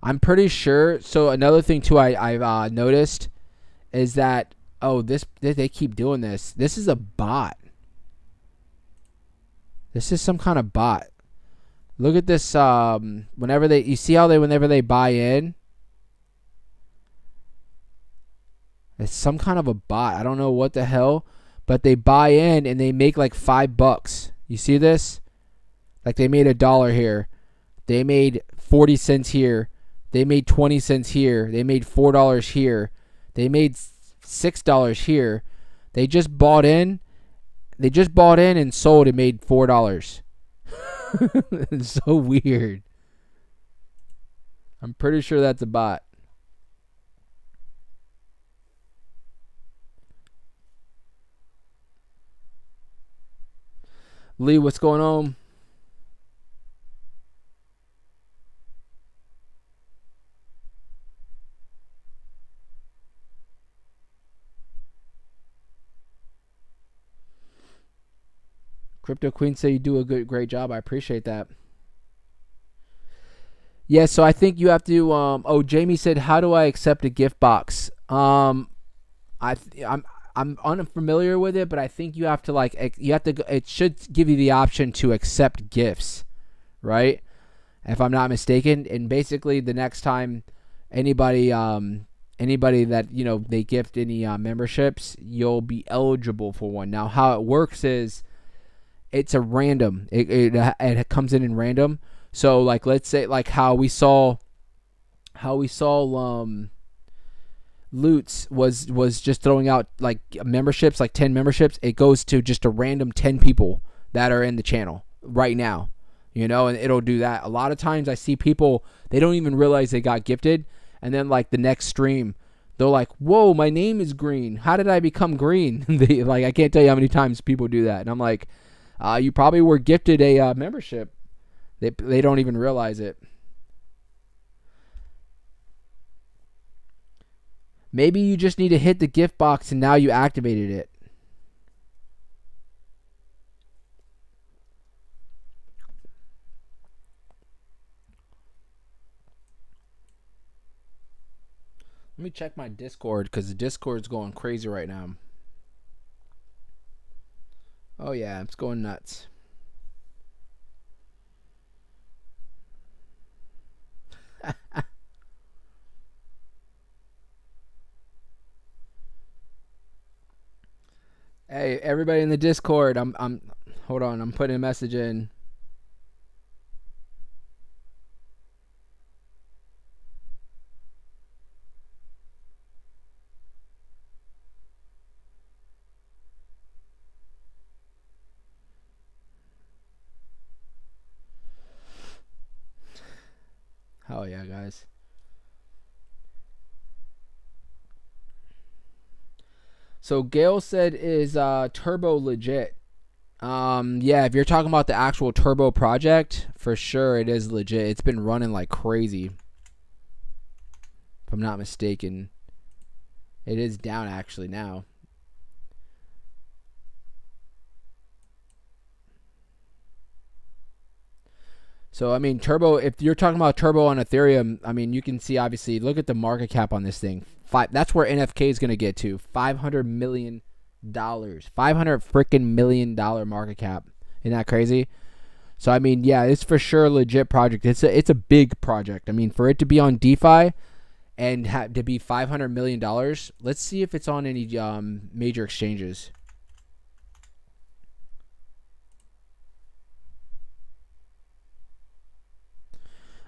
I'm pretty sure. So another thing too, I've noticed is that, oh, they keep doing this. This is a bot. This is some kind of bot. Look at this. Whenever you see how whenever they buy in, it's some kind of a bot. I don't know what the hell, but they buy in and they make like $5. You see this? Like they made $1 here. They made 40 cents here. They made 20 cents here. They made $4 here. They made $6 here. They just bought in. They just bought in and sold and made $4. It's so weird. I'm pretty sure that's a bot. Lee, what's going on? Crypto Queen say you do a great job. I appreciate that. Yeah, so I think you have to. Oh, Jamie said, "How do I accept a gift box?" I'm unfamiliar with it, but I think you have to It should give you the option to accept gifts, right? If I'm not mistaken. And basically, the next time anybody that, you know, they gift any memberships, you'll be eligible for one. Now, how it works is, it's a random. It comes in random. So like, let's say like how we saw Loots was just throwing out like memberships, like 10 memberships. It goes to just a random 10 people that are in the channel right now, you know, and it'll do that. A lot of times I see people, they don't even realize they got gifted, and then like the next stream, they're like, "Whoa, my name is green. How did I become green?" Like, I can't tell you how many times people do that, and I'm like, you probably were gifted a membership. They don't even realize it. Maybe you just need to hit the gift box and now you activated it. Let me check my Discord, because the Discord's going crazy right now. Oh yeah, it's going nuts. Hey, everybody in the Discord, hold on, I'm putting a message in. Oh yeah, guys. So Gail said, is Turbo legit? Yeah, if you're talking about the actual Turbo project, for sure it is legit. It's been running like crazy. If I'm not mistaken. It is down actually now. So, I mean, Turbo, if you're talking about Turbo on Ethereum, I mean, you can see, obviously, look at the market cap on this thing. That's where NFK is going to get to. $500 million. $500 freaking million market cap. Isn't that crazy? So, I mean, yeah, it's for sure a legit project. It's a big project. I mean, for it to be on DeFi and to be $500 million, let's see if it's on any major exchanges.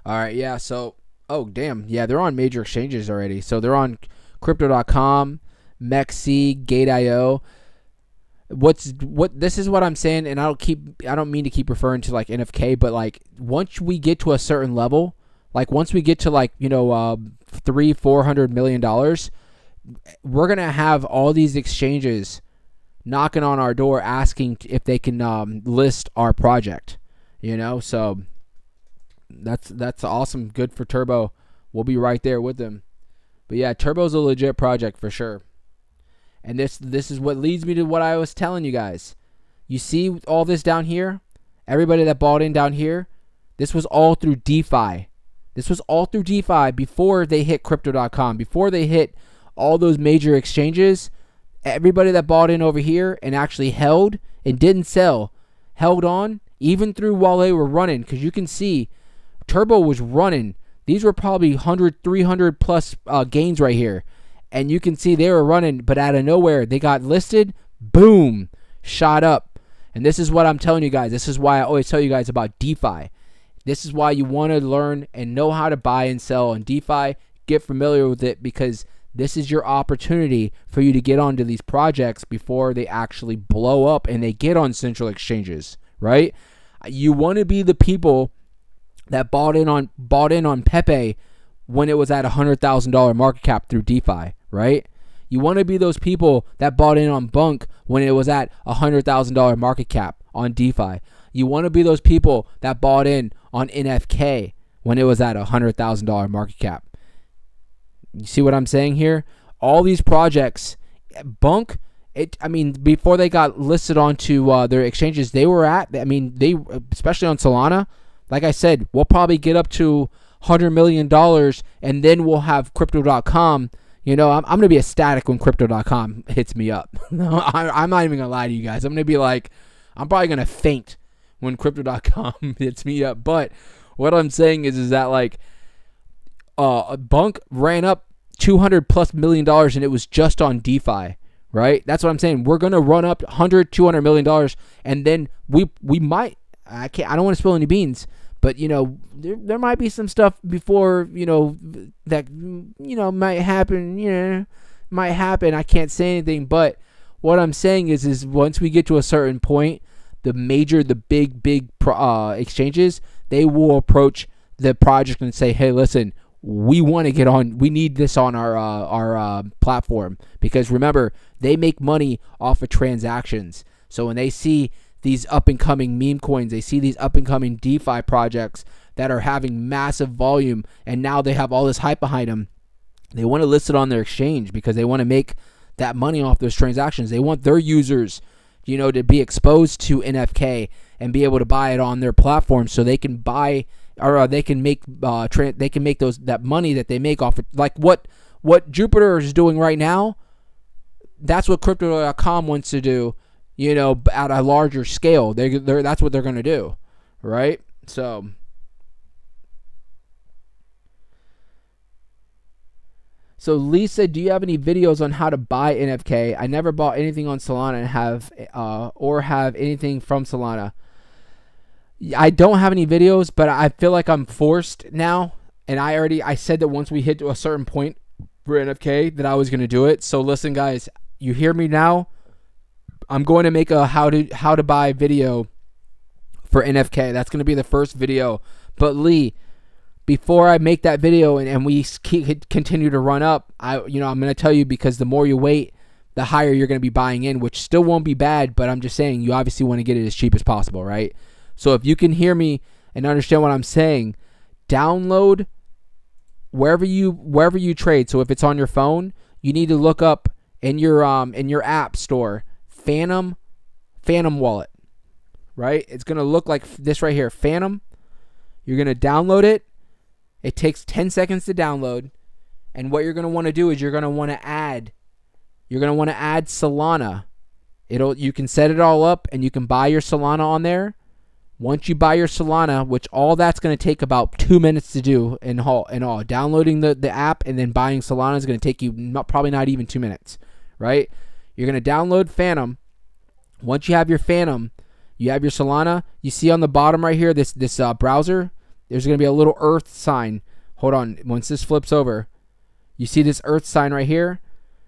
All right, yeah, so, oh, damn. Yeah, they're on major exchanges already. So they're on Crypto.com, MEXC, Gate.io. This is what I'm saying, and I don't mean to keep referring to like NFK, but like once we get to a certain level, like once we get to like, $300-400 million, we're gonna have all these exchanges knocking on our door asking if they can list our project. So that's awesome. Good for Turbo. We'll be right there with them. But yeah, Turbo's a legit project for sure. And this is what leads me to what I was telling you guys. You see all this down here? Everybody that bought in down here, this was all through DeFi. This was all through DeFi before they hit Crypto.com, before they hit all those major exchanges. Everybody that bought in over here and actually held and didn't sell, held on, even through while they were running, because you can see Turbo was running. These were probably 100, 300 plus gains right here. And you can see they were running, but out of nowhere, they got listed, boom, shot up. And this is what I'm telling you guys. This is why I always tell you guys about DeFi. This is why you want to learn and know how to buy and sell on DeFi. Get familiar with it, because this is your opportunity for you to get onto these projects before they actually blow up and they get on central exchanges, right? You want to be the people that bought in on PEPE when it was at $100,000 market cap through DeFi, right? You want to be those people that bought in on Bonk when it was at $100,000 market cap on DeFi. You want to be those people that bought in on NFK when it was at $100,000 market cap. You see what I'm saying here? All these projects, Bonk, before they got listed onto their exchanges, they especially on Solana, like I said, we'll probably get up to $100 million, and then we'll have Crypto.com. I'm going to be ecstatic when Crypto.com hits me up. I'm not even going to lie to you guys. I'm going to be like, I'm probably going to faint when Crypto.com hits me up. But what I'm saying is that like Bonk ran up $200+ million, and it was just on DeFi, right? That's what I'm saying. We're going to run up $100-200 million, and then we might, I don't want to spill any beans, but there might be some stuff before that might happen. Might happen. I can't say anything, but what I'm saying is once we get to a certain point, the big exchanges, they will approach the project and say, hey, listen, we want to get on. We need this on our platform, because remember, they make money off of transactions. So when they see these up-and-coming meme coins, they see these up-and-coming DeFi projects that are having massive volume, and now they have all this hype behind them. They want to list it on their exchange because they want to make that money off those transactions. They want their users, to be exposed to NFK and be able to buy it on their platform, so they can buy, or they can make that money that they make off it. Like what Jupiter is doing right now, that's what Crypto.com wants to do. At a larger scale. That's what they're going to do, right? So So Lee said, do you have any videos on how to buy NFK? I never bought anything on Solana and have anything from Solana. I don't have any videos, but I feel like I'm forced now. And I said that once we hit to a certain point for NFK that I was going to do it. So listen, guys, you hear me now? I'm going to make a how to buy video for NFK. That's going to be the first video. But Lee, before I make that video and we continue to run up, I'm going to tell you, because the more you wait, the higher you're going to be buying in, which still won't be bad, but I'm just saying you obviously want to get it as cheap as possible, right? So if you can hear me and understand what I'm saying, download wherever you trade. So if it's on your phone, you need to look up in your app store Phantom Wallet, right? It's going to look like this right here, Phantom. You're going to download it. It takes 10 seconds to download. And what you're going to want to do is you're going to want to add Solana. You can set it all up and you can buy your Solana on there. Once you buy your Solana, which all that's going to take about 2 minutes to do in all, downloading the app and then buying Solana is going to take you probably not even 2 minutes, right? You're going to download Phantom. Once you have your Phantom, you have your Solana. You see on the bottom right here, this browser, there's going to be a little Earth sign. Hold on. Once this flips over, you see this Earth sign right here.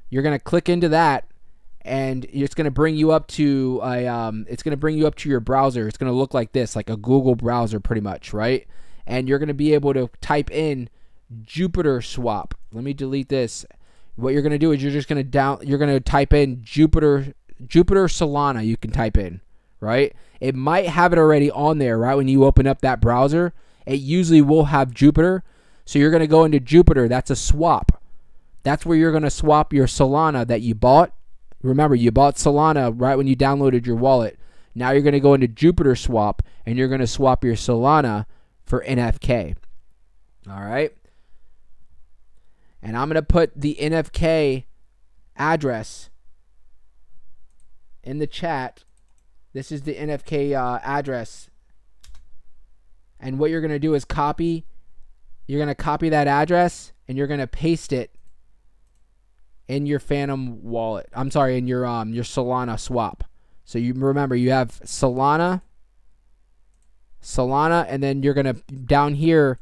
You're going to click into that, and it's going to bring you up to your browser. It's going to look like this, like a Google browser pretty much, right? And you're going to be able to type in Jupiter swap. Let me delete this. What you're going to do is you're going to type in Jupiter Solana. You can type in, right? It might have it already on there, right? When you open up that browser, it usually will have Jupiter. So you're going to go into Jupiter. That's a swap. That's where you're going to swap your Solana that you bought. Remember, you bought Solana right when you downloaded your wallet. Now you're going to go into Jupiter swap, and you're going to swap your Solana for NFK. All right? And I'm going to put the NFK address in the chat. This is the NFK address. And what you're going to do is you're going to copy that address, and you're going to paste it in your Phantom wallet. I'm sorry, in your Solana swap. So you remember, you have Solana, and then you're going to, down here,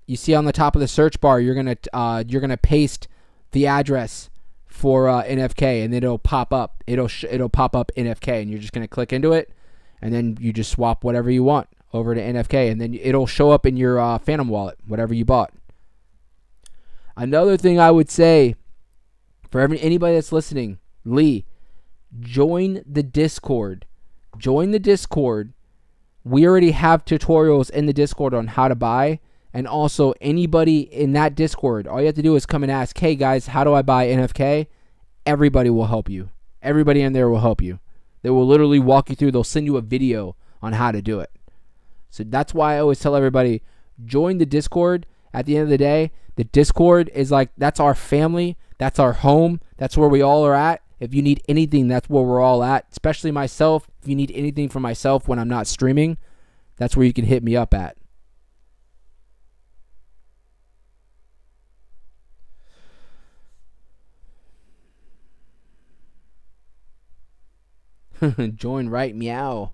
you see on the top of the search bar, you're going to paste the address for NFK, and then it'll pop up. It'll pop up NFK, and you're just going to click into it, and then you just swap whatever you want over to NFK, and then it'll show up in your Phantom wallet, whatever you bought. Another thing I would say for anybody that's listening, Lee, join the Discord. Join the Discord. We already have tutorials in the Discord on how to buy. And also, anybody in that Discord, all you have to do is come and ask, hey guys, how do I buy NFK? Everybody will help you. Everybody in there will help you. They will literally walk you through. They'll send you a video on how to do it. So that's why I always tell everybody, join the Discord. At the end of the day, the Discord is like, that's our family. That's our home. That's where we all are at. If you need anything, that's where we're all at. Especially myself. If you need anything from myself when I'm not streaming, that's where you can hit me up at. Join right, meow.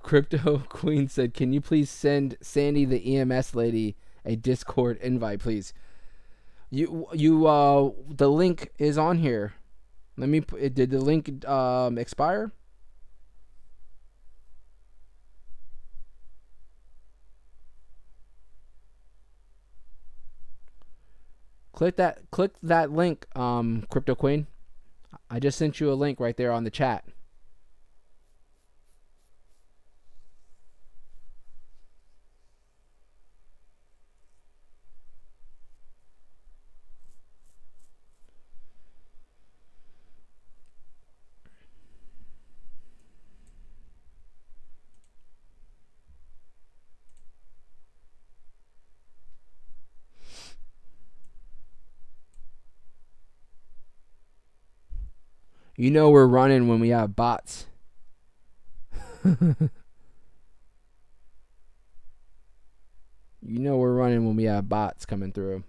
Crypto Queen said, can you please send Sandy the EMS lady a Discord invite, please? The link is on here. Did the link expire? Click that link, Crypto Queen. I just sent you a link right there on the chat. You know we're running when we have bots. You know we're running when we have bots coming through.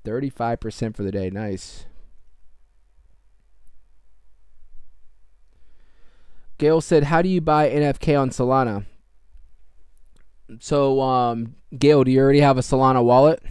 $35% for the day. Nice. Gail said, how do you buy NFK on Solana? So, Gail, do you already have a Solana wallet?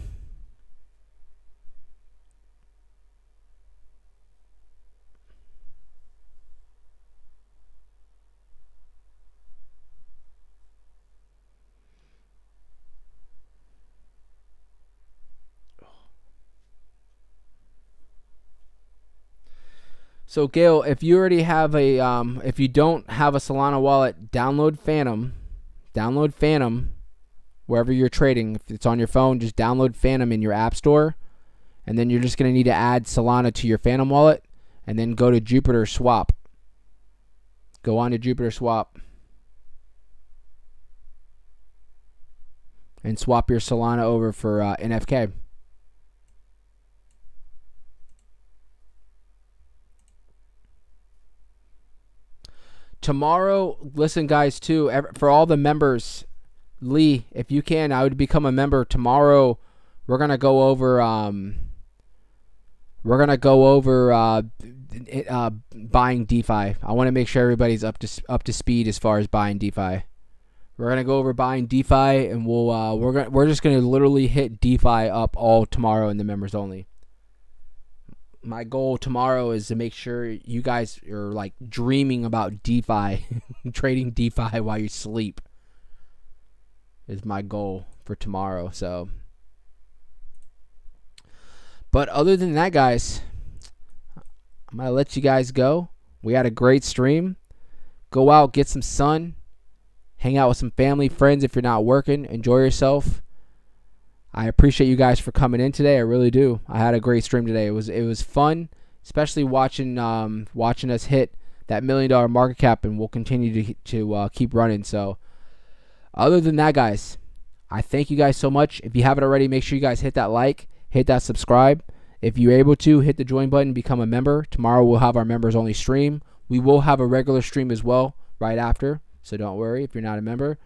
So Gail, if you already have a, if you don't have a Solana wallet, download Phantom. Download Phantom wherever you're trading. If it's on your phone, just download Phantom in your app store, and then you're just gonna need to add Solana to your Phantom wallet, and then go to Jupiter Swap. Go on to Jupiter Swap and swap your Solana over for NFK. Tomorrow, listen guys, too, for all the members, Lee, if you can, I would become a member. Tomorrow, we're gonna go over buying DeFi. I want to make sure everybody's up to speed as far as buying DeFi. We're gonna go over buying DeFi, and we're just gonna literally hit DeFi up all tomorrow in the members only. My goal tomorrow is to make sure you guys are like dreaming about DeFi, trading DeFi while you sleep. Is my goal for tomorrow. So, but other than that, guys, I'm gonna let you guys go. We had a great stream. Go out, get some sun, hang out with some family, friends. If you're not working, enjoy yourself. I appreciate you guys for coming in today. I really do. I had a great stream today. It was fun, especially watching us hit that $1 million market cap, and we'll continue to keep running. So, other than that, guys, I thank you guys so much. If you haven't already, make sure you guys hit that like, hit that subscribe. If you're able to, hit the join button, become a member. Tomorrow we'll have our members only stream. We will have a regular stream as well right after, so don't worry if you're not a member.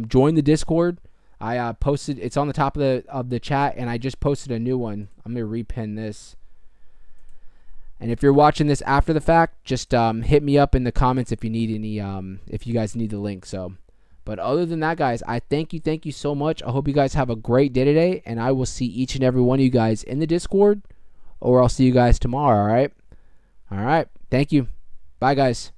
Join the Discord. I posted, it's on the top of the chat, and I just posted a new one. I'm gonna repin this. And if you're watching this after the fact, just hit me up in the comments if you need any, if you guys need the link. So, but other than that, guys, I thank you so much. I hope you guys have a great day today, and I will see each and every one of you guys in the Discord, or I'll see you guys tomorrow. All right. Thank you. Bye, guys.